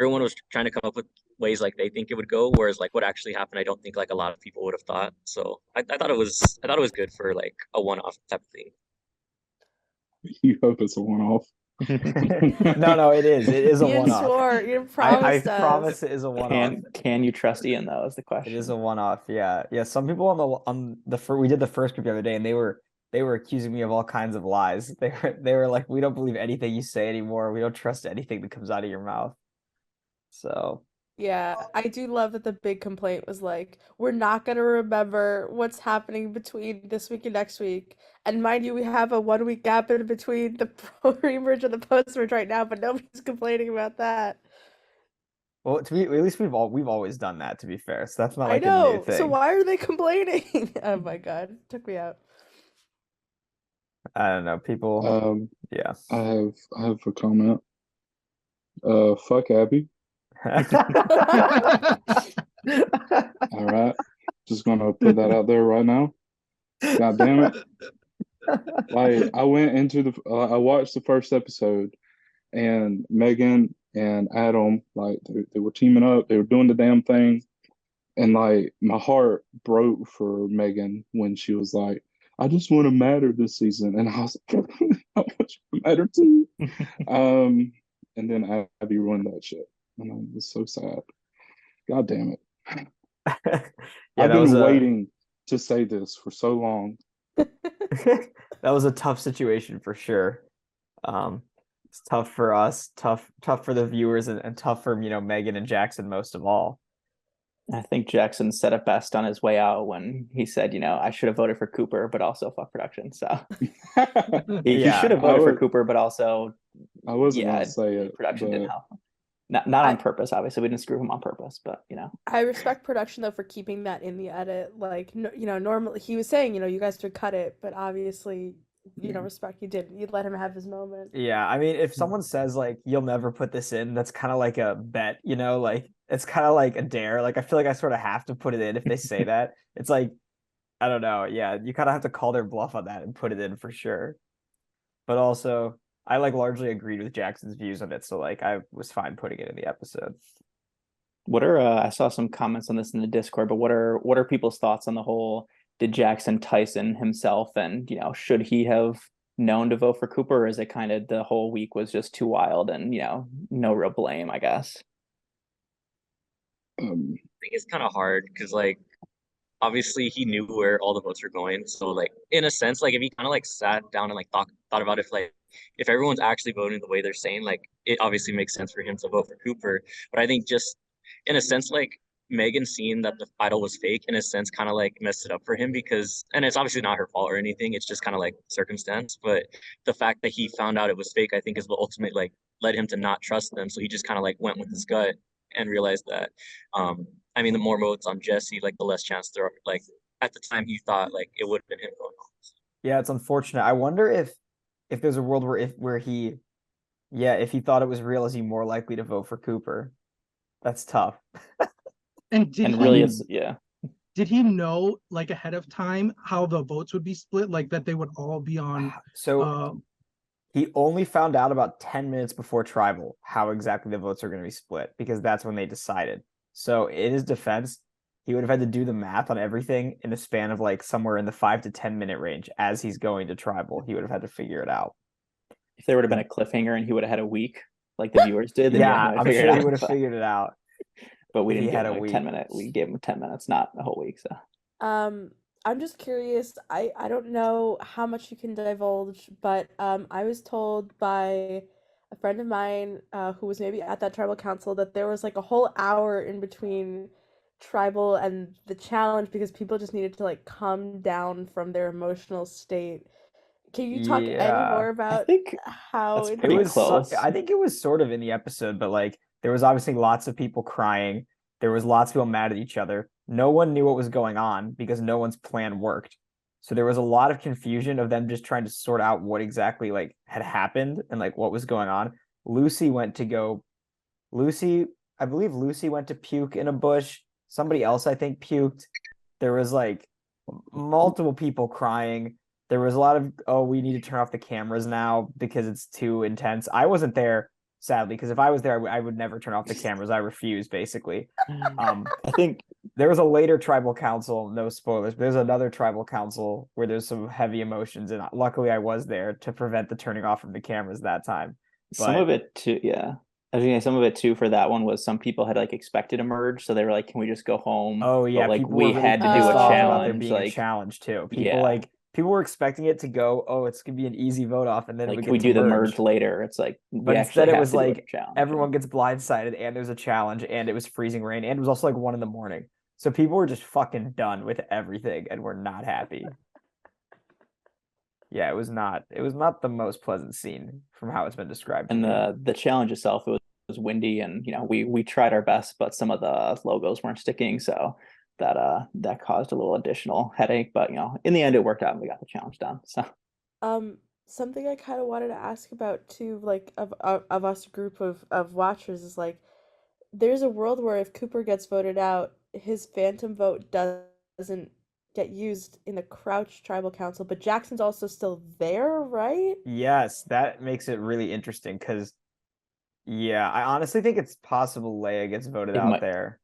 everyone was trying to come up with ways like they think it would go, whereas like what actually happened, I don't think like a lot of people would have thought. So I thought it was good for like a one-off type of thing. You hope it's a one-off. No, it is. It is a Ian one-off. swore. Ian I promised us. promise it is a one-off. Can you trust Ian though? Is the question. It is a one-off. Yeah. Some people on the we did the first group the other day, and they were accusing me of all kinds of lies. They were like, we don't believe anything you say anymore. We don't trust anything that comes out of your mouth. So Yeah, I do love that the big complaint was like, we're not gonna remember what's happening between this week and next week. And mind you, we have a 1 week gap in between the pre-merge and the post-merge right now, but nobody's complaining about that. well, at least we've always done that, to be fair. So that's not I like a new know. thing. So why are they complaining? Oh my God, took me out. I don't know. People. Yeah. I have a comment. Fuck Abby. All right. Just gonna put that out there right now. God damn it. Like I went into I watched the first episode, and Megan and Adam, like they were teaming up, they were doing the damn thing. And like my heart broke for Megan when she was like, I just want to matter this season. And I was like, I want you to matter too. And then Abby ruined that shit. And I was so sad. God damn it. I've been waiting to say this for so long. That was a tough situation for sure. It's tough for us, tough for the viewers, and tough for Megan and Jackson most of all. I think Jackson said it best on his way out when he said, I should have voted for Cooper, but also fuck production. So he should have voted for Cooper, but also I wasn't gonna say it. Production didn't help him. Not on purpose, obviously. We didn't screw him on purpose, but I respect production though for keeping that in the edit. Like, normally he was saying, you guys should cut it, but obviously, respect you didn't. You let him have his moment. Yeah, I mean, if someone says like you'll never put this in, that's kind of like a bet, like it's kind of like a dare. Like I feel like I sort of have to put it in if they say that. It's like I don't know. Yeah, you kind of have to call their bluff on that and put it in for sure. But also, I like largely agreed with Jackson's views on it, so like I was fine putting it in the episode. What are I saw some comments on this in the Discord, but what are people's thoughts on the whole? Did Jackson Tyson himself, and should he have known to vote for Cooper, or is it kind of the whole week was just too wild and no real blame, I guess? I think it's kind of hard because like obviously he knew where all the votes were going, so like in a sense, like if he kind of like sat down and like thought about if everyone's actually voting the way they're saying, like it obviously makes sense for him to vote for Cooper. But I think just in a sense, like Megan seeing that the idol was fake in a sense kind of like messed it up for him because, and it's obviously not her fault or anything. It's just kind of like circumstance. But the fact that he found out it was fake, I think, is what ultimately like led him to not trust them. So he just kind of like went with his gut and realized that, I mean, the more votes on Jesse, like the less chance there are. Like at the time, he thought like it would have been him going on. Yeah, it's unfortunate. I wonder if there's a world where he, yeah, if he thought it was real, is he more likely to vote for Cooper? That's tough. And did And he really, it's yeah. did he know like ahead of time how the votes would be split, like that they would all be on? So he only found out about 10 minutes before tribal how exactly the votes are going to be split because that's when they decided. So in his defense, he would have had to do the math on everything in the span of like somewhere in the 5 to 10 minute range as he's going to tribal. He would have had to figure it out. If there would have been a cliffhanger and he would have had a week, like the viewers did, then Yeah, I'm sure he would have but, figured it out. but we if he didn't give had him a like week. 10 minutes. We gave him 10 minutes, not a whole week. So I'm just curious. I don't know how much you can divulge, but I was told by a friend of mine who was maybe at that tribal council that there was like a whole hour in between tribal and the challenge because people just needed to like come down from their emotional state. Can you talk any more Yeah. I about think how that's it pretty was? close. I think it was sort of in the episode, but like there was obviously lots of people crying. There was lots of people mad at each other. No one knew what was going on because no one's plan worked. So there was a lot of confusion of them just trying to sort out what exactly like had happened and like what was going on. Lucy went to go Lucy, I believe Lucy went to puke in a bush. Somebody else I think puked. There was like multiple people crying. There was a lot of, oh, we need to turn off the cameras now because it's too intense. I wasn't there, sadly, because if I was there, I would never turn off the cameras. I refuse, basically. I think There was a later tribal council, no spoilers, but there's another tribal council where there's some heavy emotions, and luckily I was there to prevent the turning off of the cameras that time. some But of it too, yeah. I was gonna say some of it too for that one was some people had like expected a merge, so they were like, "Can we just go home?" oh But yeah, like people were we really had to do pissed a off about there challenge, being a like challenge too. yeah, People were expecting it to go, oh, it's gonna be an easy vote off, and then like we can we get to do the merge. merge later? It's like we But actually instead, it have was to do a like challenge. everyone gets blindsided, and there's a challenge, and it was freezing rain, and it was also like 1 a.m. So people were just fucking done with everything, and were not happy. Yeah, it was not the most pleasant scene from how it's been described to And me. the challenge itself was windy, and you know we tried our best, but some of the logos weren't sticking, so that caused a little additional headache. But you know, in the end, it worked out, and we got the challenge done. So Something I kind of wanted to ask about too, like of us group of watchers is like there's a world where if Cooper gets voted out, his phantom vote doesn't get used in the Crouch Tribal Council, but Jackson's also still there, right? Yes, that makes it really interesting because, yeah, I honestly think it's possible Leia gets voted it out might. there.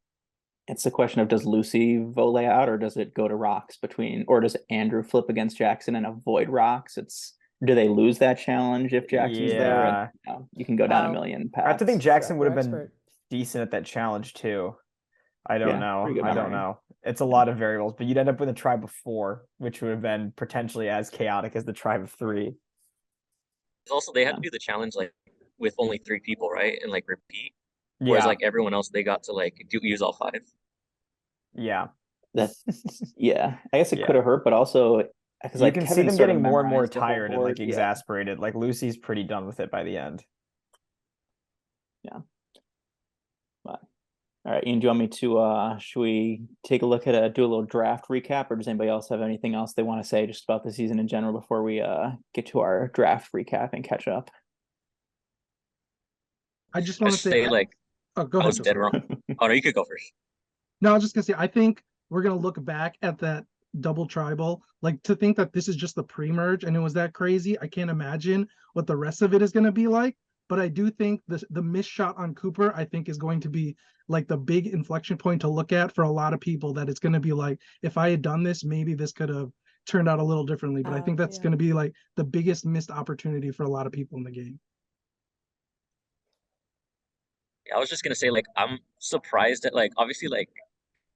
It's the question of, does Lucy vote Leia out, or does it go to Rocks between, or does Andrew flip against Jackson and avoid Rocks? It's, do they lose that challenge if Jackson's there? And Yeah. you know, you can go down a Wow. million I have to think paths. Jackson So would You're have been expert. decent at that challenge too. I don't yeah, know. pretty good I don't memory. know. It's a lot of variables, but you'd end up with a tribe of 4, which would have been potentially as chaotic as the tribe of 3. Also, they had Yeah. to do the challenge like with only 3 people, right? And like repeat. Whereas Yeah, like everyone else, they got to like use all 5. yeah. That yeah, I guess it could Yeah. have hurt, but also because You like can see Kevin them sort of getting more and more memorized the whole tired and board. like Yeah, exasperated. Like Lucy's pretty done with it by the end. yeah. But all right, Ian, do you want me to should we take a look at do a little draft recap, or does anybody else have anything else they want to say just about the season in general before we get to our draft recap and catch up? I just I want to should say, say like oh, go I ahead, was dead Joseph. wrong. Oh no, you could go first. No, I was just gonna say, I think we're gonna look back at that double tribal, like to think that this is just the pre-merge and it was that crazy. I can't imagine what the rest of it is gonna be like. But I do think the missed shot on Cooper, I think, is going to be like the big inflection point to look at for a lot of people. That it's gonna be like, if I had done this, maybe this could have turned out a little differently. But I think that's Yeah. gonna be like the biggest missed opportunity for a lot of people in the game. I was just gonna say like I'm surprised that like obviously like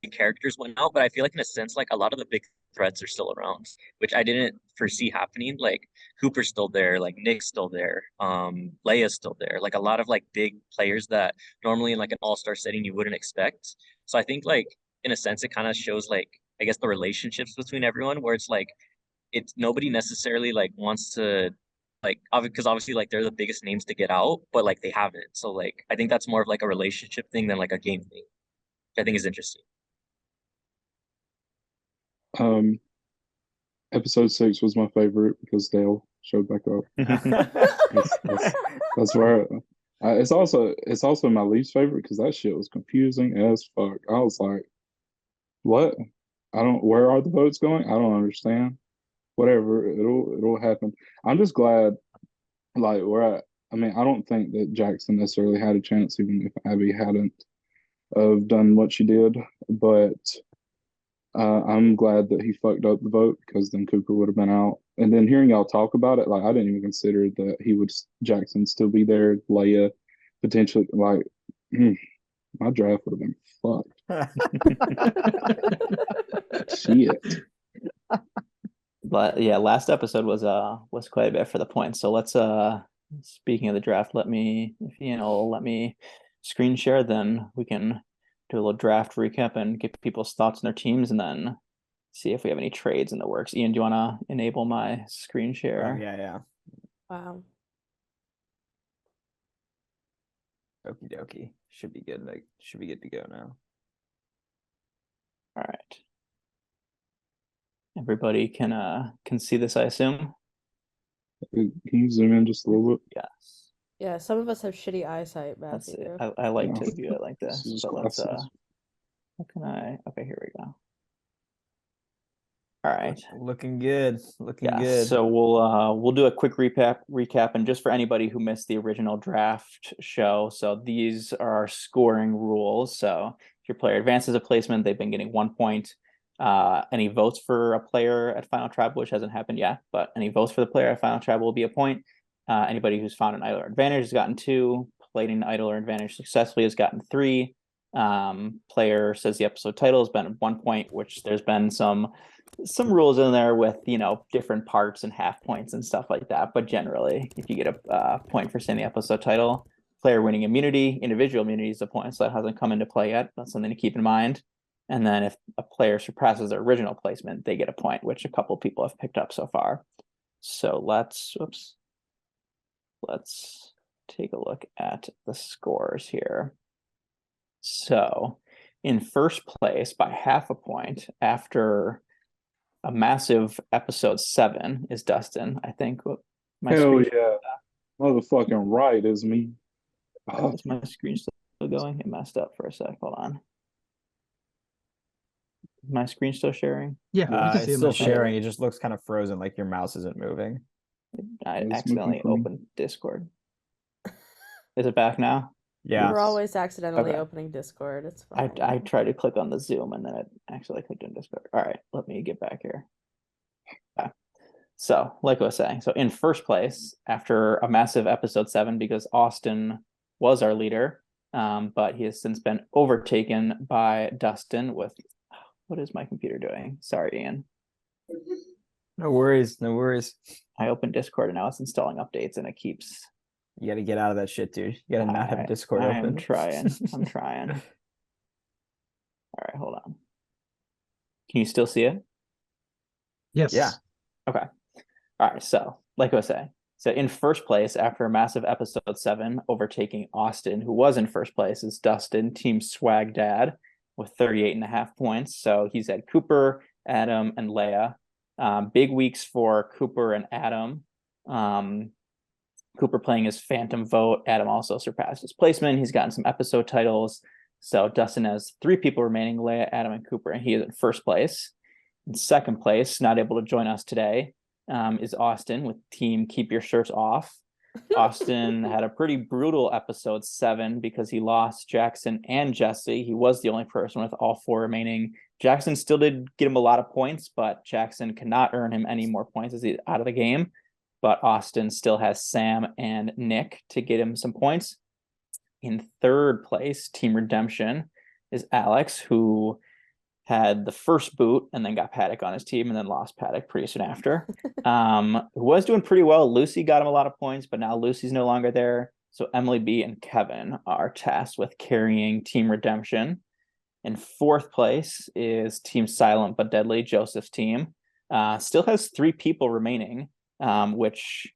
the characters went out, but I feel like in a sense like a lot of the big threats are still around, which I didn't foresee happening. Like Cooper's still there, like Nick's still there, Leia's still there, like a lot of like big players that normally in like an all-star setting you wouldn't expect. So I think like in a sense it kind of shows like I guess the relationships between everyone where it's like it's nobody necessarily like wants to like because obviously like they're the biggest names to get out, but like they haven't. So like I think that's more of like a relationship thing than like a game thing, which I think is interesting. Episode 6 was my favorite because Dale showed back up. That's where it's also my least favorite because that shit was confusing as fuck. I was like, what? Where are the votes going? I don't understand. Whatever, it'll happen. I'm just glad like we're at. I mean, I don't think that Jackson necessarily had a chance even if Abby hadn't have done what she did, but I'm glad that he fucked up the vote because then Cooper would have been out. And then hearing y'all talk about it, like I didn't even consider that Jackson still be there, Leia potentially. Like my draft would have been fucked. Shit. But yeah, last episode was quite a bit for the points. So let's speaking of the draft, let me screen share, then we can do a little draft recap and get people's thoughts on their teams, and then see if we have any trades in the works. Ian, do you want to enable my screen share? Yeah. Wow. Okie dokie. Should be good. Like, should be good to go now. All right. Everybody can see this, I assume. Can you zoom in just a little bit? Yes. Yeah, some of us have shitty eyesight, That's it. Matthew. I like to view it like this, This is but let's glasses. what can I? Okay, here we go. All right. Looking good. Looking Yeah, good. so we'll do a quick recap, and just for anybody who missed the original draft show, so these are our scoring rules. So if your player advances a placement, they've been getting 1 point. Any votes for a player at Final Trap, which hasn't happened yet, but any votes for the player at Final Trap will be a point. Anybody who's found an idle or advantage has gotten 2. Played an idle or advantage successfully has gotten 3. Player says the episode title has been 1 point, which there's been some rules in there with different parts and half points and stuff like that. But generally, if you get a point for saying the episode title, player winning immunity, individual immunity is a point, so that hasn't come into play yet. That's something to keep in mind. And then if a player surpasses their original placement, they get a point, which a couple people have picked up so far. So let's take a look at the scores here. So in first place by half a point after a massive episode 7 is Dustin. I think Hell yeah. Motherfucking right is me. Is my screen still going? It messed up for a sec. Hold on. Is my screen still sharing? Yeah, we can see it's it still now. sharing. It just looks kind of frozen, like your mouse isn't moving. I It's accidentally moving for me. opened Discord. Is it back now? Yeah. We're always accidentally Okay. opening Discord. It's fine. I tried to click on the Zoom and then it actually clicked on Discord. All right, let me get back here. Okay. So, like I was saying, so in first place after a massive episode 7, because Austin was our leader, but he has since been overtaken by Dustin with. What is my computer doing? Sorry, Ian. No worries. I opened Discord and now it's installing updates and it keeps. You got to get out of that shit, dude. You got to not have Discord open. I'm trying. I'm trying. All right, hold on. Can you still see it? Yes. Yeah. Okay. All right. So, like I was saying, so in first place after a massive episode 7, overtaking Austin, who was in first place, is Dustin, Team Swag Dad, with 38.5 points. So he's had Cooper, Adam, and Leia. Big weeks for Cooper and Adam. Cooper playing his phantom vote. Adam also surpassed his placement. He's gotten some episode titles. So Dustin has 3 people remaining, Leia, Adam, and Cooper, and he is in first place. In second place, not able to join us today, is Austin with Team Keep Your Shirts Off. Austin had a pretty brutal episode 7 because he lost Jackson and Jesse. He was the only person with all 4 remaining. Jackson still did get him a lot of points, but Jackson cannot earn him any more points as he's out of the game. But Austin still has Sam and Nick to get him some points. In third place, Team Redemption, is Alex, who had the first boot and then got Paddock on his team and then lost Paddock pretty soon after. Who was doing pretty well. Lucy got him a lot of points, but now Lucy's no longer there. So Emily B and Kevin are tasked with carrying Team Redemption. In fourth place is Team Silent but Deadly, Joseph's team. Still has 3 people remaining, which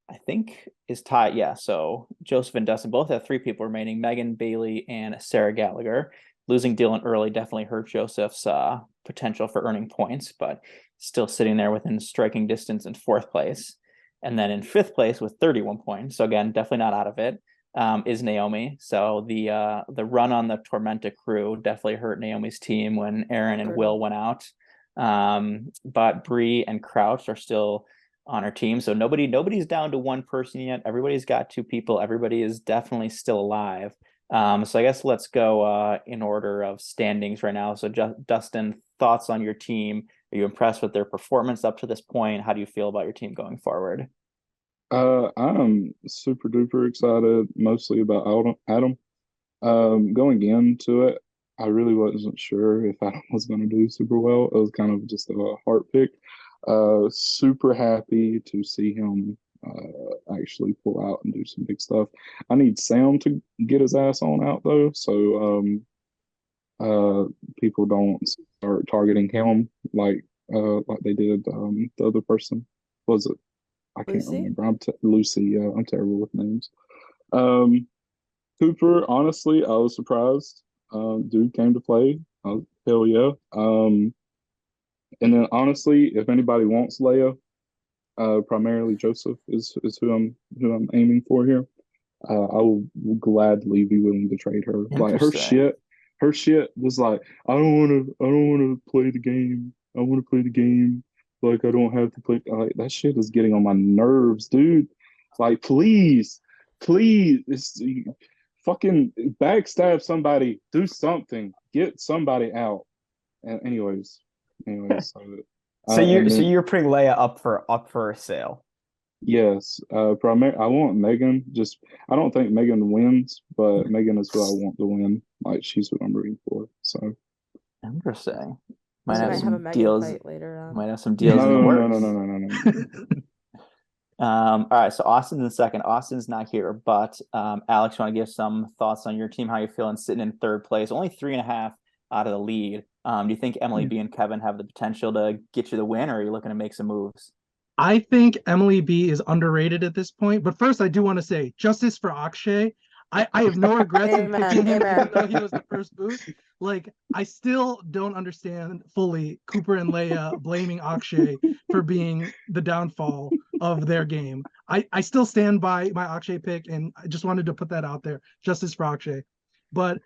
I think is tied. Yeah, so Joseph and Dustin both have 3 people remaining, Megan, Bailey, and Sarah Gallagher. Losing Dylan early definitely hurt Joseph's potential for earning points, but still sitting there within striking distance in fourth place. And then in fifth place with 31 points, so again, definitely not out of it, is Naomi. So the run on the Tormenta crew definitely hurt Naomi's team when Aaron and Will went out. But Bree and Crouch are still on her team, so nobody's down to 1 person yet. Everybody's got 2 people. Everybody is definitely still alive. So I guess let's go in order of standings right now. So Dustin, thoughts on your team? Are you impressed with their performance up to this point? How do you feel about your team going forward? I'm super duper excited, mostly about Adam. Going into it, I really wasn't sure if Adam was going to do super well. It was kind of just a heart pick. Super happy to see him actually pull out and do some big stuff. I need Sam to get his ass on out though, so people don't start targeting him like they did the other person. Was it? I can't Lucy? remember. Lucy. I'm terrible with names. Cooper, honestly, I was surprised. Dude came to play. Hell yeah. And then honestly, if anybody wants Leia, primarily Joseph is who I'm aiming for here. I will gladly be willing to trade her. Like her shit was like, I don't want to play the game. I want to play the game. Like I don't have to play. Like that shit is getting on my nerves, dude. Like please, it's fucking backstab somebody. Do something. Get somebody out. And anyways, So you're putting Leia up for a sale. Yes, I want Megan. Just I don't think Megan wins, but Megan is who I want to win. Like she's what I'm rooting for. So interesting. Might have a Megan deals fight later on. Might have some deals in the works. No. All right, so Austin's in second. Austin's not here, but Alex, you want to give some thoughts on your team? How you feeling sitting in third place, only 3.5 out of the lead? Do you think Emily B and Kevin have the potential to get you the win, or are you looking to make some moves? I think Emily B is underrated at this point. But first, I do want to say justice for Akshay. I have no regrets in picking him, even though he was the first boot. Like, I still don't understand fully Cooper and Leia blaming Akshay for being the downfall of their game. I still stand by my Akshay pick, and I just wanted to put that out there. Justice for Akshay. But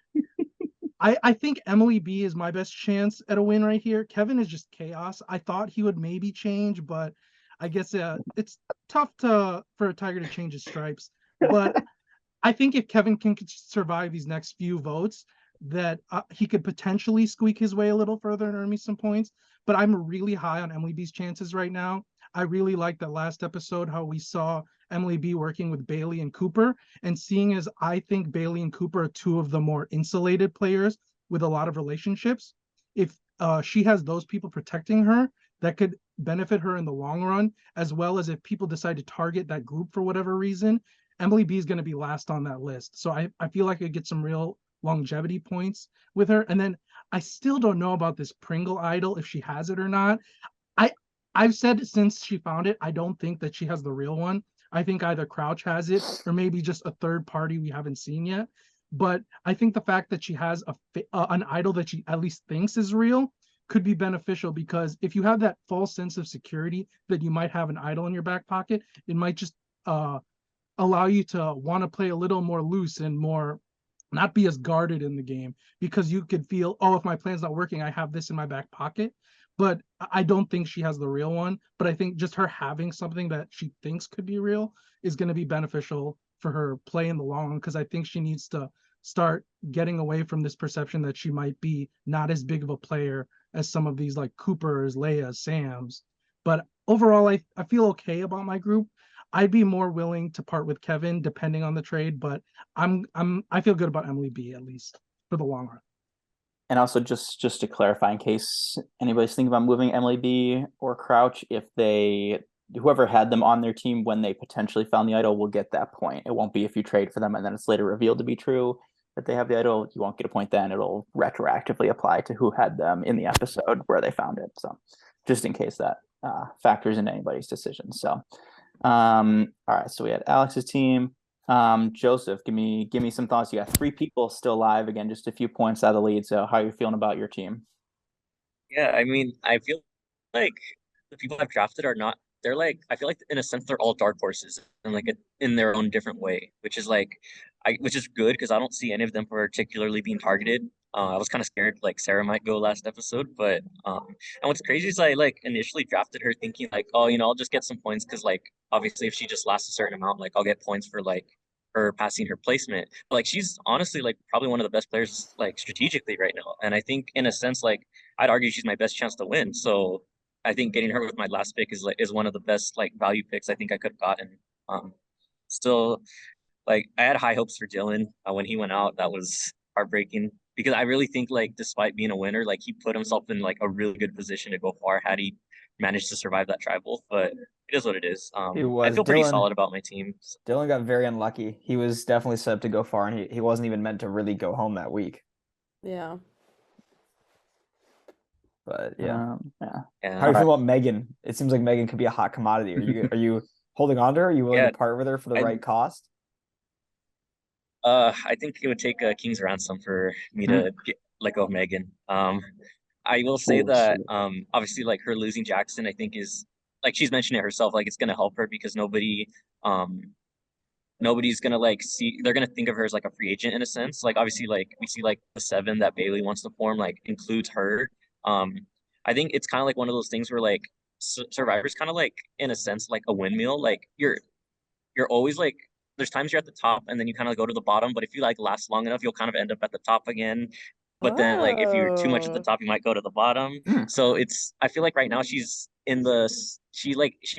I think Emily B is my best chance at a win right here. Kevin is just chaos. I thought he would maybe change, but I guess it's tough for a tiger to change his stripes. But I think if Kevin can survive these next few votes, that he could potentially squeak his way a little further and earn me some points. But I'm really high on Emily B's chances right now. I really like that last episode, how we saw Emily B working with Bailey and Cooper, and seeing as I think Bailey and Cooper are 2 of the more insulated players with a lot of relationships. If she has those people protecting her, that could benefit her in the long run, as well as if people decide to target that group for whatever reason, Emily B is going to be last on that list. So I feel like I get some real longevity points with her. And then I still don't know about this Pringle idol, if she has it or not. I've said since she found it, I don't think that she has the real one. I think either Crouch has it or maybe just a third party we haven't seen yet. But I think the fact that she has an idol that she at least thinks is real could be beneficial, because if you have that false sense of security that you might have an idol in your back pocket, it might just allow you to want to play a little more loose and more not be as guarded in the game, because you could feel, oh, if my plan's not working, I have this in my back pocket. But I don't think she has the real one. But I think just her having something that she thinks could be real is going to be beneficial for her play in the long run, because I think she needs to start getting away from this perception that she might be not as big of a player as some of these like Coopers, Leia, Sams. But overall, I feel okay about my group. I'd be more willing to part with Kevin depending on the trade, but I feel good about Emily B, at least for the long run. And also just to clarify, in case anybody's thinking about moving Emily B or Crouch, if whoever had them on their team when they potentially found the idol will get that point. It won't be if you trade for them and then it's later revealed to be true. that they have the idol, you won't get a point then. It'll retroactively apply to who had them in the episode where they found it. So just in case that factors into anybody's decision. So all right, so we had Alex's team. Joseph, give me some thoughts. You got 3 people still alive, again, just a few points out of the lead. So how are you feeling about your team? Yeah, I mean, I feel like the people I've drafted are not. They're like, I feel like in a sense they're all dark horses and like in their own different way, which is like, which is good because I don't see any of them particularly being targeted. I was kind of scared like Sarah might go last episode, but and what's crazy is I like initially drafted her thinking like, oh, I'll just get some points because like obviously if she just lasts a certain amount, like I'll get points for like her passing her placement. But, like she's honestly like probably one of the best players like strategically right now, and I think in a sense like I'd argue she's my best chance to win. So I think getting her with my last pick is one of the best like value picks I think I could have gotten. Um, Still, like I had high hopes for Dylan when he went out. That was heartbreaking because I really think like despite being a winner, like he put himself in like a really good position to go far had he managed to survive that tribal. But it is what it is. It I was feel pretty Dylan. solid about my team. Dylan got very unlucky. He was definitely set up to go far, and he wasn't even meant to really go home that week. Yeah. But yeah. Yeah. How do you feel about Megan? It seems like Megan could be a hot commodity. Are you holding on to her? Are you willing Yeah, to part with her for the right cost? I think it would take a king's ransom for me to let go of Megan. I will say that obviously like her losing Jackson, I think is like she's mentioned it herself, like it's gonna help her because nobody's gonna like see they're gonna think of her as like a free agent in a sense. Like obviously like we see like the 7 that Bailey wants to form like includes her. Um I think it's kind of like one of those things where like Survivor's kind of like in a sense like a windmill. Like you're always like there's times you're at the top and then you kind of go to the bottom, but if you like last long enough, you'll kind of end up at the top again. But then like if you're too much at the Oh. top, you might go to the bottom. So it's I feel like right now she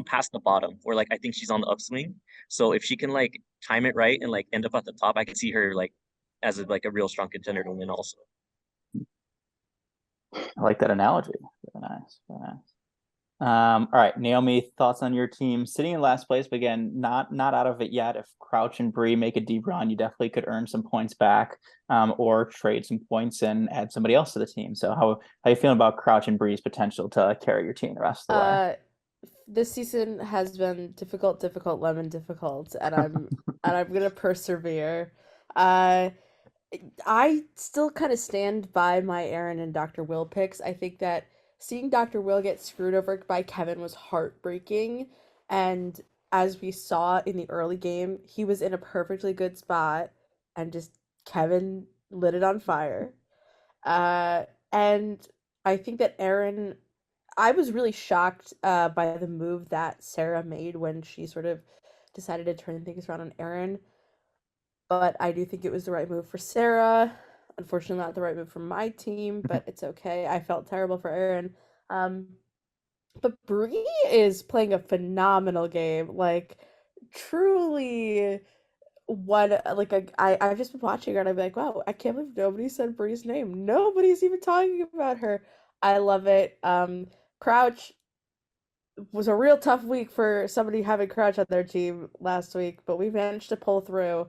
passed the bottom where like I think she's on the upswing. So if she can like time it right and like end up at the top, I can see her like as like a real strong contender to win also. I like that analogy. Very nice. Very nice. All right, Naomi, thoughts on your team sitting in last place, but again, not out of it yet. If Crouch and Bree make a deep run, you definitely could earn some points back, or trade some points and add somebody else to the team. So how you feeling about Crouch and Bree's potential to carry your team the rest of the way? This season has been difficult, lemon difficult, and I'm gonna persevere. Uh, I still kind of stand by my Aaron and Dr. Will picks. I think that seeing Dr. Will get screwed over by Kevin was heartbreaking. And as we saw in the early game, he was in a perfectly good spot and just Kevin lit it on fire. Uh, and I think that Aaron, I was really shocked by the move that Sarah made when she sort of decided to turn things around on Aaron, but I do think it was the right move for Sarah. Unfortunately, not the right move for my team, but it's okay. I felt terrible for Aaron. Um, but Bree is playing a phenomenal game. Like, truly, what like I've just been watching her and I'm like, wow, I can't believe nobody said Bree's name. Nobody's even talking about her. I love it. Crouch was a real tough week for somebody having Crouch on their team last week, but we managed to pull through.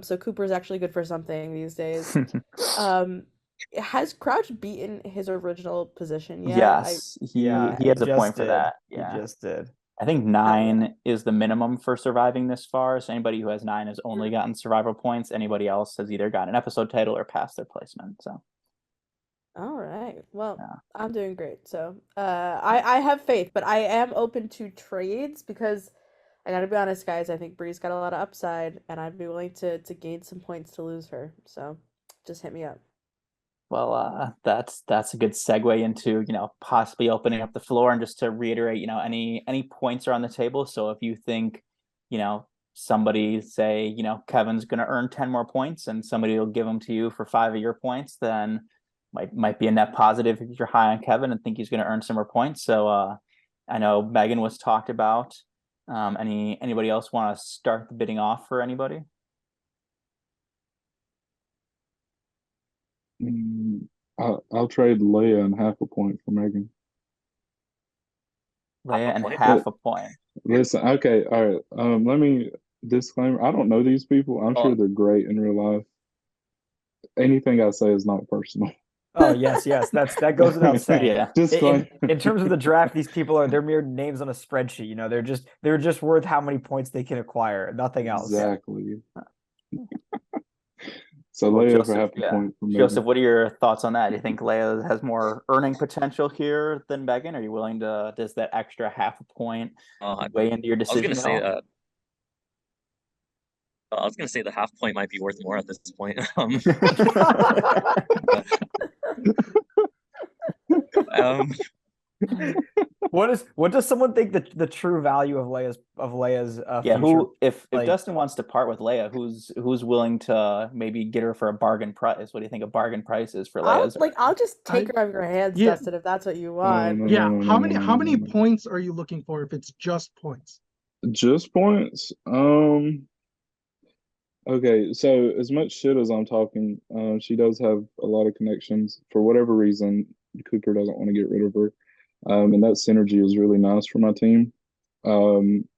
So Cooper's actually good for something these days. Has Crouch beaten his original position yet? Yes, he has a point for that. Yeah, he just did. I think 9 is the minimum for surviving this far. So anybody who has 9 has only gotten survival points. Anybody else has either gotten an episode title or passed their placement. So. All right. Well, I'm doing great. So, I have faith, but I am open to trades because I gotta be honest, guys. I think Bree's got a lot of upside, and I'd be willing to gain some points to lose her. So, just hit me up. Well, that's a good segue into possibly opening up the floor, and just to reiterate, any points are on the table. So if you think, somebody say Kevin's going to earn 10 more points, and somebody will give them to you for 5 of your points, then might be a net positive if you're high on Kevin and think he's going to earn some more points. So I know Megan was talked about. Anybody else want to start the bidding off for anybody? I'll trade Leia and half a point for Megan. Leia and half a point. Listen, okay, all right. Let me disclaimer. I don't know these people. I'm sure they're great in real life. anything I say is not personal. Oh yes, that goes without saying. Yeah. In terms of the draft, these people they're mere names on a spreadsheet. You know, they're just worth how many points they can acquire, nothing else. Exactly. So Well, Leia for Joseph, half a yeah. point for Megan. Joseph, what are your thoughts on that? Do you think Leia has more earning potential here than Megan? Are you willing to, does that extra half a point weigh into your I was decision gonna at say all? I was gonna say the half point might be worth more at this point. um, What does someone think the true value of Leia's Yeah, future? who if like, Dustin wants to part with Leia, who's willing to maybe get her for a bargain price? What do you think a bargain price is for Leia's? I'll just take her out of your hands, Yeah. Dustin, if that's what you want. Yeah. How many points are you looking for if it's just points? Just points? Okay, so as much shit as I'm talking, she does have a lot of connections. For whatever reason, Cooper doesn't want to get rid of her. And that synergy is really nice for my team.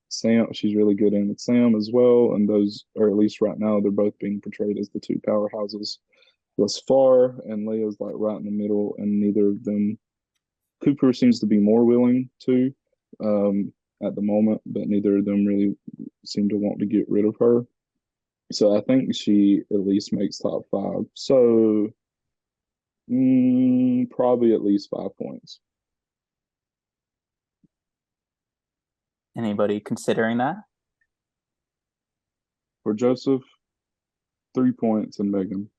Sam, she's really good in with Sam as well, and those, or at least right now, they're both being portrayed as the two powerhouses thus far, and Leia's like right in the middle, and neither of them. Cooper seems to be more willing to at the moment, but neither of them really seem to want to get rid of her. So I think she at least makes top 5. So probably at least 5 points. Anybody considering that? For Joseph, 3 points, and Megan.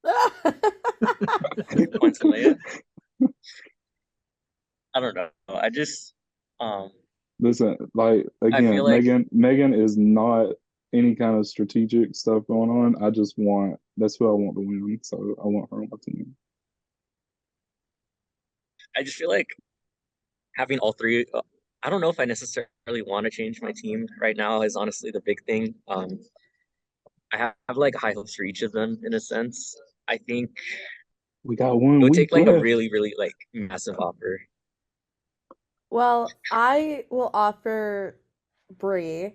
3 points to Leia. I don't know. I just listen, like again, like Megan is not any kind of strategic stuff going on. That's who I want to win. So I want her on my team. I just feel like having all three. I don't know if I necessarily want to change my team right now. Is honestly the big thing. I have like high hopes for each of them in a sense. I think we got one. It would take like a really, really like massive offer. Well, I will offer Bree,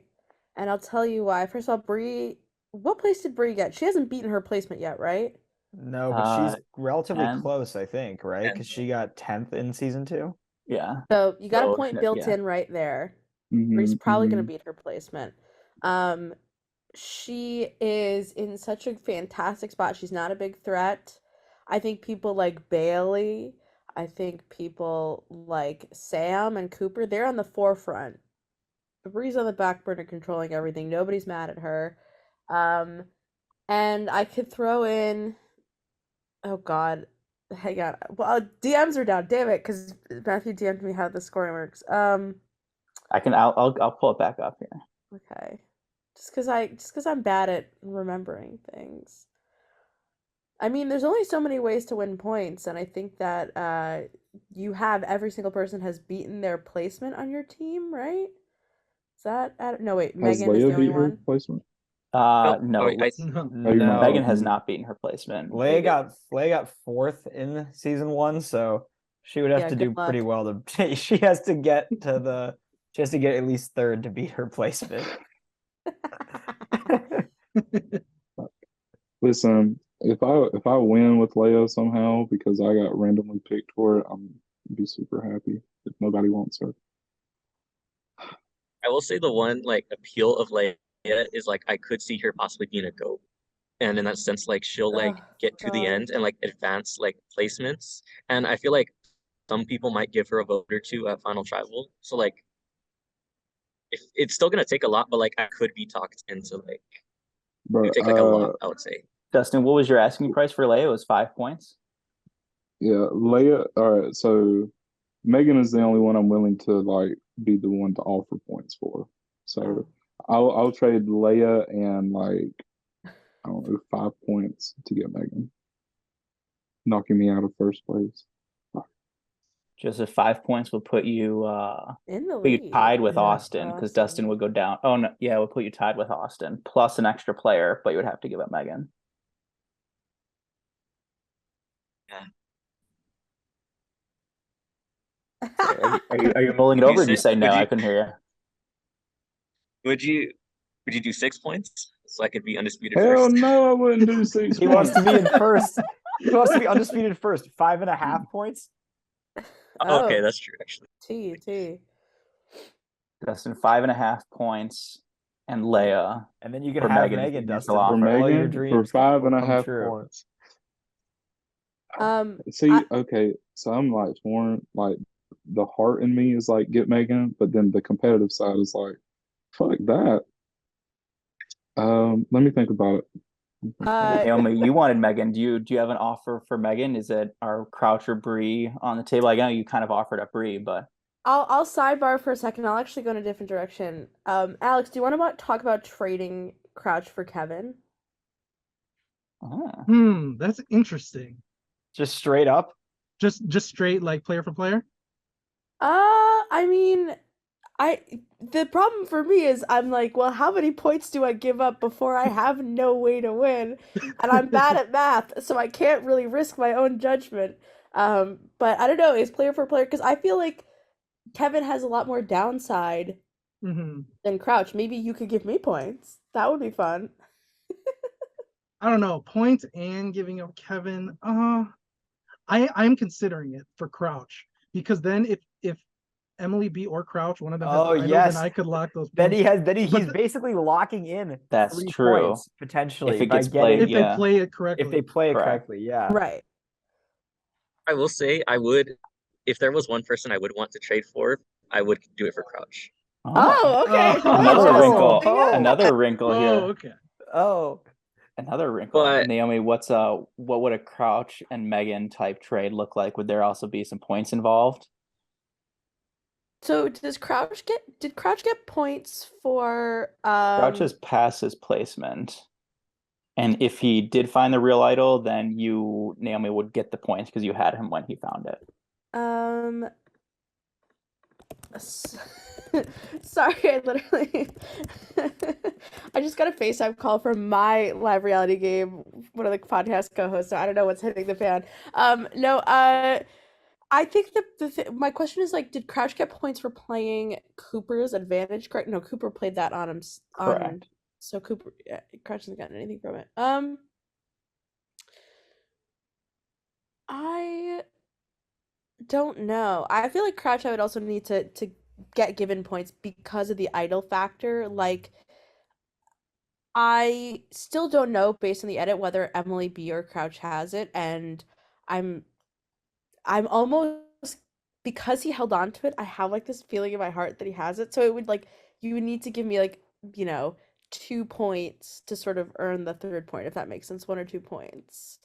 and I'll tell you why. First of all, Bree, what place did Bree get? She hasn't beaten her placement yet, right? No, but she's relatively 10. close, I think, right? Because she got 10th in season 2. Yeah. So you got a point built in right there. Bree's probably gonna beat her placement. She is in such a fantastic spot. She's not a big threat. I think people like Bailey. I think people like Sam and Cooper. They're on the forefront. Bree's on the back burner controlling everything. Nobody's mad at her. And I could throw in. Oh God, hang on. Well, DMs are down. Damn it, because Matthew DM'd me how the scoring works. I'll pull it back up here. Okay. Just because I'm bad at remembering things. I mean, there's only so many ways to win points, and I think that you have every single person has beaten their placement on your team, right? Is that no wait, Has Megan Leia is the only beat her one. placement? No, No. Megan has not beaten her placement. Leia got 4th in season 1, so she would have to do pretty well to. She has to get at least 3rd to beat her placement. Listen, if I win with Leia somehow because I got randomly picked for it, I'm be super happy. If nobody wants her, I will say the one like appeal of Leia is like I could see her possibly being a GOAT, and in that sense, like she'll like get to the end and like advance like placements, and I feel like some people might give her a vote or two at Final Tribal. So like, it's still gonna take a lot, but like I could be talked into like it take like a lot, I would say. Dustin, what was your asking price for Leia? It was 5 points. Yeah, Leia. All right, so Megan is the only one I'm willing to like be the one to offer points for. So I'll trade Leia and like I don't know 5 points to get Megan, knocking me out of first place. Just 5 points will put you in the lead. lead. Tied with Austin because Dustin would go down. Oh no, yeah, it would put you tied with Austin plus an extra player, but you would have to give up Megan. Yeah. Are you mulling it over? Or did you say no? I couldn't hear you. Would you do 6 points so I could be undisputed Hell first? no, I wouldn't do 6 He points. wants to be in first. Who wants to be undisputed first? 5.5 points? Okay, that's true, actually. T. Dustin, 5.5 points, and Leia. And then you can for have Megan is the Megan, initial Dustin. For offer. All your Megan, dreams for five and a come half true. points. I- Okay, so I'm like torn. Like the heart in me is like get Megan, but then the competitive side is like, fuck that. Let me think about it. Naomi, you wanted Megan. Do you have an offer for Megan? Is it our Crouch or Bree on the table? I know you kind of offered up Bree, but I'll sidebar for a second. I'll actually go in a different direction. Alex, do you want to talk about trading Crouch for Kevin? That's interesting. Just straight up? Just straight like player for player? I mean, the problem for me is I'm like, well, how many points do I give up before I have no way to win? And I'm bad at math, so I can't really risk my own judgment. But I don't know, is player for player, because I feel like Kevin has a lot more downside than Crouch. Maybe you could give me points. That would be fun. I don't know, points and giving up Kevin. I'm considering it for Crouch, because then if Emily B or Crouch, one of them has the idol, then I could lock those points. He's basically locking in that's 3 true. points potentially If it by gets getting played, they play it correctly. If they play it correctly, yeah. Right. I will say I would, if there was one person I would want to trade for, I would do it for Crouch. Oh, okay. Another wrinkle. Oh. Another wrinkle here. Okay. Oh. Another wrinkle. But Naomi, what would a Crouch and Megan type trade look like? Would there also be some points involved? So did Crouch get points for Crouch has passed his placement. And if he did find the real idol, then you, Naomi, would get the points because you had him when he found it. Sorry, I literally I just got a FaceTime call from my live reality game, one of the podcast co-hosts, so I don't know what's hitting the fan. I think my question is, like, did Crouch get points for playing Cooper's advantage? Correct? No, Cooper played that on him. Correct. So Cooper, Crouch hasn't gotten anything from it. I don't know. I feel like Crouch I would also need to get given points because of the idol factor. Like, I still don't know based on the edit whether Emily B or Crouch has it, and I'm almost, because he held on to it, I have like this feeling in my heart that he has it. So it would, like, you would need to give me, like, 2 points to sort of earn the third point, if that makes sense. 1 or 2 points.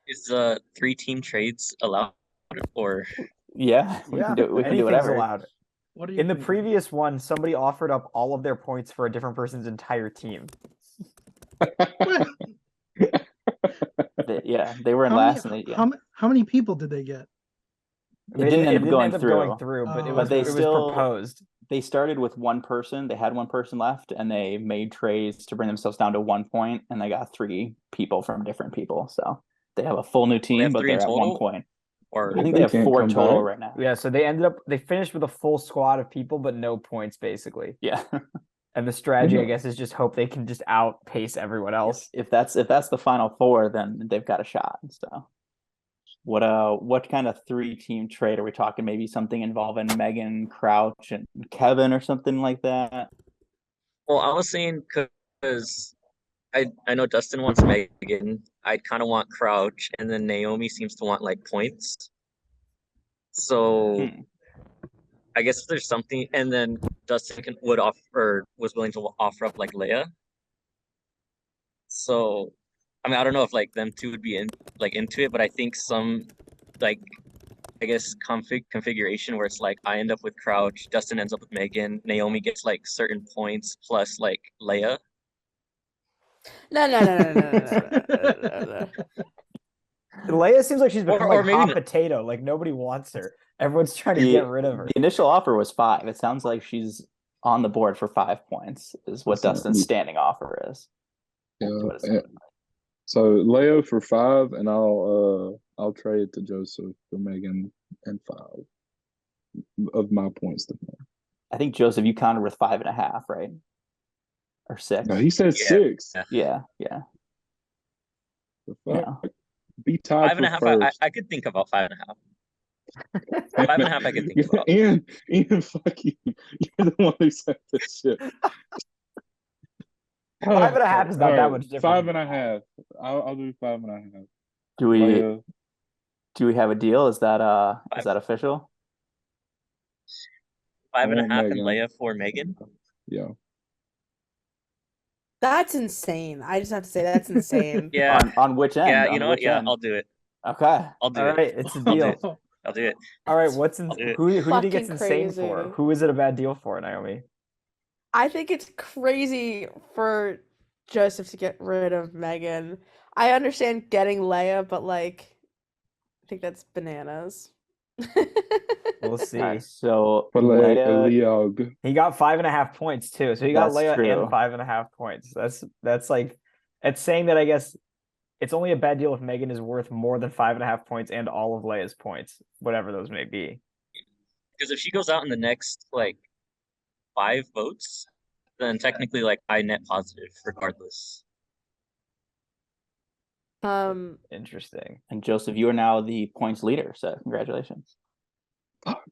is 3-team trades allowed, or Yeah, we can do Anything's whatever. allowed. What do you In the think? previous one, somebody offered up all of their points for a different person's entire team. They were in last. How many people did they get? It didn't end up going through, but it but was proposed. They started with one person. They had one person left, and they made trades to bring themselves down to 1 point, and they got 3 people from different people. So they have a full new team, but they're at 1 point. Or I think they have 4 total right now. Yeah, so they finished with a full squad of people, but no points, basically. Yeah. And the strategy, I guess, is just hope they can just outpace everyone else. If that's the final 4, then they've got a shot. So what kind of 3-team trade are we talking? Maybe something involving Megan, Crouch, and Kevin or something like that? Well, I was saying because I know Dustin wants Megan. I kind of want Crouch, and then Naomi seems to want, like, points. So I guess if there's something, and then Dustin was willing to offer up, like, Leia. So, I mean, I don't know if, like, them two would be into it, but I think some, like, I guess configuration where it's like I end up with Crouch, Dustin ends up with Megan, Naomi gets, like, certain points plus, like, Leia. No. Leia seems like she's become Or like maybe hot not. potato. Like, nobody wants her. Everyone's trying to get rid of her. The initial offer was 5. It sounds like she's on the board for 5 points, is what Dustin's standing offer is. Yeah. So Leo for 5, and I'll trade to Joseph for Megan and 5 of my points to more. I think Joseph, you counted with 5.5, right? Or 6? No, he said 6. Yeah. The fuck? Yeah. Be tied Five and a for half. first. I could think about 5.5. 5.5. I could think about. Ian, fuck you. You're the one who said this shit. 5.5 is not that much different. 5.5. I'll do 5.5. Do we have a deal? Is that official? 5.5 and Leia for Megan. Yeah. That's insane. I just have to say that's insane. Yeah. On which end? Yeah, you know what? Yeah, I'll do it. Okay. I'll do All it. right, it's a deal. I'll do it. All right, who do you think it's Fucking insane for? crazy. Who is it a bad deal for, Naomi? I think it's crazy for Joseph to get rid of Megan. I understand getting Leia, but like, I think that's bananas. We'll see. Okay, so But Leia, he got 5.5 points too. So he got That's Leia true. and 5.5 points. That's like, it's saying that I guess it's only a bad deal if Megan is worth more than 5.5 points and all of Leia's points, whatever those may be. Because if she goes out in the next like 5 votes, then technically like I net positive regardless. Interesting. And Joseph, you are now the points leader, so congratulations. Fuck.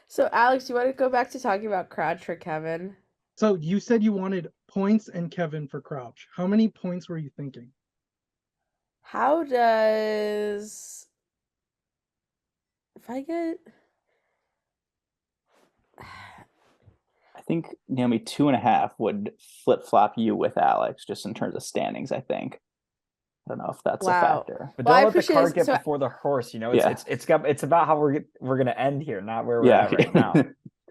So Alex, you want to go back to talking about Crouch for Kevin? So you said you wanted points and Kevin for Crouch. How many points were you thinking? How does if I get I think Naomi 2.5 would flip flop you with Alex, just in terms of standings. I think. I don't know if that's a factor. But Well, I don't let the appreciate cart this. get So- before the horse. You know, it's about how we're gonna end here, not where we're Yeah. at right now.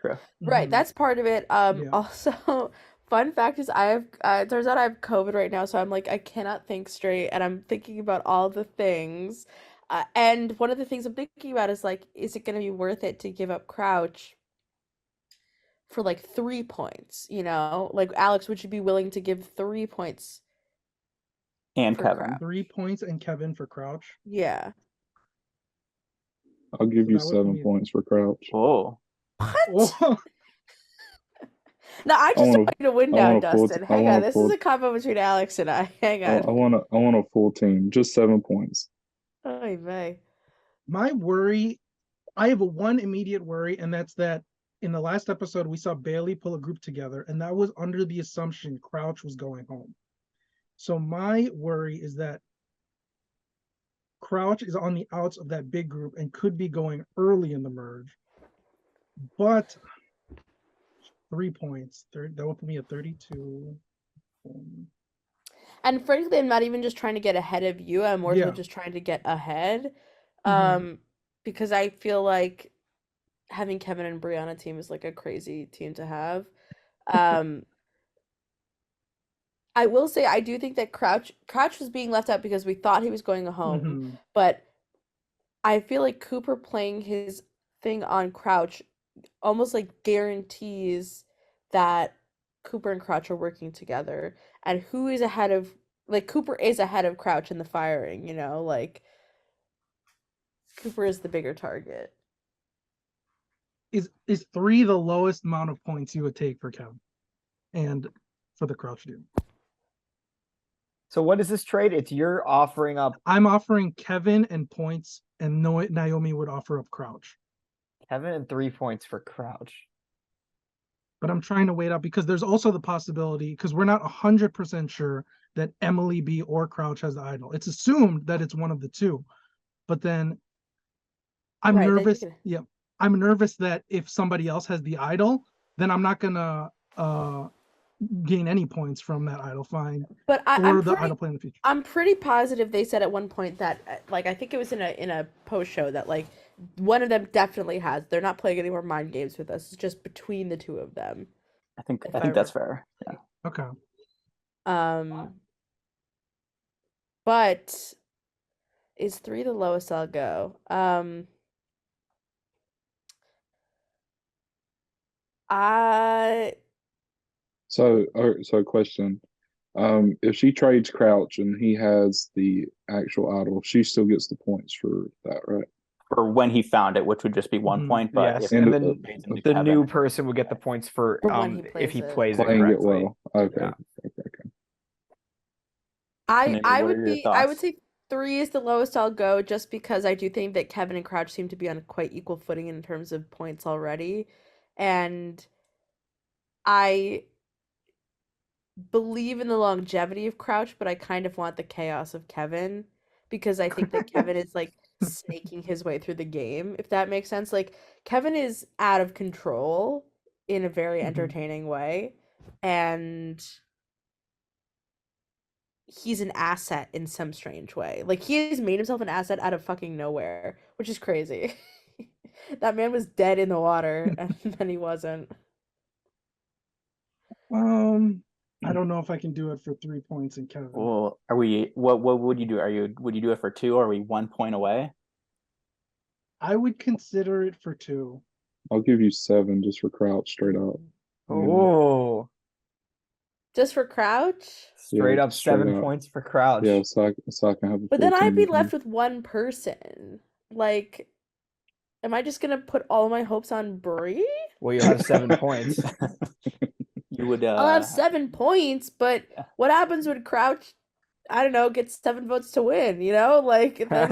True. Right, that's part of it. Yeah. Also, fun fact is I have it turns out I have COVID right now, so I'm like I cannot think straight, and I'm thinking about all the things. And one of the things I'm thinking about is like, is it gonna be worth it to give up Crouch for like 3 points? You know, like Alex, would you be willing to give 3 points? And For Kevin. Crouch? 3 points and Kevin for Crouch. Yeah. I'll give So you that would 7 be- points for Crouch. Oh. What? Oh, No, I just don't want you to win I now, want a full Dustin. t- I Hang want on, a this full- is a combo between Alex and I. Hang I on. want a full team. Just 7 points. Oy vey. my worry, I have one immediate worry, and that's that in the last episode we saw Bailey pull a group together, and that was under the assumption Crouch was going home. So my worry is that Crouch is on the outs of that big group and could be going early in the merge. But 3 points, that would put me at 32. And frankly, I'm not even just trying to get ahead of you. I'm more so Yeah. just trying to get ahead. Mhm. Because I feel like having Kevin and Brie on a team is like a crazy team to have. I will say I do think that Crouch was being left out because we thought he was going home, Mhm. but I feel like Cooper playing his thing on Crouch almost like guarantees that Cooper and Crouch are working together, and who is ahead of like Cooper is ahead of Crouch in the firing, you know, like Cooper is the bigger target. Is 3 the lowest amount of points you would take for Kevin and for the Crouch dude? So what is this trade? It's you're offering up I'm offering Kevin and points, and Naomi would offer up Crouch. Kevin and 3 points for Crouch. But I'm trying to wait out because there's also the possibility, because we're not 100% sure that Emily B or Crouch has the idol. It's assumed that it's one of the two, but then I'm Right, then you nervous. can- Yeah, I'm nervous that if somebody else has the idol, then I'm not gonna gain any points from that idol find But or the idol play in the future. I'm pretty positive they said at one point that like I think it was in a post show that like one of them definitely has. They're not playing any more mind games with us. It's just between the two of them. I think If that's fair. Yeah. Okay. But is 3 the lowest I'll go? I So question. If she trades Crouch and he has the actual idol, she still gets the points for that, right? For when he found it, which would just be 1 point, but Yes, if and he then trades into the Kevin, new person would get the points for when he if he plays it. plays it Playing it correctly. well. Okay. Yeah. Okay. I what would are your be I would thoughts? say 3 is the lowest I'll go just because I do think that Kevin and Crouch seem to be on quite equal footing in terms of points already. And I believe in the longevity of Crouch, but I kind of want the chaos of Kevin because I think that Kevin is like snaking his way through the game, if that makes sense. Like Kevin is out of control in a very entertaining way, and he's an asset in some strange way. Like he has made himself an asset out of fucking nowhere, which is crazy. That man was dead in the water and then he wasn't. I don't know if I can do it for 3 points in Kevin. Well, what would you do? Would you do it for 2, or are we 1 point away? I would consider it for 2. I'll give you 7 just for Crouch straight up. Oh, just for Crouch? Straight Yeah, up straight 7 up. points for Crouch. Yeah, so I can have a But then I'd be 14. left with one person. Like, am I just gonna put all my hopes on Bree? Well, you'll have 7 points. You would I'll have 7 points, but what happens when Crouch, I don't know, gets 7 votes to win, you know? Like then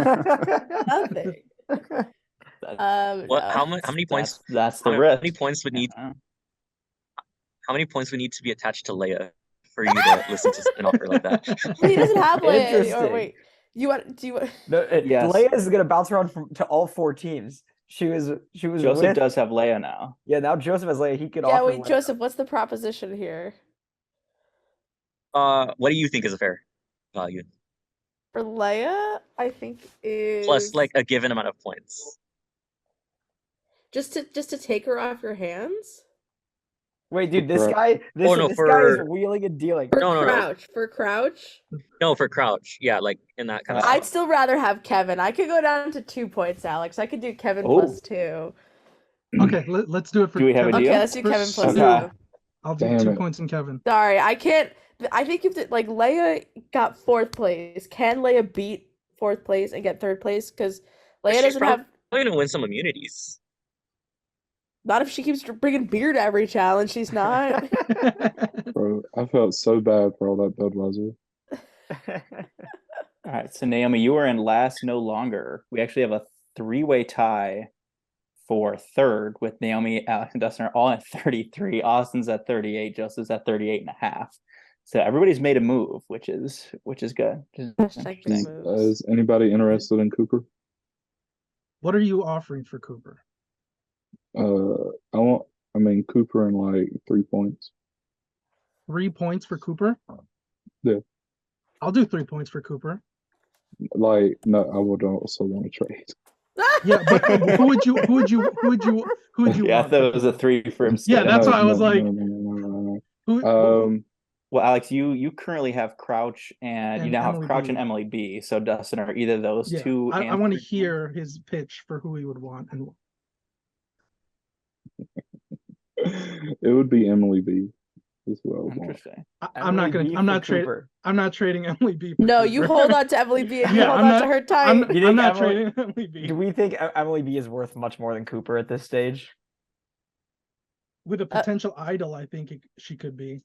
nothing. What? No. How many points? That's the How risk. many points would need? Yeah. How many points would need to be attached to Leia for you to listen to an offer like that? Well, he doesn't have Leia. Or Interesting. wait, do you want? No, Yes. Leia is gonna bounce around to all 4 teams. She was Joseph with, does have Leia now. yeah. Now Joseph has Leia. He could Yeah, offer wait, Leia. Joseph, what's the proposition here? What do you think is a fair value? For Leia, I think is Plus, like a given amount of points. just to take her off your hands. Wait, dude, For this Crouch. guy, this Oh, no, this guy is for- wheeling and dealing. For No. Crouch, for Crouch. No, for Crouch. Yeah, like in that kind of I'd stuff. still rather have Kevin. I could go down to 2 points, Alex. I could do Kevin Oh. plus 2. Okay, let's do it for Do we have a Kevin. deal? Okay, let's do Kevin plus Okay. 2. I'll do Damn 2 it. points in Kevin. Sorry, I can't. I think if like Leia got 4th place, can Leia beat 4th place and get 3rd place? Because Leia She's doesn't have. probably gonna win some immunities. Not if she keeps bringing beer to every challenge. She's not. Bro, I felt so bad for all that Budweiser. All right, so Naomi, you are in last no longer. We actually have a 3-way tie for 3rd with Naomi, Alex, and Dustin are all at 33. Austin's at 38. Joseph's at 38.5. So everybody's made a move, which is good. Hashtag big Is, moves. is anybody interested in Cooper? What are you offering for Cooper? Cooper in like 3 points. 3 points for Cooper? Yeah. I'll do 3 points for Cooper. Like, no, I would also want to trade. Yeah, but who would you Yeah, I want? thought it was a 3 for himself. Yeah, that's why I was like, No. who- Well, Alex, you currently have Crouch and you And now have Emily Crouch B. and Emily B. So Dustin, are either those yeah, two? I want to 3 hear his pitch for who he would want. And It would be Emily B. As well. Interesting. I'm not Emily B gonna. I'm for not trading. Cooper. I'm not trading Emily B. for No, you Cooper. hold on to Emily B and you Yeah, hold I'm on not- to her tight. I'm You think not Emily- trading Emily B. Do we think Emily B is worth much more than Cooper at this stage? With a potential idol, I think she could be.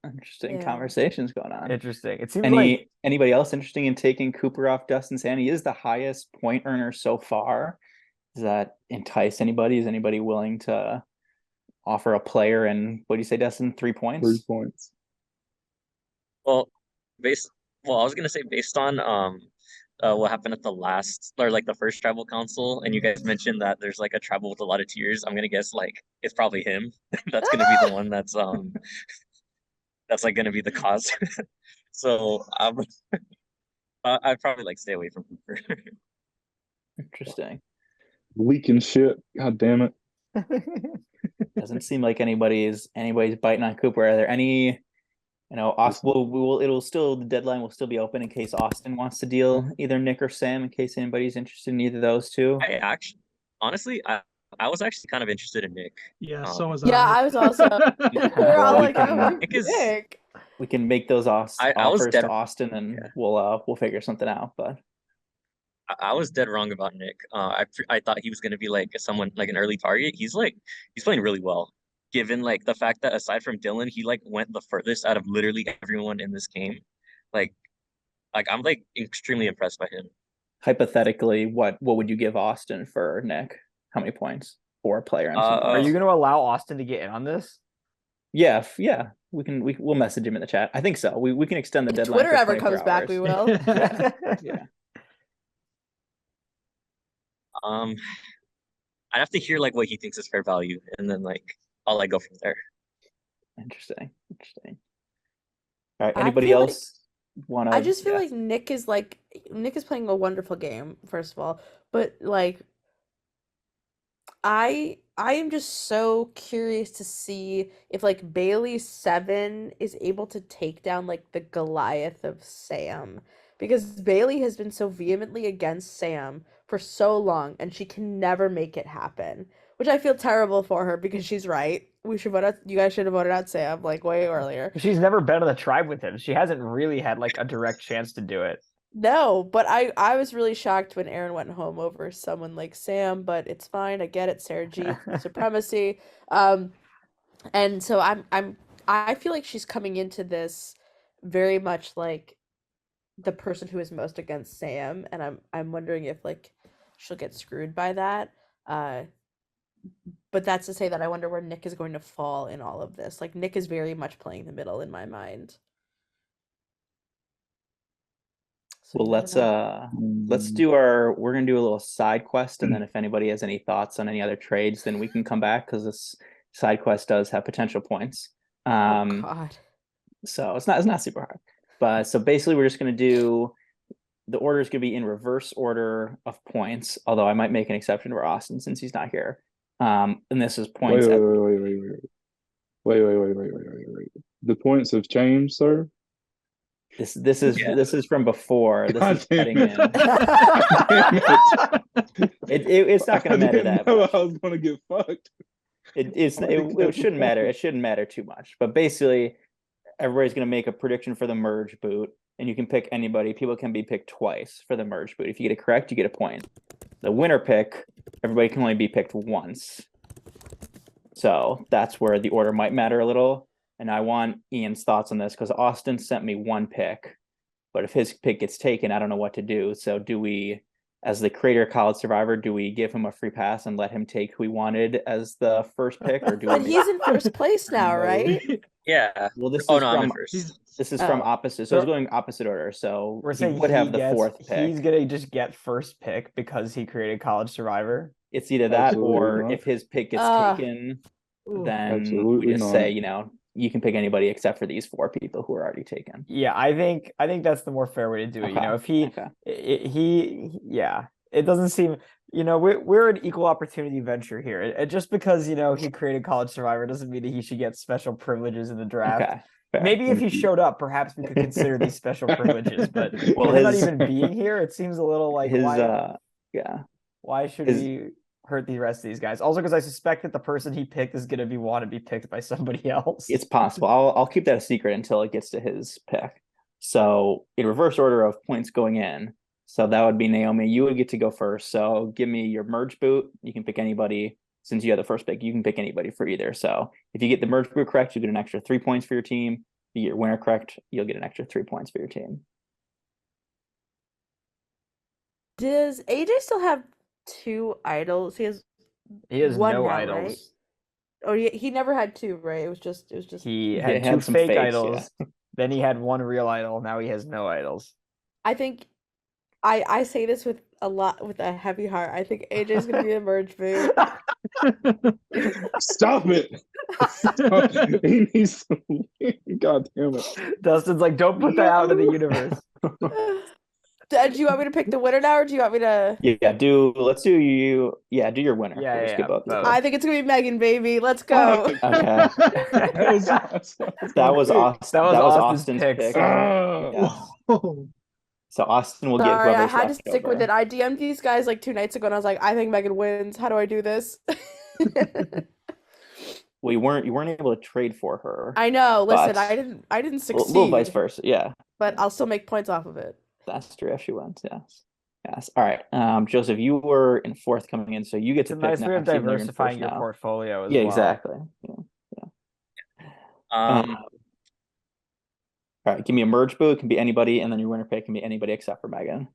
Interesting Yeah. conversations going on. Interesting. It seems like Anybody else interested in taking Cooper off Dustin's hand? He is the highest point earner so far. Does that entice anybody? Is anybody willing to offer a player and what do you say, Dustin? 3 points? 3 points. Well, I was gonna say based on what happened at the last or like the first tribal council, and you guys mentioned that there's like a tribal with a lot of tears. I'm gonna guess like it's probably him. That's gonna be the one that's like gonna be the cause. So I'd probably like stay away from Cooper. Interesting. Leaking shit. God damn it. Doesn't seem like anybody's biting on Cooper. Are there any? Austin the deadline will still be open in case Austin wants to deal either Nick or Sam, in case anybody's interested in either of those two. Honestly, I was actually kind of interested in Nick. Yeah, so was Yeah, I was also. We're all Well, like, oh, Nick. We can make those I was offers dead- to Austin, and yeah. we'll figure something out. But I was dead wrong about Nick. I thought he was gonna be like someone like an early target. He's playing really well. given like the fact that aside from Dylan, he like went the furthest out of literally everyone in this game. Like I'm like extremely impressed by him. Hypothetically, what would you give Austin for Nick? How many points for player MVP? Are you going to allow Austin to get in on this? Yeah. We'll message him in the chat. I think so. We can extend the If deadline. Twitter ever comes back, we will. Yeah. I'd have to hear like what he thinks is fair value, and then like I'll like go from there. Interesting. All right. Anybody else want to? I just feel like Nick is playing a wonderful game, first of all, but like I am just so curious to see if like Bailey 7 is able to take down like the Goliath of Sam, because Bailey has been so vehemently against Sam for so long and she can never make it happen, which I feel terrible for her because she's right. You guys should have voted out Sam like way earlier. She's never been on the tribe with him. She hasn't really had like a direct chance to do it. No, but I was really shocked when Aaron went home over someone like Sam, but it's fine. I get it, Sarah G, supremacy. And so I feel like she's coming into this very much like the person who is most against Sam, and I'm wondering if like she'll get screwed by that. But that's to say that I wonder where Nick is going to fall in all of this. Like Nick is very much playing the middle in my mind. Well, let's do we're gonna do a little side quest, and then if anybody has any thoughts on any other trades, then we can come back, because this side quest does have potential points. Oh God. So it's not super hard. But so basically we're just gonna do, the order is gonna be in reverse order of points, although I might make an exception for Austin since he's not here. And this is points. Wait. The points have changed, sir. This is from before. This is cutting in. It's not going to matter that much. I was going to get fucked. It shouldn't matter. It shouldn't matter too much. But basically, everybody's going to make a prediction for the merge boot, and you can pick anybody. People can be picked twice for the merge boot. If you get it correct, you get a point. The winner pick, everybody can only be picked once. So that's where the order might matter a little. And I want Ian's thoughts on this, because Austin sent me one pick, but if his pick gets taken, I don't know what to do. So do we, as the creator of College Survivor, do we give him a free pass and let him take who he wanted as the first pick, or do we? But he's in first place now, right? Yeah. Well, this is I'm from in first. this is from opposite. So it's going opposite order. So we're he saying would have the fourth pick. He's gonna just get first pick because he created College Survivor. It's either that, Absolutely or not. if his pick gets taken, then Absolutely we just not. say, you can pick anybody except for these 4 people who are already taken. Yeah, I think that's the more fair way to do it. If he it doesn't seem, we're an equal opportunity venture here. And just because, he created College Survivor doesn't mean that he should get special privileges in the draft. Okay. Fair. Maybe if he showed up, perhaps we could consider these special privileges. But him not even being here, it seems a little like why should we hurt the rest of these guys? Also, because I suspect that the person he picked is going to want to be picked by somebody else. It's possible. I'll keep that a secret until it gets to his pick. So in reverse order of points going in. So that would be Naomi. You would get to go first. So give me your merge boot. You can pick anybody. Since you have the first pick, you can pick anybody for either. So if you get the merge boot correct, you get an extra 3 points for your team. If you get your winner correct, you'll get an extra 3 points for your team. Does AJ still have 2 idols? He has one no now, idols. right? Oh, he never had 2, right? It was just. He had 2 fake idols. Yeah. Then he had 1 real idol. Now he has no idols. I think I say this with a heavy heart. I think AJ's gonna be the merge boot. Stop it! He needs to win. God damn it! Dustin's like, don't put that out into the universe. Do you want me to pick the winner now, or do you want me to? Yeah, let's do you. Yeah, do your winner. Yeah. I think it's gonna be Megan, baby. Let's go. Okay. That was Austin's pick. Oh. Yeah. So Austin will get Sorry, whoever's I had to left stick over. with it. I DM'd these guys like 2 nights ago, and I was like, I think Megan wins. How do I do this? Well, you weren't able to trade for her. I know. Listen, I didn't succeed. A little vice versa, yeah. But I'll still make points off of it. That's true if she wins, yes. All right. Joseph, you were in 4th coming in, so you get to pick nice now. way of diversifying your portfolio as well. Exactly. Yeah. Um, All right, give me a merge boot. It can be anybody, and then your winner pick can be anybody except for Megan.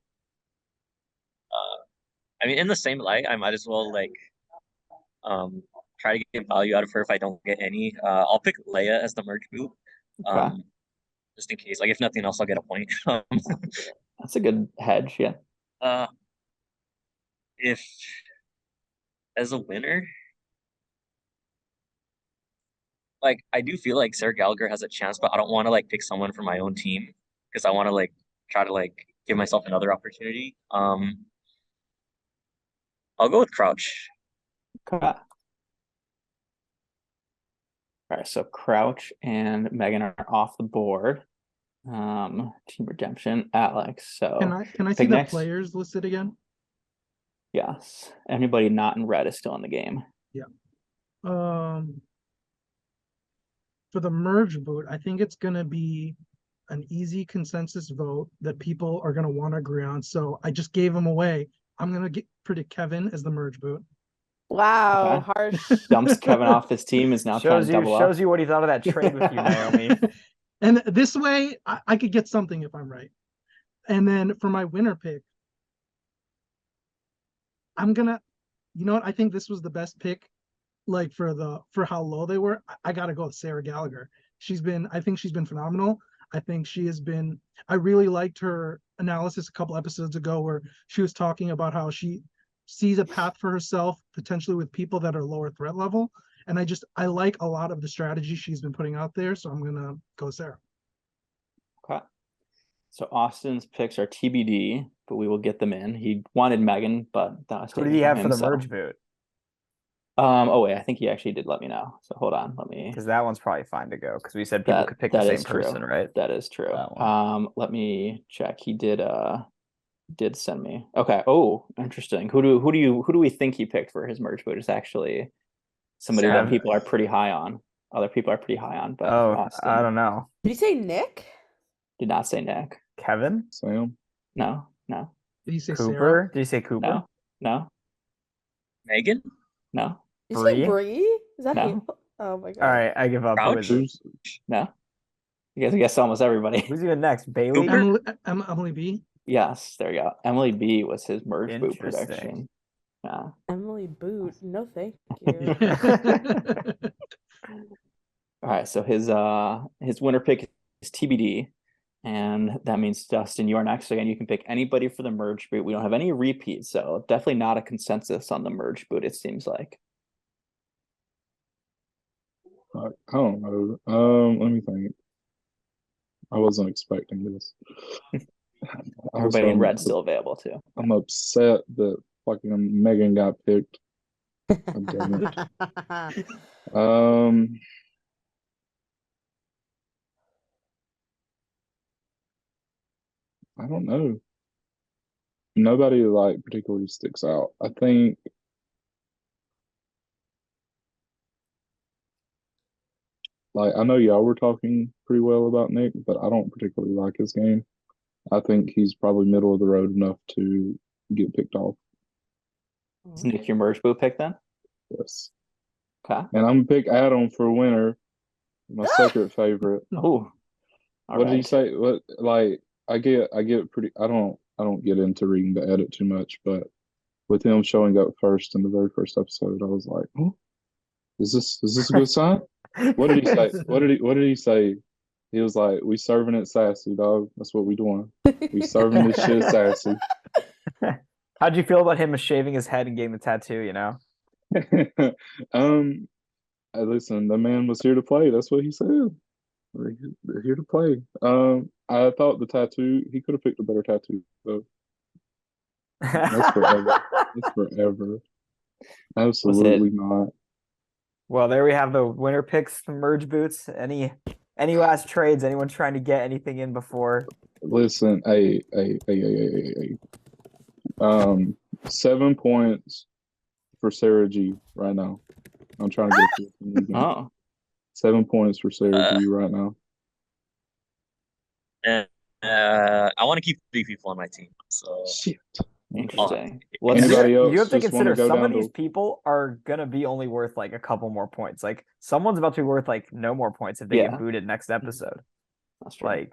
I mean, in the same light, I might as well like try to get value out of her if I don't get any. I'll pick Leia as the merge boot. Okay. Just in case. Like if nothing else, I'll get a point. That's a good hedge, yeah. If as a winner, like I do feel like Sarah Gallagher has a chance, but I don't want to like pick someone from my own team because I want to like try to like give myself another opportunity. I'll go with Crouch. Okay. All right, so Crouch and Megan are off the board. Team Redemption, Alex. So can I see pick the next. players listed again? Yes. Anybody not in red is still in the game. Yeah. For the merge vote, I think it's gonna be an easy consensus vote that people are gonna want to agree on. So I just gave them away. I'm gonna predict Kevin as the merge vote. Wow, Okay. harsh. Dumps Kevin off his team, is now trying Shows to you double shows up. you what he thought of that trade with you, Naomi. And this way, I could get something if I'm right. And then for my winner pick, I'm gonna, you know what? I think this was the best pick, like for how low they were. I gotta go with Sarah Gallagher. I think she's been phenomenal. I think she has been. I really liked her analysis a couple episodes ago where she was talking about how she sees a path for herself potentially with people that are lower threat level. And I like a lot of the strategy she's been putting out there. So I'm gonna go Sarah. Okay. So Austin's picks are TBD, but we will get them in. He wanted Megan, but that was Who did taken he from have him, for the so. merge boot? Oh wait, I think he actually did let me know. So hold on, let me. Because that one's probably fine to go. Because we said people could pick the that same is true. person, right? That is true. That one. Let me check. He did send me. Okay. Oh, interesting. Who do we think he picked for his merge boot? It's actually somebody that people are pretty high on. Other people are pretty high on, but Austin I don't know. Did you say Nick? did not say Nick. Kevin? Sam? No. Did you say Cooper? Sarah? Did you say Cooper? No. Megan? No. Did you say Bree? Bree? Is that No. you? Oh my god. All right, I give up. Who Crouch? is it? No. You guys guess almost everybody. Who's even next? Bailey? Cooper? Emily B. Yes, there you go. Emily B was his merge boot Interesting. prediction. Yeah. Emily Boot. No, thank you. All right, so his winner pick is TBD, and that means Dustin, you're next. So again, you can pick anybody for the merge boot. We don't have any repeats, so definitely not a consensus on the merge boot. It seems like. I don't know. Let me think. I wasn't expecting this. Everybody in red's still available too. I'm upset that fucking Megan got picked. God damn it. I don't know. Nobody like particularly sticks out. I think like I know y'all were talking pretty well about Nick, but I don't particularly like his game. I think he's probably middle of the road enough to get picked off. Is Nick your merge boot pick then? Yes. Okay. And I'm gonna pick Adam for winner, my secret favorite. Oh. What did he say? What like I get pretty I don't get into reading the edit too much, but with him showing up first in the very first episode, I was like, oh, is this a good sign? What did he say? What did he say? He was like, we serving it sassy, dog. That's what we doing. We serving this shit sassy. How'd you feel about him shaving his head and getting the tattoo, you know? Listen, the man was here to play. That's what he said. They're here to play. I thought the tattoo, he could have picked a better tattoo, though. That's forever. That's forever. Absolutely not. Well, there we have the winner picks, the merge boots. Any last trades? Anyone trying to get anything in before? Listen, hey. 7 points for Sarah G right now. I'm trying to get to the Oh. 7 points for Sarah G right now. I want to keep 3 people on my team. So shit. Interesting. Well, Anybody else you have to just want to consider go some down of these to? people are gonna be only worth like a couple more points. Like someone's about to be worth like no more points if they get booted next episode. That's true. Like,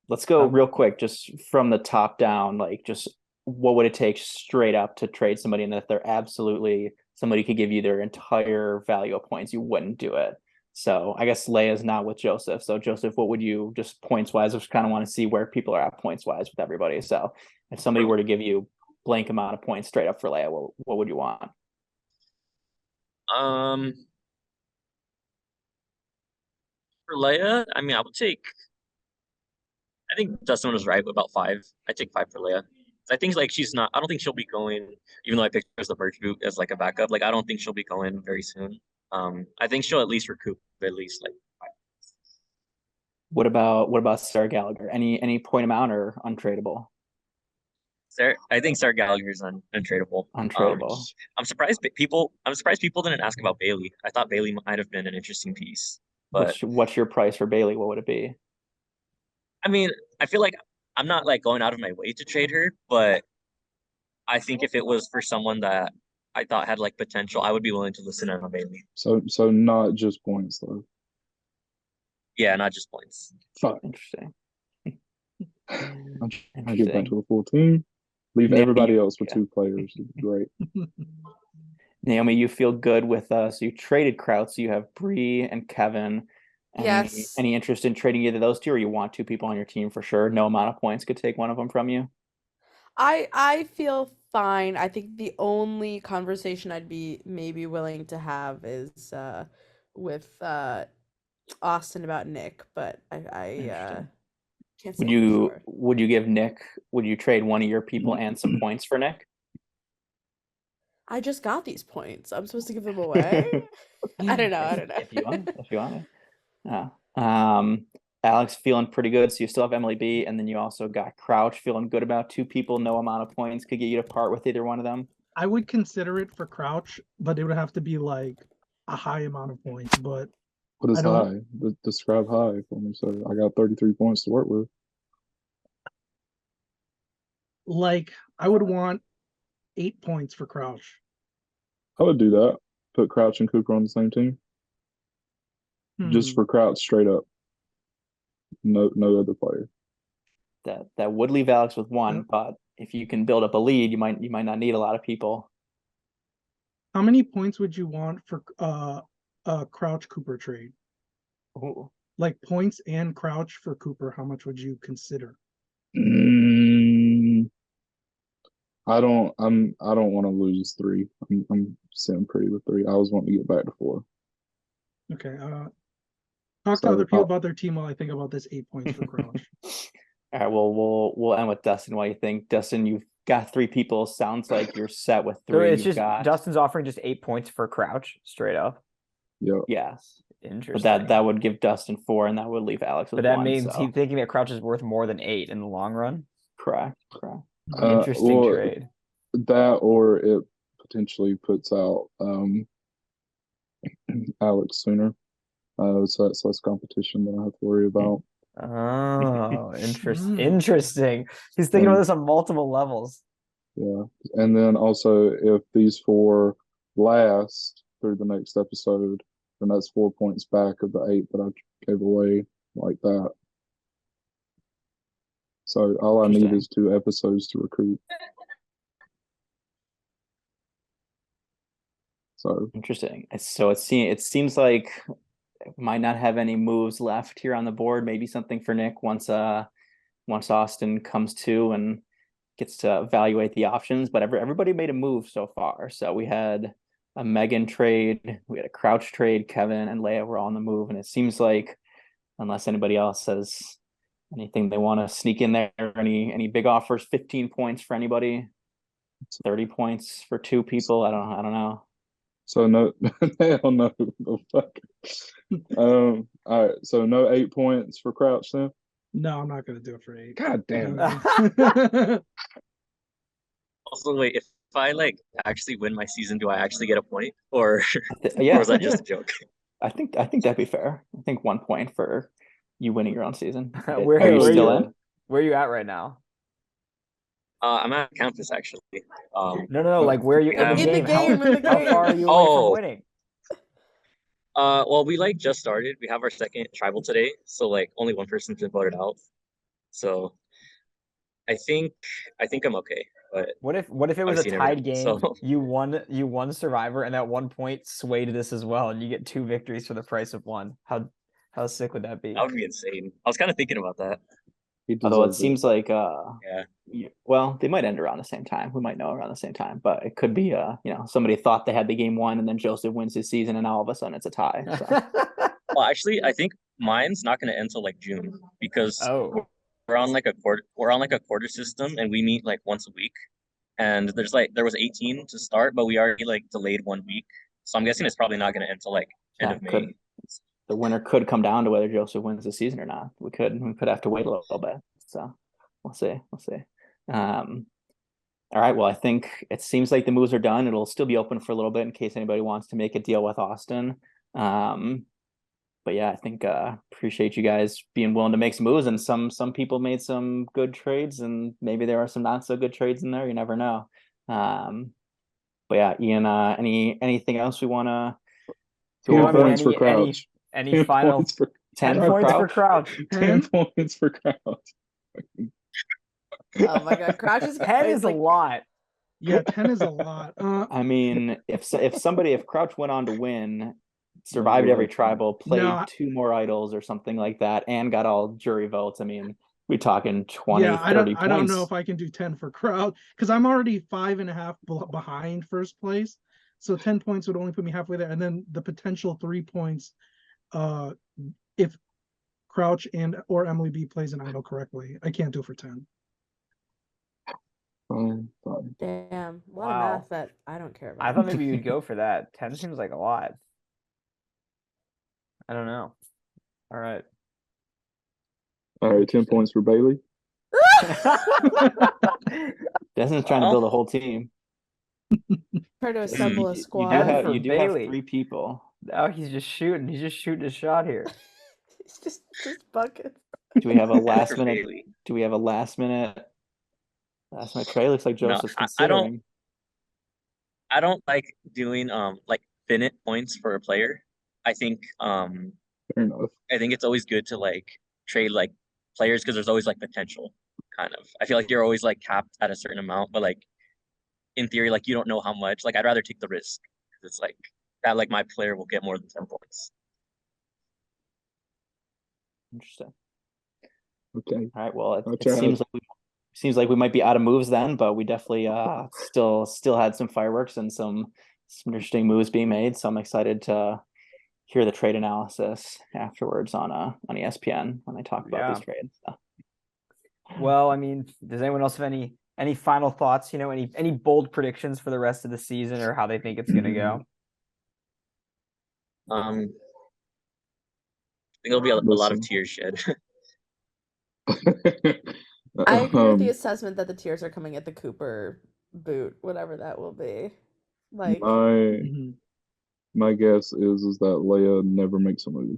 let's go real quick, just from the top down. Like, just what would it take straight up to trade somebody, and if they're absolutely somebody could give you their entire value of points, you wouldn't do it. So I guess Leia's not with Joseph. So Joseph, what would you just points wise? I just kind of want to see where people are at points wise with everybody. So if somebody were to give you blank amount of points straight up for Leia, what would you want? For Leia, I mean, I would take. I think Dustin was right about 5. I take 5 for Leia. I think like she's not. I don't think she'll be going. Even though I picked her as the birch boot as like a backup, like I don't think she'll be going very soon. I think she'll at least recoup at least like 5. What about Sarah Gallagher? Any point amount or untradeable? I think Sarah Gallagher is untradeable. Untradeable. I'm surprised people didn't ask about Bailey. I thought Bailey might have been an interesting piece. But what's your price for Bailey? What would it be? I mean, I feel like I'm not like going out of my way to trade her, but I think if it was for someone that I thought had like potential, I would be willing to listen in on Bailey. So not just points though. Yeah, not just points. Fuck. Interesting. I get back to a full team. Leave everybody else with 2 players. Great. Naomi, you feel good with us. You traded Kraut, so you have Bree and Kevin. Yes. Any interest in trading either of those 2, or you want 2 people on your team for sure? No amount of points could take one of them from you. I feel fine. I think the only conversation I'd be maybe willing to have is with Austin about Nick, but I can't say would you give Nick, would you trade one of your people and some points for Nick? I just got these points. I'm supposed to give them away? I don't know. If you want it. Alex feeling pretty good. So you still have Emily B, and then you also got Crouch feeling good about 2 people. No amount of points could get you to part with either one of them. I would consider it for Crouch, but it would have to be like a high amount of points. But what is high? Describe high for me. So I got 33 points to work with. Like I would want 8 points for Crouch. I would do that. Put Crouch and Cooper on the same team. Just for Crouch, straight up. No other player. That would leave Alex with 1, but if you can build up a lead, you might not need a lot of people. How many points would you want for Crouch Cooper trade? Ooh. Like points and Crouch for Cooper, how much would you consider? I don't want to lose 3. I'm sitting pretty with 3. I was wanting to get back to 4. Okay. Talk to other people about their team while I think about this 8 points for Crouch. All right. Well, we'll end with Dustin. What do you think, Dustin? You've got 3 people. Sounds like you're set with 3. So it's just Dustin's offering just 8 points for Crouch straight up. Yeah. Yes. Interesting. But that would give Dustin 4, and that would leave Alex with 1. But that means he's thinking that Crouch is worth more than 8 in the long run. Correct. Interesting trade. That, or it potentially puts out Alex sooner. So that's less competition that I have to worry about. Oh, interesting. He's thinking about this on multiple levels. Yeah. And then also, if these 4 last through the next episode, then that's 4 points back of the 8 that I gave away like that. So all I need is 2 episodes to recruit. So interesting. So it seems like might not have any moves left here on the board. Maybe something for Nick once Austin comes to and gets to evaluate the options. But everybody made a move so far. So we had a Megan trade, we had a Crouch trade, Kevin and Leia were all on the move, and it seems like unless anybody else says anything they want to sneak in there, any big offers, 15 points for anybody, 30 points for 2 people. I don't know. So no, hell no. The fuck. All right. So no 8 points for Crouch then. No, I'm not gonna do it for 8. God damn it. Also, wait, if I like actually win my season, do I actually get a point, or yeah, or is that just a joke? I think that'd be fair. I think 1 point for you winning your own season. Where are you at right now? I'm at campus actually. No. Like where you in the In the game? game, in the How far are game. you away from Oh, winning? well, we like just started. We have our second tribal today, so like only one person's been voted out. So I think I'm okay. But What if it was a obviously you never tied know. game? So You won Survivor, and at one point swayed this as well, and you get 2 victories for the price of 1. How sick would that be? that would be insane. I was kind of thinking about that. Although it deserves seems like Yeah. well, they might end around the same time. We might know around the same time, but it could be somebody thought they had the game won and then Joseph wins his season and now all of a sudden it's a tie. So. Well, actually, I think mine's not going to end till like June because Oh, we're on like a quarter system and we meet like once a week. And there was 18 to start, but we already like delayed 1 week. So I'm guessing it's probably not going to end till like end of May. The winner could come down to whether Joseph wins the season or not. We could have to wait a little bit. So we'll see. All right. Well, I think it seems like the moves are done. It'll still be open for a little bit in case anybody wants to make a deal with Austin. But yeah, I think appreciate you guys being willing to make some moves. And some people made some good trades, and maybe there are some not so good trades in there. You never know. But yeah, Ian, anything else we want to? 10 points for Crouch. Any final 10 points for Crouch. 10 points for Crouch. Oh my God, Crouch is 10 is a lot. Yeah, 10 is a lot. I mean, if Crouch went on to win, survived every tribal, played 2 more idols or something like that, and got all jury votes, I mean, we're talking 20, 30 points. I don't know if I can do 10 for Crouch because I'm already 5.5 behind first place. So 10 points would only put me halfway there. And then the potential 3 points if Crouch or Emily B plays an idol correctly. I can't do it for 10. Damn, a lot of math that I don't care about. I thought maybe you'd go for that. 10 seems like a lot. I don't know. All right. 10 points for Bailey. Desmond's trying to build a whole team. Try to assemble a squad. You do have 3 people. Oh, he's just shooting. He's just shooting a shot here. It's just buckets. Do we have a last minute? Last minute trade? Looks like Joseph's considering. I don't like doing like finite points for a player. I think fair enough. I think it's always good to like trade like players because there's always like potential. Kind of. I feel like you're always like capped at a certain amount, but like in theory, like you don't know how much. Like I'd rather take the risk. It's like that. Like my player will get more than 10 points. Interesting. Okay. All right. Well, it seems like we might be out of moves then, but we definitely still had some fireworks and some interesting moves being made. So I'm excited to hear the trade analysis afterwards on ESPN when they talk about these trades. So. Well, I mean, does anyone else have any final thoughts? Any bold predictions for the rest of the season or how they think it's gonna go? I think there'll be a lot of tears shed. I agree with the assessment that the tears are coming at the Cooper boot, whatever that will be. Like my guess is that Leia never makes a move.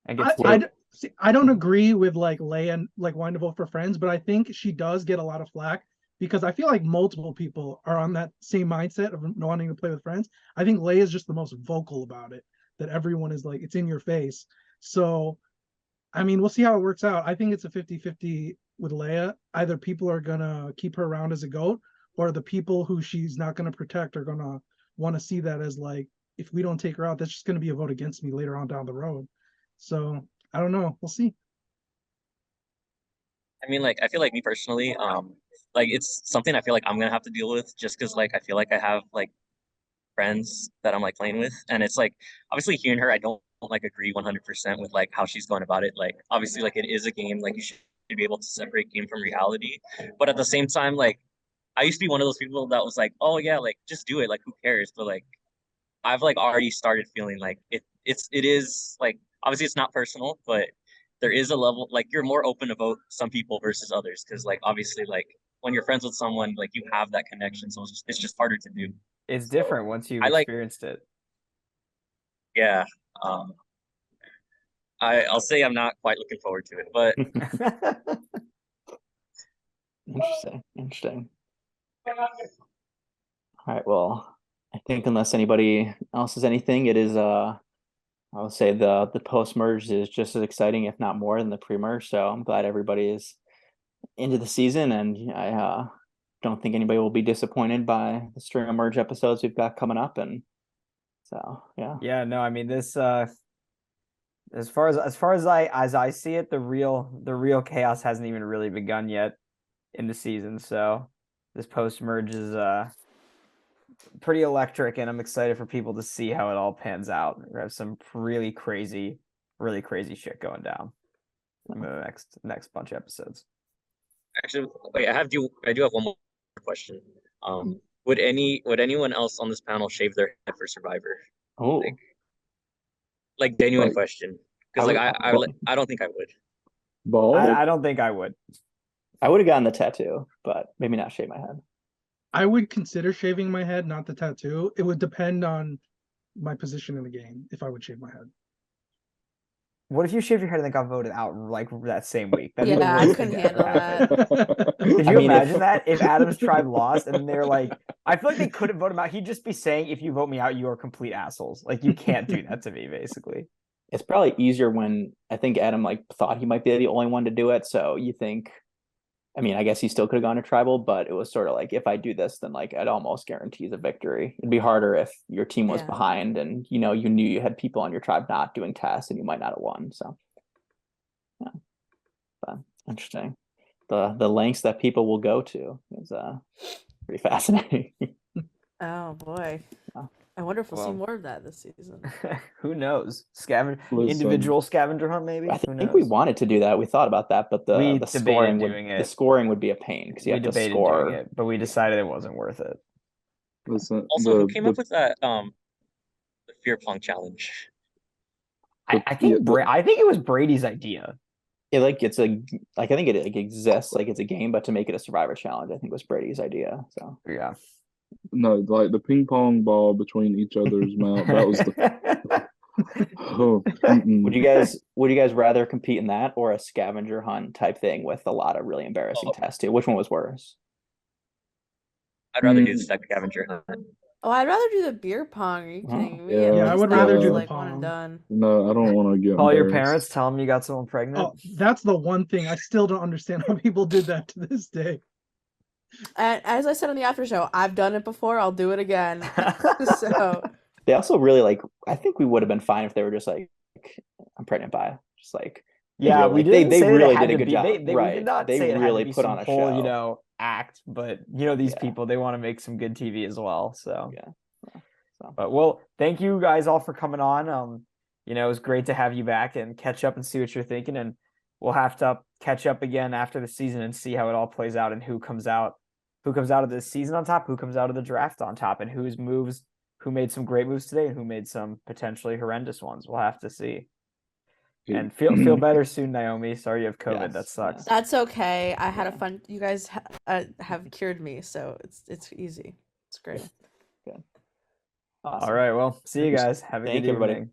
I don't agree with like Leia like wanting to vote for Friends, but I think she does get a lot of flack because I feel like multiple people are on that same mindset of wanting to play with Friends. I think Leia is just the most vocal about it, that everyone is like, it's in your face. So, I mean, we'll see how it works out. I think it's a 50-50 with Leia. Either people are going to keep her around as a GOAT, or the people who she's not going to protect are going to want to see that as like, if we don't take her out, that's just going to be a vote against me later on down the road. So I don't know. We'll see. I mean, like, I feel like me personally, like it's something I feel like I'm gonna have to deal with just because like I feel like I have like friends that I'm like playing with, and it's like obviously hearing her, I don't like agree 100% with like how she's going about it. Like obviously, like it is a game, like you should be able to separate game from reality, but at the same time, like I used to be one of those people that was like, oh yeah, like just do it, like who cares? But like I've like already started feeling like it is like obviously it's not personal, but there is a level like you're more open to vote some people versus others because like obviously like when you're friends with someone like you have that connection, so it's just harder to do. It's different once you've experienced it. Yeah. I'll say I'm not quite looking forward to it, but Interesting. All right, well, I think unless anybody else has anything, it is I would say the post-merge is just as exciting, if not more, than the pre-merge. So I'm glad everybody is into the season, and I don't think anybody will be disappointed by the string of merge episodes we've got coming up. And so Yeah, no, I mean this as far as I see it, the real chaos hasn't even really begun yet in the season. So this post merge is pretty electric, and I'm excited for people to see how it all pans out. We have some really crazy shit going down in the next bunch of episodes. Actually, wait, I do have one more question. Would anyone else on this panel shave their head for Survivor? Oh, like genuine question. Because I don't think I would. Bald? I don't think I would. I would have gotten the tattoo, but maybe not shave my head. I would consider shaving my head, not the tattoo. It would depend on my position in the game if I would shave my head. What if you shaved your head and then got voted out like that same week? That'd be the Yeah, I worst couldn't thing to ever handle happen. that. Could you imagine that if Adam's tribe lost and they're like, I feel like they couldn't vote him out. He'd just be saying, if you vote me out, you are complete assholes. Like you can't do that to me, basically. It's probably easier when I think Adam like thought he might be the only one to do it. So you think, I mean, I guess he still could have gone to tribal, but it was sort of like, if I do this, then like it almost guarantees a victory. It'd be harder if your team was behind and you knew you had people on your tribe not doing tests and you might not have won. So yeah, but interesting. The lengths that people will go to is pretty fascinating. Oh boy. I wonder if we'll see more of that this season. Who knows? Individual scavenger hunt, maybe. I think we wanted to do that. We thought about that, but the scoring would be a pain because you have to score. Doing it, but we decided it wasn't worth it. Also, who came up with that the fear pong challenge? I think it was Brady's idea. I think it exists, like it's a game, but to make it a Survivor challenge, I think was Brady's idea. So yeah. No, like the ping pong ball between each other's mouth. That was the. Would you guys rather compete in that or a scavenger hunt type thing with a lot of really embarrassing tests too? Which one was worse? I'd rather do the scavenger hunt. Oh, I'd rather do the beer pong. Are you kidding me? Yeah, I would rather do the like pong. one and done. No, I don't want to get. Call your parents, tell them you got someone pregnant. Oh, that's the one thing I still don't understand how people did that to this day. And as I said on the after show, I've done it before. I'll do it again. So they also really I think we would have been fine if they were just like, I'm pregnant by, just like. Yeah, they really did a good job. They did not say it really had to be put some on a whole, show. act. But these people, they want to make some good TV as well. So yeah. But thank you guys all for coming on. It was great to have you back and catch up and see what you're thinking. And we'll have to catch up again after the season and see how it all plays out and who comes out of this season on top, who comes out of the draft on top, and who made some great moves today and who made some potentially horrendous ones. We'll have to see. And feel better soon, Naomi. Sorry you have COVID. Yes, that sucks. That's okay. I had a fun. You guys have cured me, so it's easy. It's great. Good. Awesome. All right. Well, see you guys. Have a good evening.